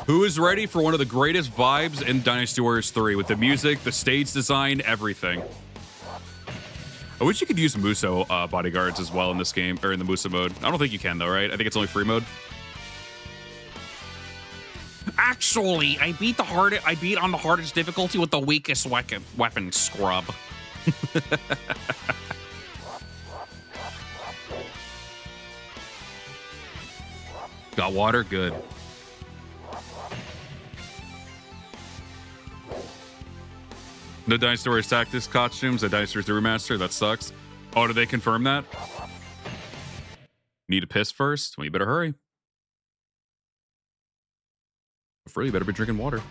Who is ready for one of the greatest vibes in Dynasty Warriors 3 with the music, the stage design, everything? I wish you could use Musou bodyguards as well in this game, or in the Musou mode. I don't think you can though, right? I think it's only free mode. Actually, I beat on the hardest difficulty with the weakest weapon scrub. Got water? Good. No Dynasty Warriors Tactics costumes at Dynasty Warriors 3 Remaster? That sucks. Oh, did they confirm that? Need to piss first? Well, you better hurry. Before you better be drinking water.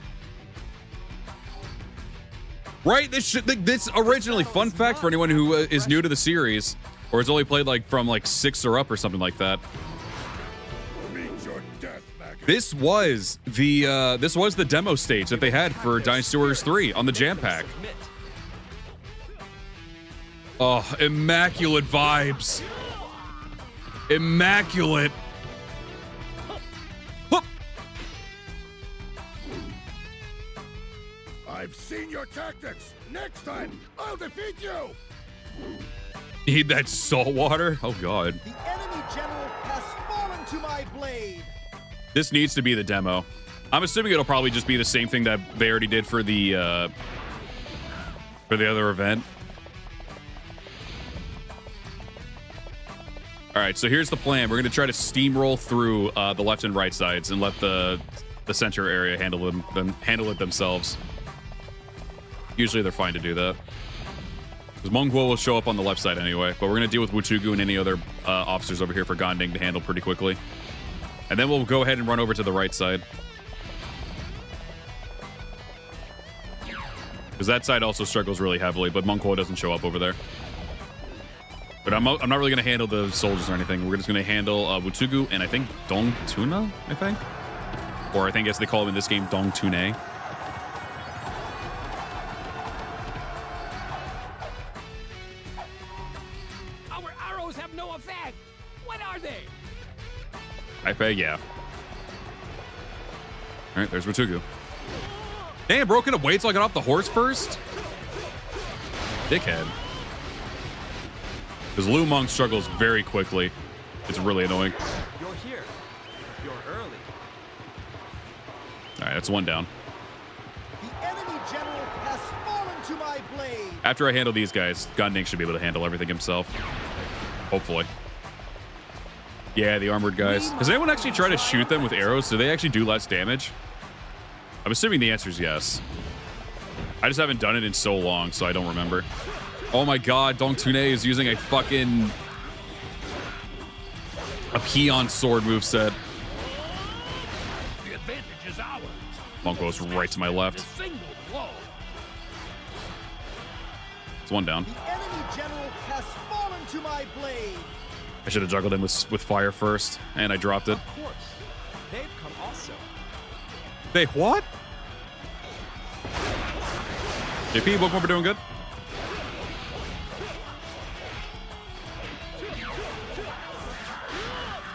Right? This originally, fun fact for anyone who is new to the series, or has only played like from like 6 or up or something like that. This was the demo stage that they had for Dynasty Warriors 3 on the Jam Pack. Oh, immaculate vibes. Immaculate. I've seen your tactics. Next time, I'll defeat you. Need that salt water? Oh, God. The enemy general has fallen to my blade. This needs to be the demo. I'm assuming it'll probably just be the same thing that they already did for the other event. All right, so here's the plan. We're going to try to steamroll through the left and right sides and let the center area handle it themselves. Usually they're fine to do that. Because Mongguo will show up on the left side anyway, but we're going to deal with Wuchugu and any other officers over here for Ganding to handle pretty quickly. And then we'll go ahead and run over to the right side. Because that side also struggles really heavily, but Mongguo doesn't show up over there. But I'm not really going to handle the soldiers or anything. We're just going to handle Wuchugu and I think Dong Tuna, I think? Or I think as they call him in this game, Dong Tune. Our arrows have no effect. What are they? I pay, yeah. All right, there's Wuchugu. Damn, broken up wait till I got off the horse first? Dickhead. Because Lu Meng struggles very quickly. It's really annoying. You're here. You're early. All right, that's one down. The enemy general has fallen to my blade. After I handle these guys, Ganding should be able to handle everything himself. Hopefully. Yeah, the armored guys. Does anyone actually try to shoot them with arrows? Do they actually do less damage? I'm assuming the answer is yes. I just haven't done it in so long, so I don't remember. Oh my god, Dong Tune is using a fucking... a peon sword moveset. The advantage is ours. Monko's right to my left. Single blow. It's one down. The enemy general has fallen to my blade. I should have juggled him with fire first, and I dropped it. Of course. They've come also. They what? JP, Pokemon, we're doing good.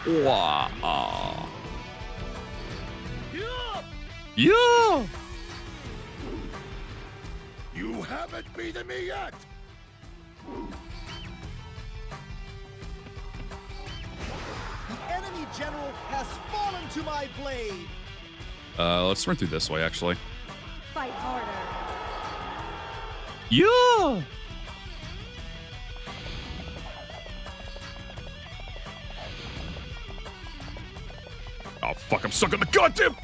Wow. Yeah. You haven't beaten me yet. The enemy general has fallen to my blade. Let's run through this way, actually. Fight harder. Yeah. Oh, fuck, I'm stuck on the goddamn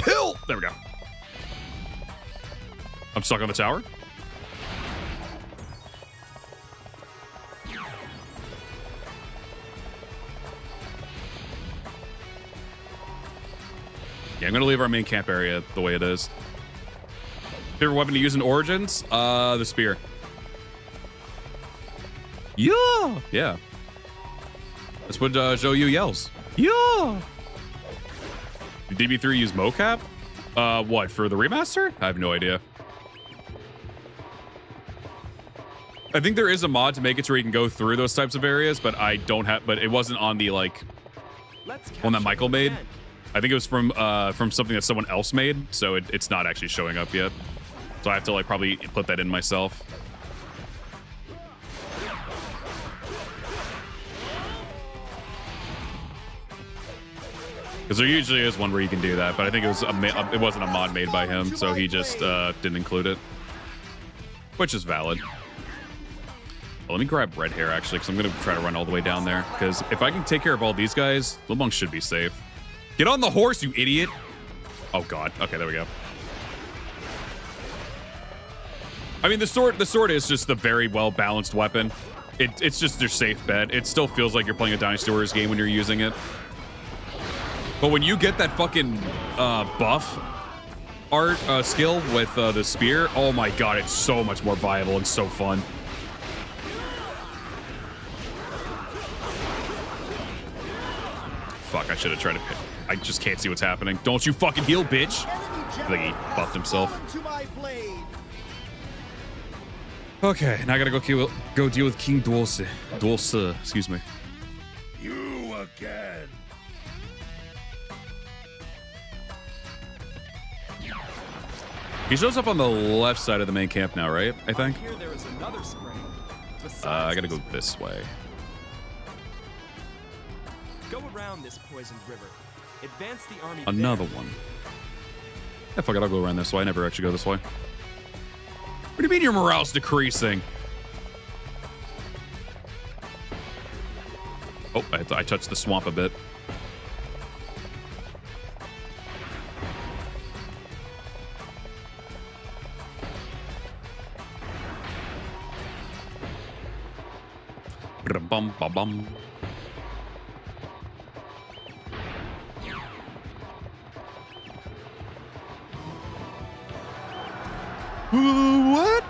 hill! There we go. I'm stuck on the tower. Yeah, I'm gonna leave our main camp area the way it is. Favorite weapon to use in Origins? The spear. Yeah! Yeah. That's what Zhou Yu yells. Yeah! Did DB3 use mocap? What, for the remaster? I have no idea. I think there is a mod to make it so you can go through those types of areas, but I don't have, but it wasn't on the, like, one that Michael made. I think it was from something that someone else made, so it's not actually showing up yet. So I have to, like, probably put that in myself. Because there usually is one where you can do that, but I think it was it wasn't a mod made by him, so he just didn't include it, which is valid. Well, let me grab red hair actually, because I'm gonna try to run all the way down there. Because if I can take care of all these guys, Lu Meng should be safe. Get on the horse, you idiot! Oh god. Okay, there we go. I mean, the sword is just the very well balanced weapon. It's just your safe bet. It still feels like you're playing a Dynasty Warriors game when you're using it. But when you get that fucking buff art skill with the spear, oh my god, it's so much more viable and so fun. Fuck, I should have tried to pick. I just can't see what's happening. Don't you fucking heal, bitch! I think he buffed himself. Okay, now I gotta go deal with King Dulce. Dulce, excuse me. You again. He shows up on the left side of the main camp now, right? I think. Here there is another spring. I gotta go this way. Go around this poisoned river. Advance the army. Another one. Yeah, fuck it, I'll go around this way. I never actually go this way. What do you mean your morale's decreasing? Oh, I touched the swamp a bit. Bum bum bum. What?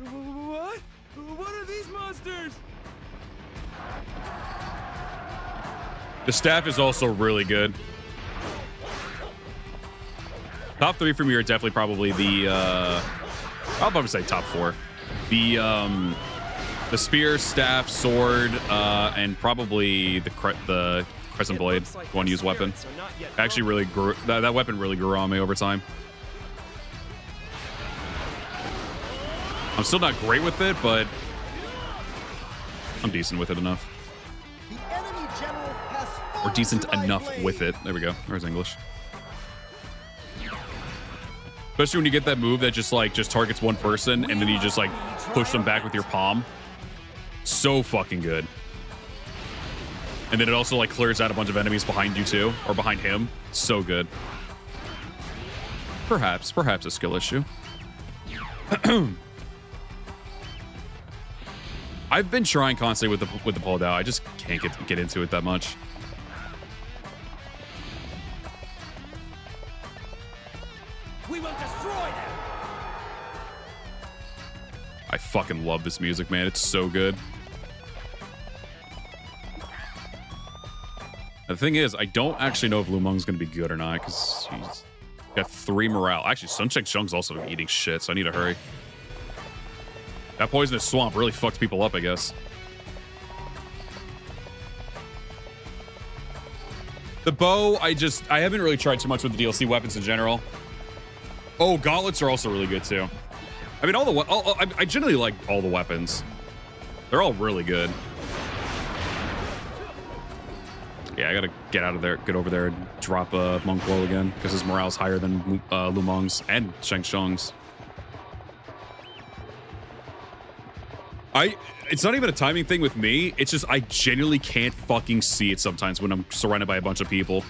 What? What are these monsters? The staff is also really good. Top 3 from here are definitely probably the I'll probably say top 4. The spear, staff, sword, and probably the crescent blade, one used weapon. Actually really grew, that weapon really grew on me over time. I'm still not great with it, but I'm decent with it enough. The enemy general has Or decent enough with it. There we go. There's English. Especially when you get that move that just targets one person and then you just like push them back with your palm. So fucking good. And then it also like clears out a bunch of enemies behind you too, or behind him. So good. Perhaps a skill issue. I've been trying constantly with the pull down. I just can't get into it that much. We will destroy them. I fucking love this music, man. It's so good. The thing is, I don't actually know if Lu Meng's gonna be good or not because he's got 3 morale. Actually, Sun Cheng's also eating shit, so I need to hurry. That poisonous swamp really fucked people up, I guess. The bow, I haven't really tried too much with the DLC weapons in general. Oh, gauntlets are also really good too. I mean, I generally like all the weapons. They're all really good. Yeah, I gotta get out of there, get over there and drop Monk Lo again because his morale's higher than Lu Meng's and Shang Tsung's. It's not even a timing thing with me. It's just I genuinely can't fucking see it sometimes when I'm surrounded by a bunch of people.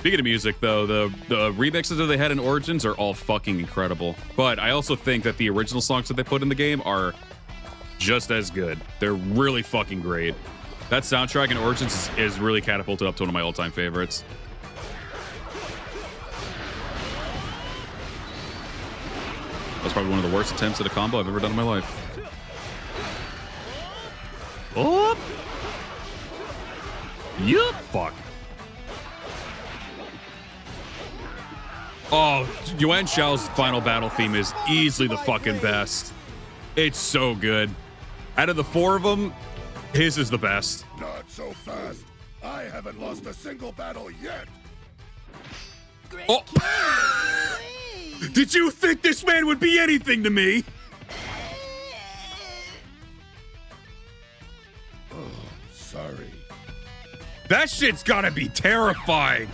Speaking of music, though, the remixes that they had in Origins are all fucking incredible. But I also think that the original songs that they put in the game are just as good. They're really fucking great. That soundtrack in Origins is really catapulted up to one of my all-time favorites. That's probably one of the worst attempts at a combo I've ever done in my life. Oh! Yup! Fuck. Oh, Yuan Shao's final battle theme is easily the fucking best. It's so good. Out of the 4 of them, his is the best. Not so fast. I haven't lost a single battle yet. Oh. Did you think this man would be anything to me? Oh, sorry. That shit's gotta be terrifying.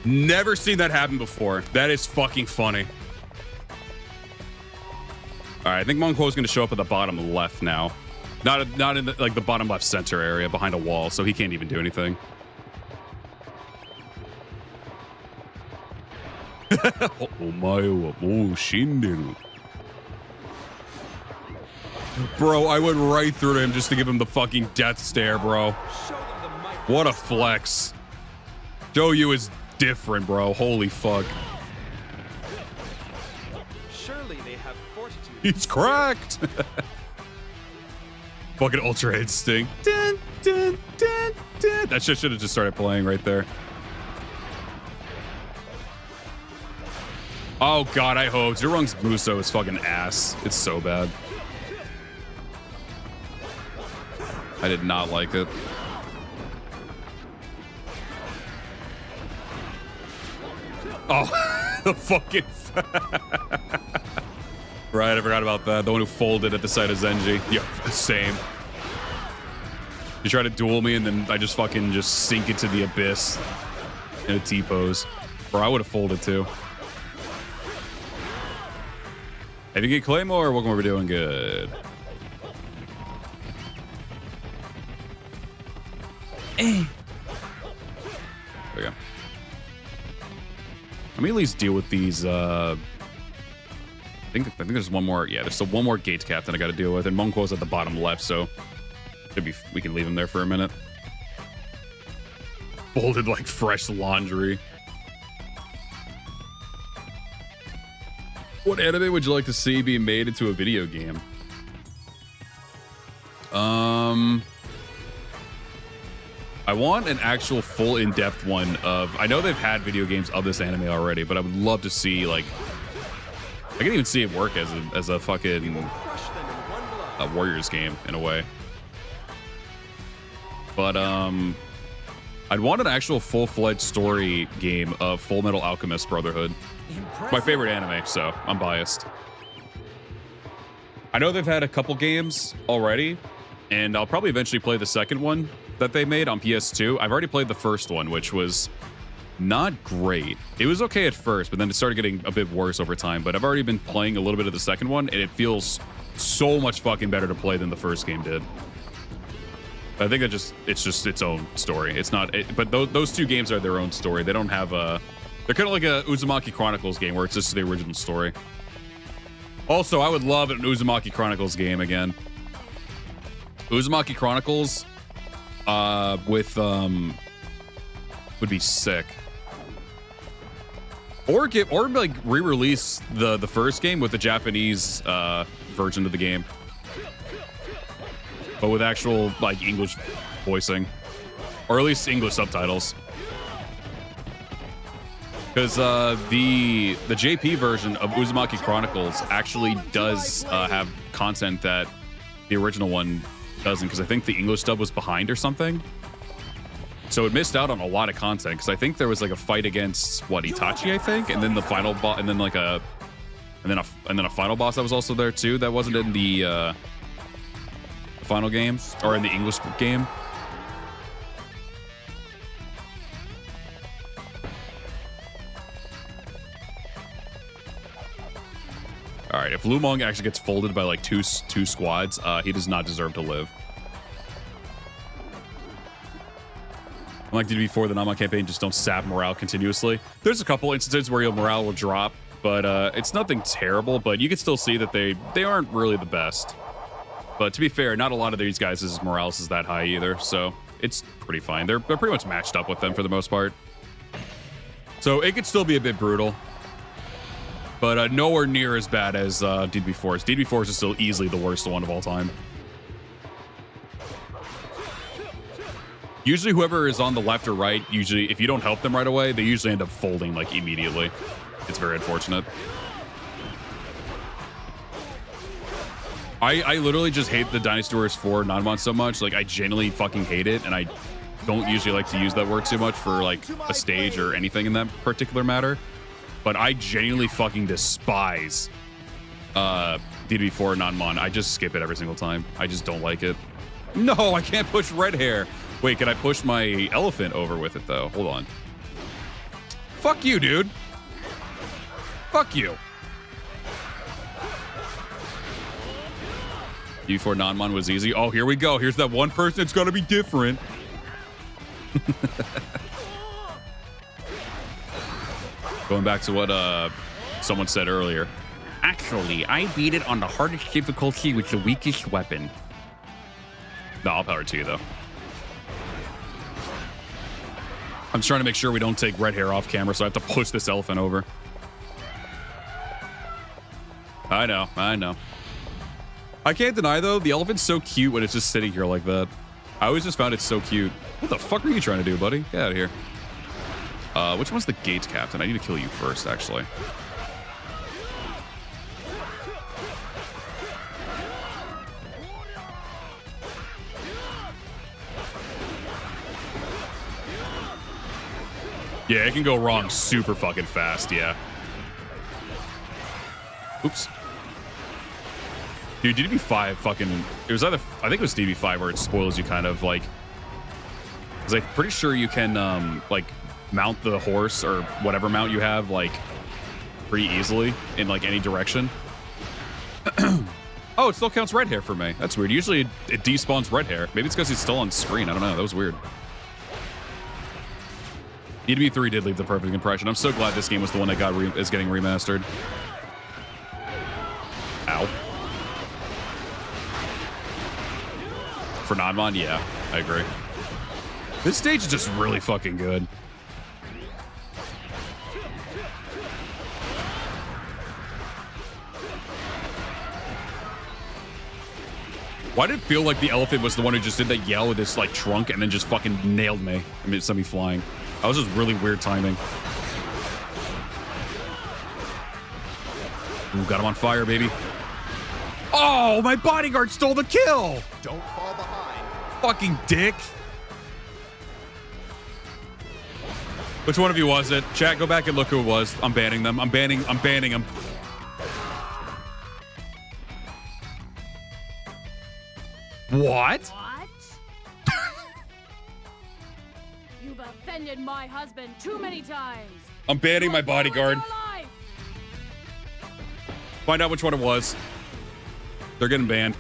Never seen that happen before. That is fucking funny. All right, I think Monk Lo is going to show up at the bottom left now. Not in the, like the bottom left center area behind a wall, so he can't even do anything. Bro, I went right through him just to give him the fucking death stare, bro. What a flex. Zhou is different, bro. Holy fuck. Surely they have fortitude. He's cracked. Fucking Ultra Instinct. Dun, dun, dun, dun. That shit should have just started playing right there. Oh god, I hope. Zhurong's Musou is fucking ass. It's so bad. I did not like it. Oh, the fucking... Right, I forgot about that. The one who folded at the sight of Zenji. Yep, same. You try to duel me and then I just fucking just sink into the abyss in a T-pose. Bro, I would have folded too. Have you get Claymore? Welcome, we're doing good. There we go. Let me at least deal with these. I think there's one more. Yeah, there's still one more Gates captain I got to deal with, and Monquo's at the bottom left, so we can leave him there for a minute. Folded like fresh laundry. What anime would you like to see being made into a video game? I want an actual full in-depth one of... I know they've had video games of this anime already, but I would love to see, like... I can even see it work as a fucking Warriors game, in a way. But, I'd want an actual full-fledged story game of Full Metal Alchemist Brotherhood. My favorite anime, so I'm biased. I know they've had a couple games already, and I'll probably eventually play the second one that they made on PS2. I've already played the first one, which was not great. It was okay at first, but then it started getting a bit worse over time. But I've already been playing a little bit of the second one, and it feels so much fucking better to play than the first game did. I think it's just its own story. It's not, but those two games are their own story. They don't have a... They're kind of like a Uzumaki Chronicles game where it's just the original story. Also, I would love an Uzumaki Chronicles game again. Uzumaki Chronicles would be sick. Or like re-release the first game with the Japanese version of the game, but with actual like English voicing, or at least English subtitles. Because the JP version of Uzumaki Chronicles actually does have content that the original one doesn't, because I think the English dub was behind or something. So it missed out on a lot of content, because I think there was like a fight against Itachi, I think, and then the final boss, and then like a final boss that was also there too. That wasn't in the final game or in the English game. All right, if Lumong actually gets folded by like two squads, he does not deserve to live. Unlike before, the Nanmon campaign just don't sap morale continuously. There's a couple instances where your morale will drop, but it's nothing terrible. But you can still see that they aren't really the best. But to be fair, not a lot of these guys' morale is that high either, so it's pretty fine. They're pretty much matched up with them for the most part. So it could still be a bit brutal, but nowhere near as bad as DB Force. DB Force is still easily the worst one of all time. Usually whoever is on the left or right, usually if you don't help them right away, they usually end up folding like immediately. It's very unfortunate. I literally just hate the Dynasty Warriors 4 Nanmon so much. Like, I genuinely fucking hate it, and I don't usually like to use that word too much for like a stage or anything in that particular matter. But I genuinely fucking despise DB4 Nanmon. I just skip it every single time. I just don't like it. No, I can't push red hair. Wait, can I push my elephant over with it, though? Hold on. Fuck you, dude. Fuck you. U4 Nanmon was easy. Oh, here we go. Here's that one person that's going to be different. Going back to what someone said earlier. Actually, I beat it on the hardest difficulty with the weakest weapon. No, I'll power to you, though. I'm trying to make sure we don't take red hair off camera, so I have to push this elephant over. I know. I can't deny, though, the elephant's so cute when it's just sitting here like that. I always just found it so cute. What the fuck are you trying to do, buddy? Get out of here. Which one's the gate captain? I need to kill you first, actually. Yeah, it can go wrong super fucking fast, yeah. Oops. Dude, DB5 fucking... It was either... I think it was DB5 where it spoils you kind of, like... Because I'm pretty sure you can, like, mount the horse or whatever mount you have, like, pretty easily in, like, any direction. Oh, it still counts red hair for me. That's weird. Usually it despawns red hair. Maybe it's because he's still on screen. I don't know. That was weird. EDB3 did leave the perfect impression. I'm so glad this game was the one that is getting remastered. Ow. For Nanmon, yeah, I agree. This stage is just really fucking good. Why did it feel like the elephant was the one who just did that yell with his like trunk and then just fucking nailed me? I mean, it sent me flying. That was just really weird timing. Ooh, got him on fire, baby. Oh, my bodyguard stole the kill. Don't fall behind. Fucking dick. Which one of you was it? Chat, go back and look who it was. I'm banning them. I'm banning them. What? You've offended my husband too many times. I'm banning my bodyguard. Find out which one it was. They're getting banned.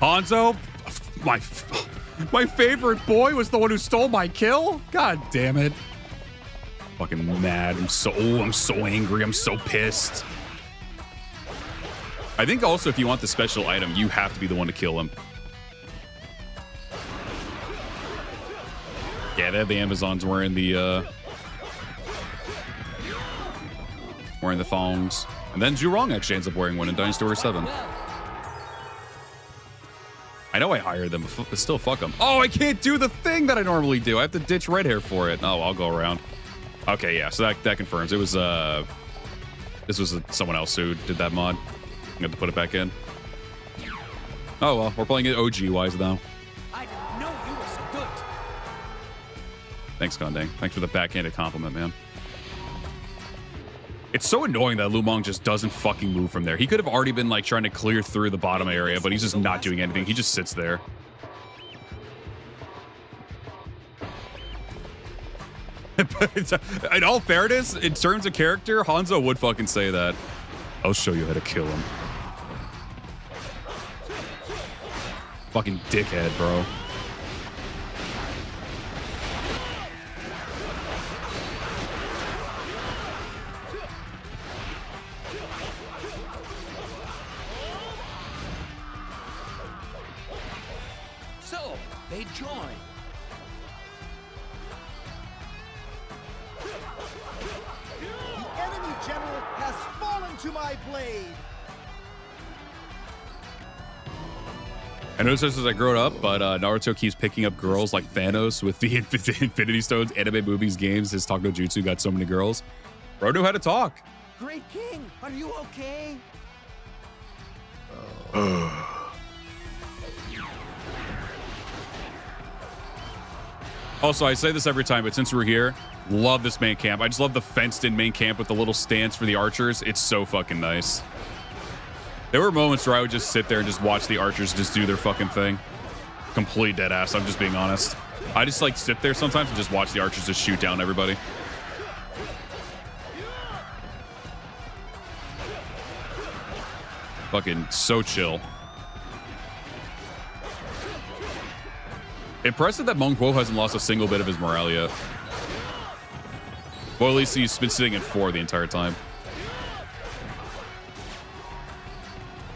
Hanzo? My favorite boy was the one who stole my kill? God damn it. Fucking mad. I'm so angry. I'm so pissed. I think also if you want the special item, you have to be the one to kill him. Yeah, they have the Amazons wearing the thongs. And then Zhou actually ends up wearing one in Dynasty Warrior 7. I know I hired them, but still fuck them. Oh, I can't do the thing that I normally do. I have to ditch red hair for it. Oh, I'll go around. Okay, yeah, so that confirms. It was, this was someone else who did that mod. I'm going to put it back in. Oh, well, we're playing it OG-wise, though. I didn't know you were so good. Thanks, Gondang. Thanks for the backhanded compliment, man. It's so annoying that Lumong just doesn't fucking move from there. He could have already been, like, trying to clear through the bottom area, but he's just not doing anything. He just sits there. In all fairness, in terms of character, Hanzo would fucking say that. I'll show you how to kill him. Fucking dickhead, bro. So, they join. The enemy general has fallen to my blade. I noticed this as I grew up, but Naruto keeps picking up girls like Thanos with the Infinity Stones, anime, movies, games. His Talk no Jutsu got so many girls. Bro knew how to talk. Great King, are you okay? Also, I say this every time, but since we're here, love this main camp. I just love the fenced-in main camp with the little stance for the archers. It's so fucking nice. There were moments where I would just sit there and just watch the archers just do their fucking thing. Complete dead ass, I'm just being honest. I just like sit there sometimes and just watch the archers just shoot down everybody. Fucking so chill. Impressive that Meng Guo hasn't lost a single bit of his morale yet. Well, at least he's been sitting in 4 the entire time.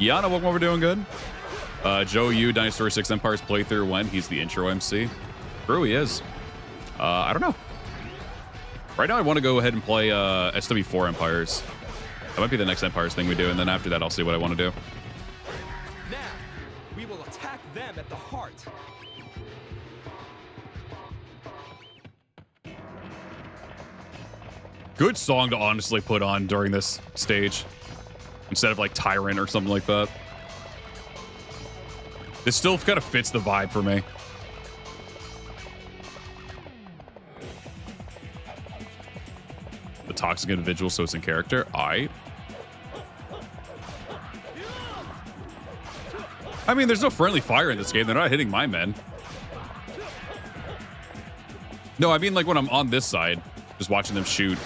Yana, welcome over, doing good. Zhou, you, Dynasty 6 Empires playthrough when? He's the intro MC. True, he is. I don't know. Right now, I want to go ahead and play SW4 Empires. That might be the next Empires thing we do, and then after that, I'll see what I want to do. Now, we will attack them at the heart. Good song to honestly put on during this stage instead of like Tyrant or something like that. This still kind of fits the vibe for me. The toxic individual, so it's in character. I mean, there's no friendly fire in this game. They're not hitting my men. No, I mean like when I'm on this side, just watching them shoot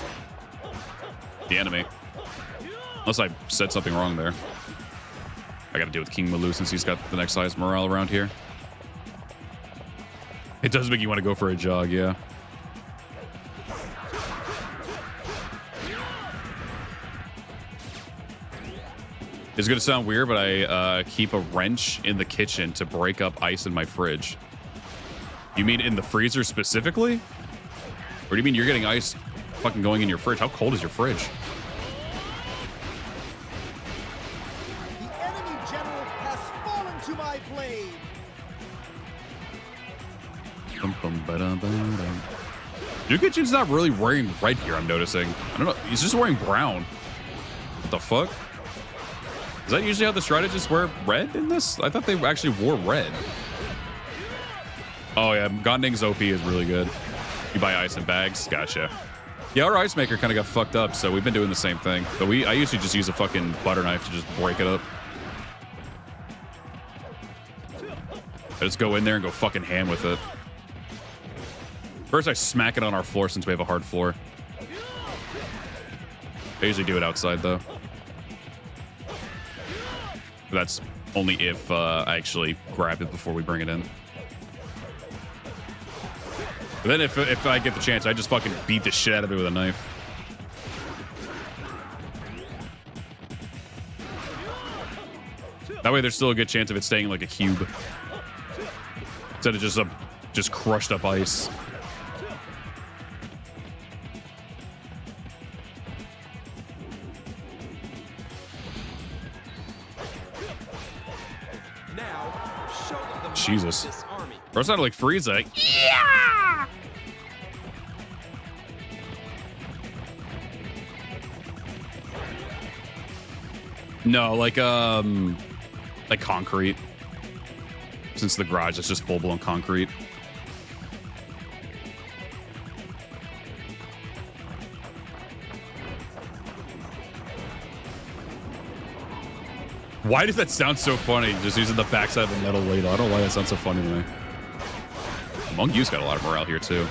the enemy. Unless I said something wrong there. I gotta deal with King Malou since he's got the next highest morale around here. It does make you want to go for a jog, yeah. It's gonna sound weird, but I keep a wrench in the kitchen to break up ice in my fridge. You mean in the freezer specifically? Or do you mean you're getting ice fucking going in your fridge? How cold is your fridge? The enemy general has fallen to my blade. Yukichin's not really wearing red here, I'm noticing. I don't know. He's just wearing brown. What the fuck? Is that usually how the strategists wear red in this? I thought they actually wore red. Oh, yeah. Gonding's OP is really good. You buy ice in bags. Gotcha. Yeah, our ice maker kind of got fucked up, so we've been doing the same thing. But I usually just use a fucking butter knife to just break it up. I just go in there and go fucking ham with it. First, I smack it on our floor since we have a hard floor. I usually do it outside, though. That's only if I actually grab it before we bring it in. But then if I get the chance, I just fucking beat the shit out of it with a knife. That way there's still a good chance of it staying like a cube. Instead of just crushed up ice. Jesus. Bro, it sounded like Frieza. Yeah! No, like concrete. Since the garage is just full-blown concrete. Why does that sound so funny? Just using the backside of a metal ladle. I don't know why that sounds so funny to me. Monk Yu's got a lot of morale here, too.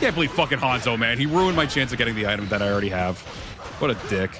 Can't believe fucking Hanzo, man. He ruined my chance of getting the item that I already have. What a dick.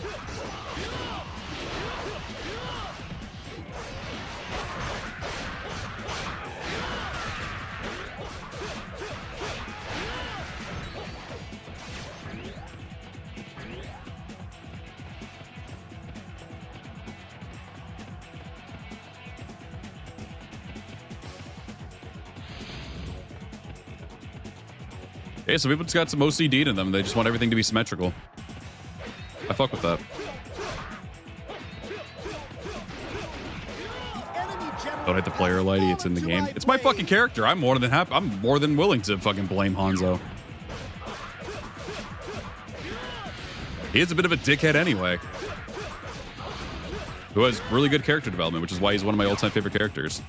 Hey, some people just got some OCD in them. They just want everything to be symmetrical. I fuck with that. Don't hit the player, Lighty. It's in the game. It's my fucking character. I'm more than happy. I'm more than willing to fucking blame Hanzo. He is a bit of a dickhead anyway. Who has really good character development, which is why he's one of my all-time favorite characters.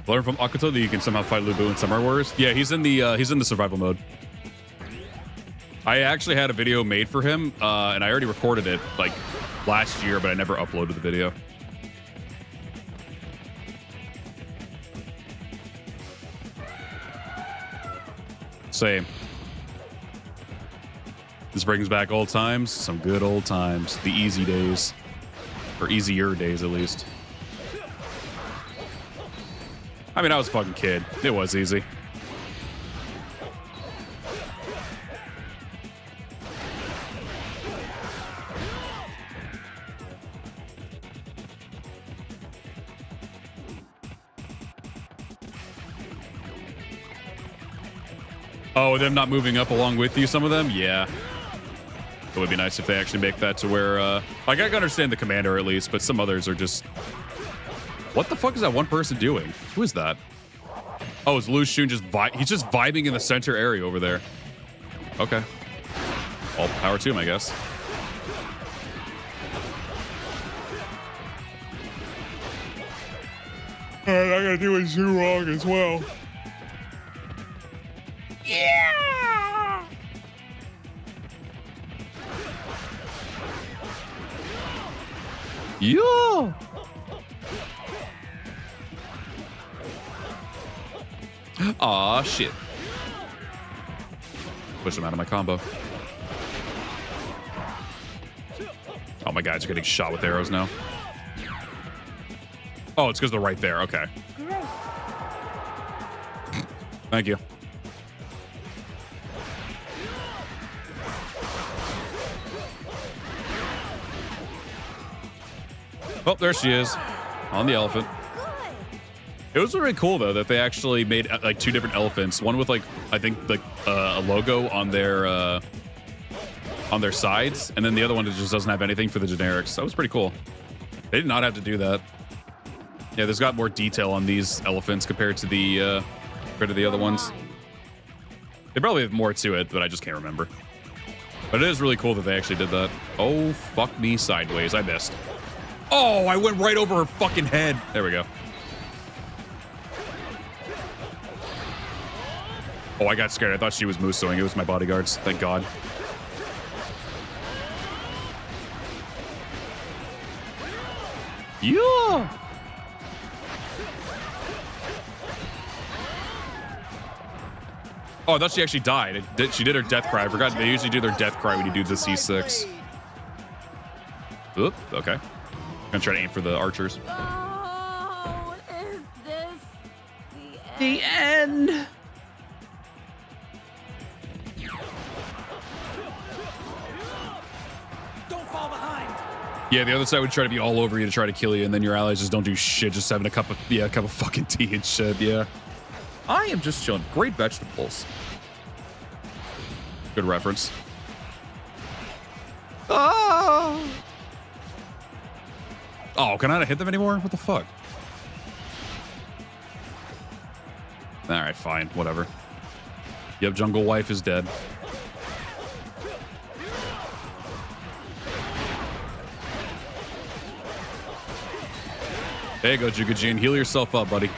Learn from Akuto that you can somehow fight Lu Bu in Summer Wars. Yeah, he's in the survival mode. I actually had a video made for him, and I already recorded it like last year, but I never uploaded the video. Same. This brings back old times, some good old times, the easy days, or easier days at least. I mean, I was a fucking kid. It was easy. Oh, them not moving up along with you, some of them? Yeah. It would be nice if they actually make that to where, like, I can understand the commander at least, but some others are just... What the fuck is that one person doing? Who is that? Oh, it's Lu Xun just he's just vibing in the center area over there. Okay. All power to him, I guess. Alright, I gotta do what Zhou wrong as well. Yeah! Yeah! Aw, shit. Push him out of my combo. Oh, my guys are getting shot with arrows now. Oh, it's because they're right there. Okay. Thank you. Oh, there she is. On the elephant. It was really cool, though, that they actually made, like, two different elephants. One with, like, I think, like, a logo on their sides, and then the other one that just doesn't have anything for the generics. That was pretty cool. They did not have to do that. Yeah, there's got more detail on these elephants compared to the other ones. They probably have more to it, but I just can't remember. But it is really cool that they actually did that. Oh, fuck me sideways. I missed. Oh, I went right over her fucking head. There we go. Oh, I got scared. I thought she was Musouing. It was my bodyguards. Thank God. Yeah. Oh, I thought she actually died. She did her death cry. I forgot they usually do their death cry when you do the C6. Oop, okay. I'm gonna try to aim for the archers. Oh, is this the end? Don't fall behind. Yeah, the other side would try to be all over you to try to kill you, and then your allies just don't do shit, just having a cup of fucking tea and shit. Yeah. I am just chilling. Great vegetables. Good reference. Oh! Oh, can I not hit them anymore? What the fuck? Alright, fine. Whatever. Yep, Jungle Wife is dead. There you go, Jugajin. Heal yourself up, buddy.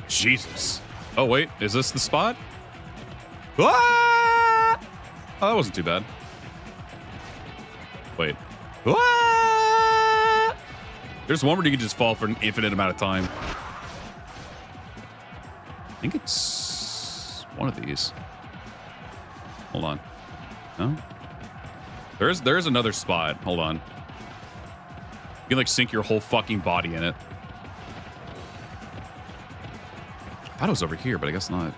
Jesus. Oh, wait. Is this the spot? Ah! Oh, that wasn't too bad. Wait. Ah! There's one where you can just fall for an infinite amount of time. I think it's one of these. Hold on. No? There's another spot. Hold on. You can, like, sink your whole fucking body in it. I thought it was over here, but I guess not.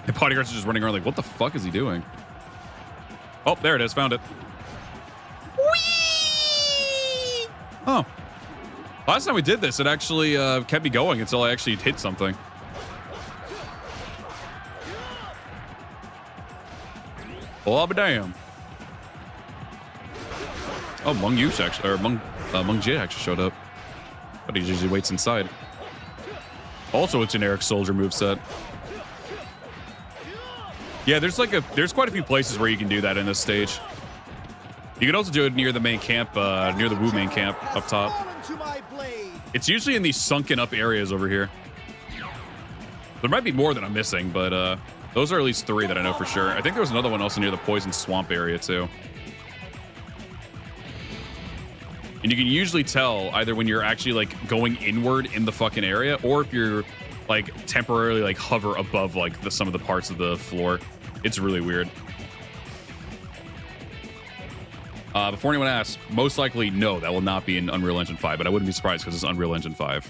The bodyguards are just running around like, what the fuck is he doing? Oh, there it is. Found it. Whee! Oh. Last time we did this, it actually kept me going until I actually hit something. Well, I'll be damn. Oh, Meng Yu actually, or Meng Jie actually showed up. But he usually waits inside. Also a generic soldier moveset. Yeah, there's quite a few places where you can do that in this stage. You can also do it near the main camp, near the Wu main camp up top. It's usually in these sunken up areas over here. There might be more that I'm missing, but those are at least 3 that I know for sure. I think there was another one also near the poison swamp area too. And you can usually tell either when you're actually like going inward in the fucking area, or if you're like temporarily like hover above like some of the parts of the floor. It's really weird. Before anyone asks, most likely no, that will not be in Unreal Engine 5, but I wouldn't be surprised because it's Unreal Engine 5.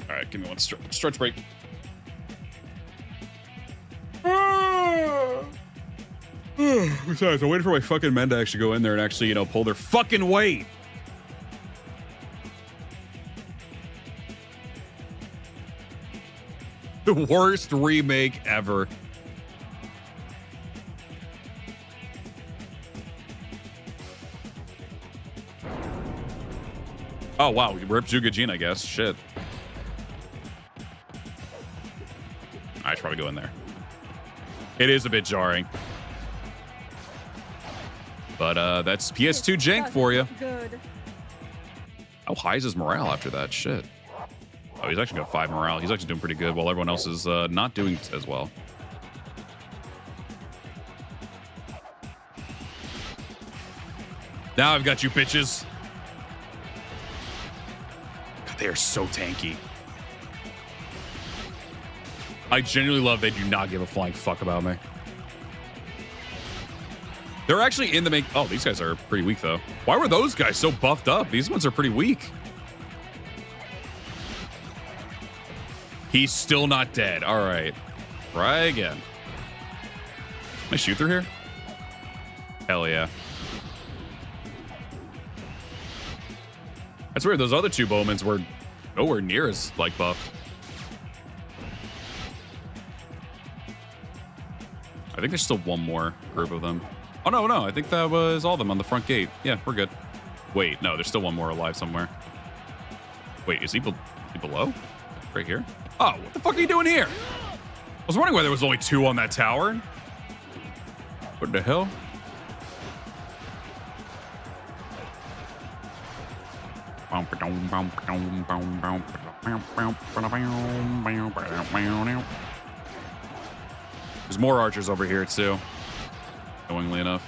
All right, give me one stretch break. Besides, I'm waiting for my fucking men to actually go in there and actually, pull their fucking weight. The worst remake ever. Oh, wow. Rip Zugajin, I guess. Shit. I should probably go in there. It is a bit jarring. But that's PS2 jank for you. Good. How high is his morale after that? Shit. Oh, he's actually got 5 morale. He's actually doing pretty good while everyone else is not doing as well. Now I've got you bitches. God, they are so tanky. I genuinely love they do not give a flying fuck about me. They're actually in the main... Oh, these guys are pretty weak, though. Why were those guys so buffed up? These ones are pretty weak. He's still not dead. All right. Try again. Can I shoot through here? Hell yeah. That's weird. Those other 2 Bowmans were nowhere near as, like, buff. I think there's still one more group of them. Oh, no. I think that was all of them on the front gate. Yeah, we're good. Wait, no, there's still one more alive somewhere. Wait, is he below? Right here? Oh, what the fuck are you doing here? I was wondering why there was only 2 on that tower. What the hell? There's more archers over here, too. Knowingly enough.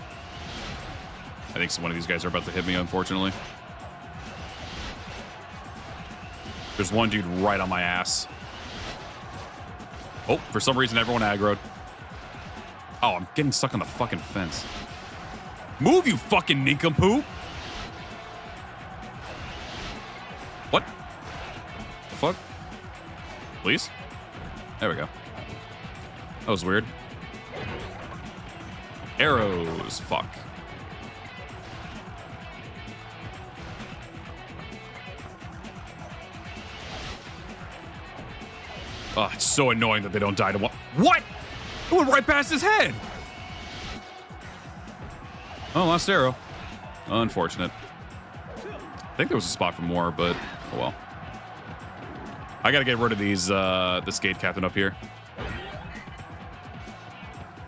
I think one of these guys are about to hit me, unfortunately. There's one dude right on my ass. Oh, for some reason, everyone aggroed. Oh, I'm getting stuck on the fucking fence. Move, you fucking nincompoop! What? The fuck? Please? There we go. That was weird. Arrows. Fuck. Oh, it's so annoying that they don't die to one. What? It went right past his head. Oh, lost arrow. Unfortunate. I think there was a spot for more, but oh well. I gotta get rid of these, this gate captain up here.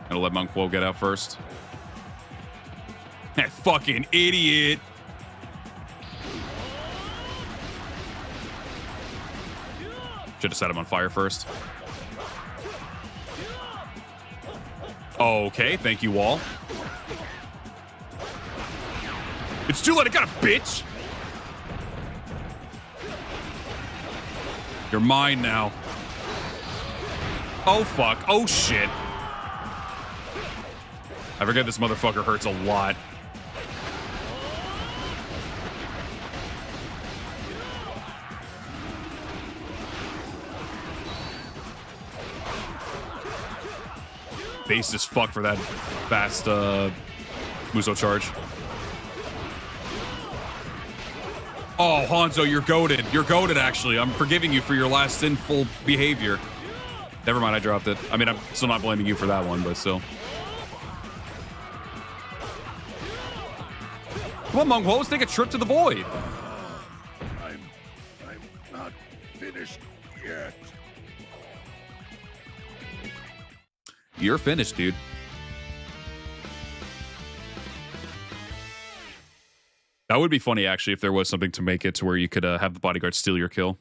Gonna let Monk Quo get out first. That fucking idiot. Should have set him on fire first. Okay, thank you, Wall. It's too late, I got a bitch. You're mine now. Oh, fuck. Oh, shit. I forget this motherfucker hurts a lot. Based as fuck for that fast Musou charge. Oh, Hanzo, you're goated. You're goated, actually. I'm forgiving you for your last sinful behavior. Never mind, I dropped it. I mean, I'm still not blaming you for that one, but still. Come on, Mongo, let's take a trip to the void. I'm not finished yet. You're finished, dude. That would be funny, actually, if there was something to make it to where you could have the bodyguard steal your kill.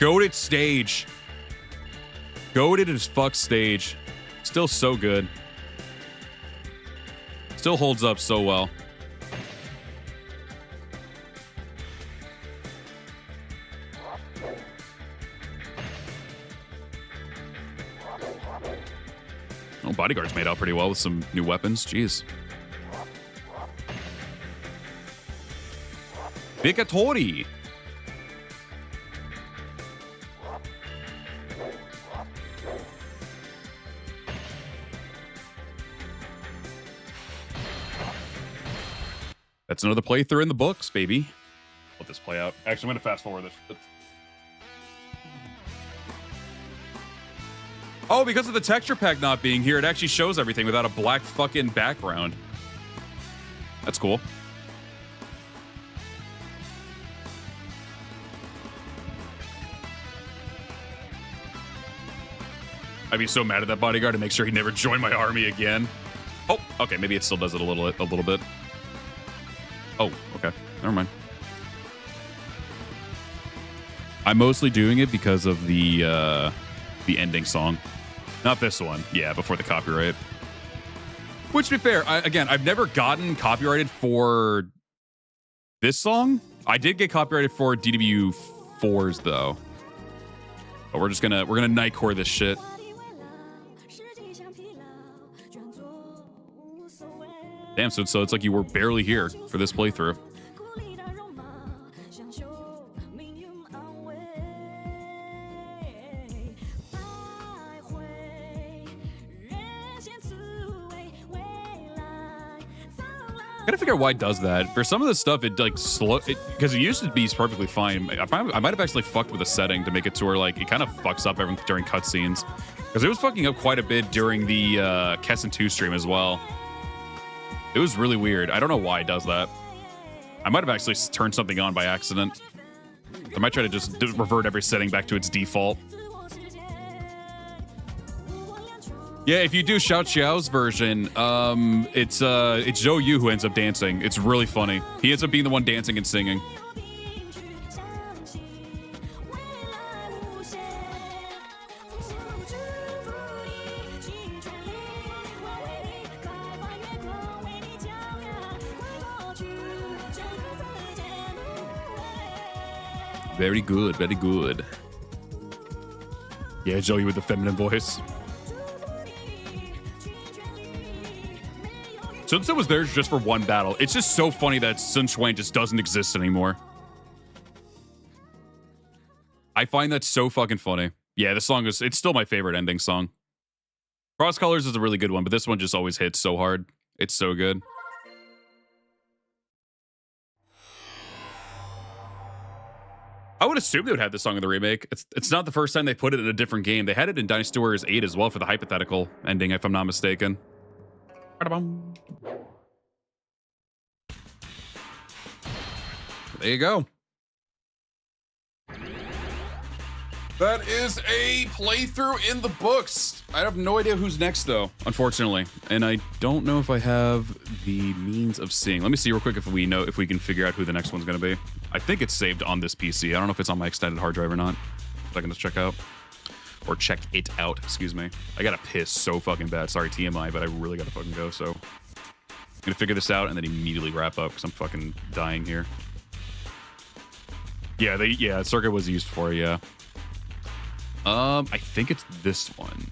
Goated stage. Goated as fuck stage. Still so good. Still holds up so well. Oh, bodyguard's made out pretty well with some new weapons. Jeez. Vicatori. That's another playthrough in the books, baby. Let this play out. Actually, I'm going to fast forward this. Oh, because of the texture pack not being here, it actually shows everything without a black fucking background. That's cool. I'd be so mad at that bodyguard to make sure he never joined my army again. Oh, okay, maybe it still does it a little bit. Oh, okay. Never mind. I'm mostly doing it because of the ending song. Not this one. Yeah, before the copyright. Which, to be fair, again, I've never gotten copyrighted for this song. I did get copyrighted for DW4s though. But we're gonna Nightcore this shit. Damn, so it's like you were barely here for this playthrough. I gotta figure out why it does that. For some of the stuff, it like slow because it used to be perfectly fine. I might have actually fucked with a setting to make it to where like it kind of fucks up everything during cutscenes because it was fucking up quite a bit during the Kessen 2 stream as well. It was really weird. I don't know why it does that. I might have actually turned something on by accident. I might try to just revert every setting back to its default. Yeah, if you do Xiao Xiao's version, it's Zhou who ends up dancing. It's really funny. He ends up being the one dancing and singing. Very good, very good. Yeah, Zhou with the feminine voice. Sun Tzu was there just for one battle. It's just so funny that Sun Quan just doesn't exist anymore. I find that so fucking funny. Yeah, this song it's still my favorite ending song. Cross Colors is a really good one, but this one just always hits so hard. It's so good. I would assume they would have this song in the remake. It's not the first time they put it in a different game. They had it in Dynasty Warriors 8 as well for the hypothetical ending, if I'm not mistaken. There you go. That is a playthrough in the books. I have no idea who's next, though, unfortunately. And I don't know if I have the means of seeing. Let me see real quick if we can figure out who the next one's going to be. I think it's saved on this PC. I don't know if it's on my extended hard drive or not. So I can just check out. Or check it out, excuse me. I gotta piss so fucking bad. Sorry, TMI, but I really gotta fucking go, so. I'm gonna figure this out and then immediately wrap up because I'm fucking dying here. Yeah, circuit was used for, yeah. I think it's this one.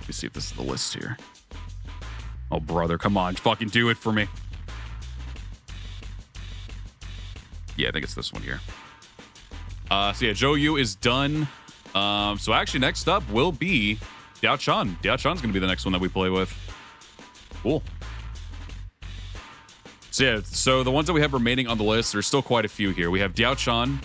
Let me see if this is the list here. Oh, brother, come on, fucking do it for me. Yeah, I think it's this one here. So yeah, Zhou is done. So actually next up will be Diao Chan. Diao Chan's gonna be the next one that we play with. Cool. So yeah, so the ones that we have remaining on the list, there's still quite a few here. We have Diao Chan,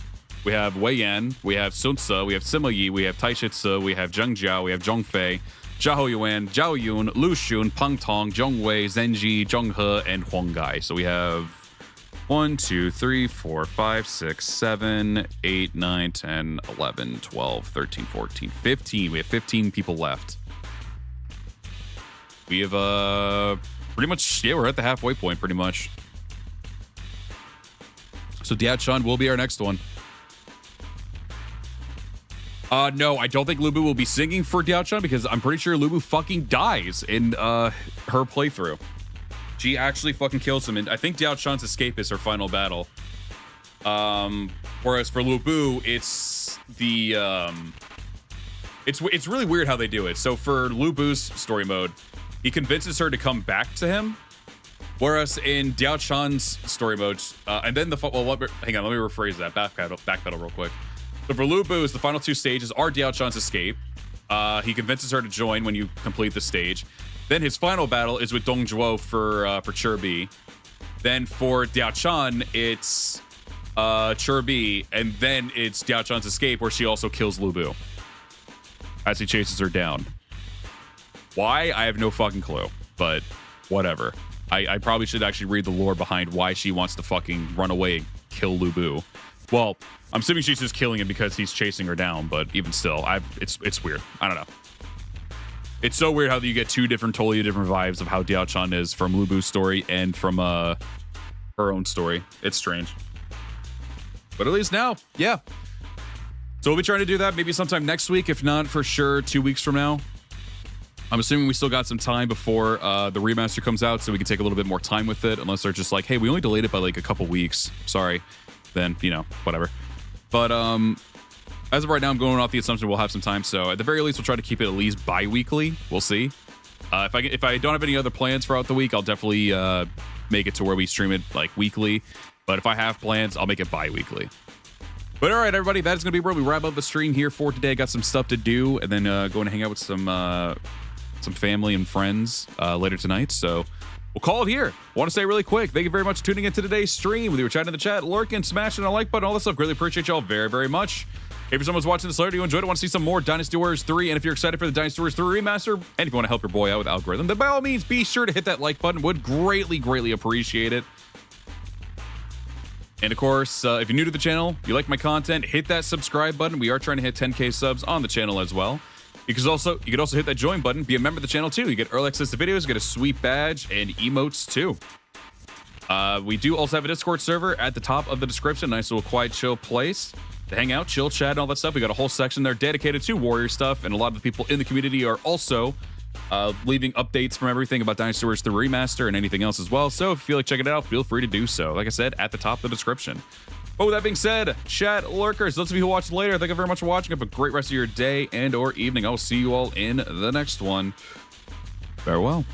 we have Wei Yan, we have Sun Tzu, we have Sima Yi, we have Tai Shitsu, we have Zheng Jiao, we have Zhong Fei, Zhao Yuan, Zhao Yun, Lu Xun, Peng Tong, Zhong Wei, Zenji, Zhong He, and Huang Gai. So we have 1, 2, 3, 4, 5, 6, 7, 8, 9, 10, 11, 12, 13, 14, 15. We have 15 people left. We have pretty much, yeah, we're at the halfway point pretty much. So Diao-chan will be our next one. No, I don't think Lubu will be singing for Diao-chan because I'm pretty sure Lubu fucking dies in her playthrough. She actually fucking kills him, and I think Diao-chan's escape is her final battle. Whereas for Lubu, it's the it's really weird how they do it. So for Lubu's story mode, he convinces her to come back to him. Whereas in Diao-chan's story mode, and then hang on, let me rephrase that. Backpedal real quick. So for Lubu's, the final two stages are Diao-chan's escape. He convinces her to join when you complete the stage. Then his final battle is with Dongzhuo for Chirbi. Then for Diao-chan, it's Chirbi, and then it's Diao-chan's escape where she also kills Lubu as he chases her down. Why? I have no fucking clue, but whatever. I probably should actually read the lore behind why she wants to fucking run away and kill Lubu. Well, I'm assuming she's just killing him because he's chasing her down, but even still, it's weird. I don't know. It's so weird how you get two totally different vibes of how Diao-chan is from Lubu's story and from her own story. It's strange. But at least now, yeah. So we'll be trying to do that maybe sometime next week, if not for sure 2 weeks from now. I'm assuming we still got some time before the remaster comes out, so we can take a little bit more time with it, unless they're just like, hey, we only delayed it by like a couple weeks. Sorry. Then, you know, whatever. But as of right now, I'm going off the assumption we'll have some time. So at the very least, we'll try to keep it at least bi-weekly. We'll see. If I don't have any other plans throughout the week, I'll definitely make it to where we stream it like weekly. But if I have plans, I'll make it bi-weekly. But all right, everybody, that is going to be where we wrap up the stream here for today. Got some stuff to do, and then going to hang out with some family and friends later tonight. So we'll call it here. I want to say really quick, thank you very much for tuning into today's stream. Whether you were chatting in the chat, lurking, smashing a like button, all that stuff, greatly appreciate y'all very, very much. If you're someone's watching this later, you enjoyed it, want to see some more Dynasty Warriors 3, and if you're excited for the Dynasty Warriors 3 remaster, and if you want to help your boy out with algorithm, then by all means, be sure to hit that like button. Would greatly, greatly appreciate it. And of course, if you're new to the channel, you like my content, hit that subscribe button. We are trying to hit 10K subs on the channel as well. You could also hit that join button, be a member of the channel too. You get early access to videos, get a sweet badge, and emotes too. We do also have a Discord server at the top of the description. Nice little quiet, chill place to hang out, chill, chat, and all that stuff. We got a whole section there dedicated to Warrior stuff, and a lot of the people in the community are also leaving updates from everything about Dynasty Warriors 3 Remaster and anything else as well. So if you feel like checking it out, feel free to do so. Like I said, at the top of the description. But with that being said, chat, lurkers, those of you who watch later, thank you very much for watching. Have a great rest of your day and or evening. I will see you all in the next one. Farewell.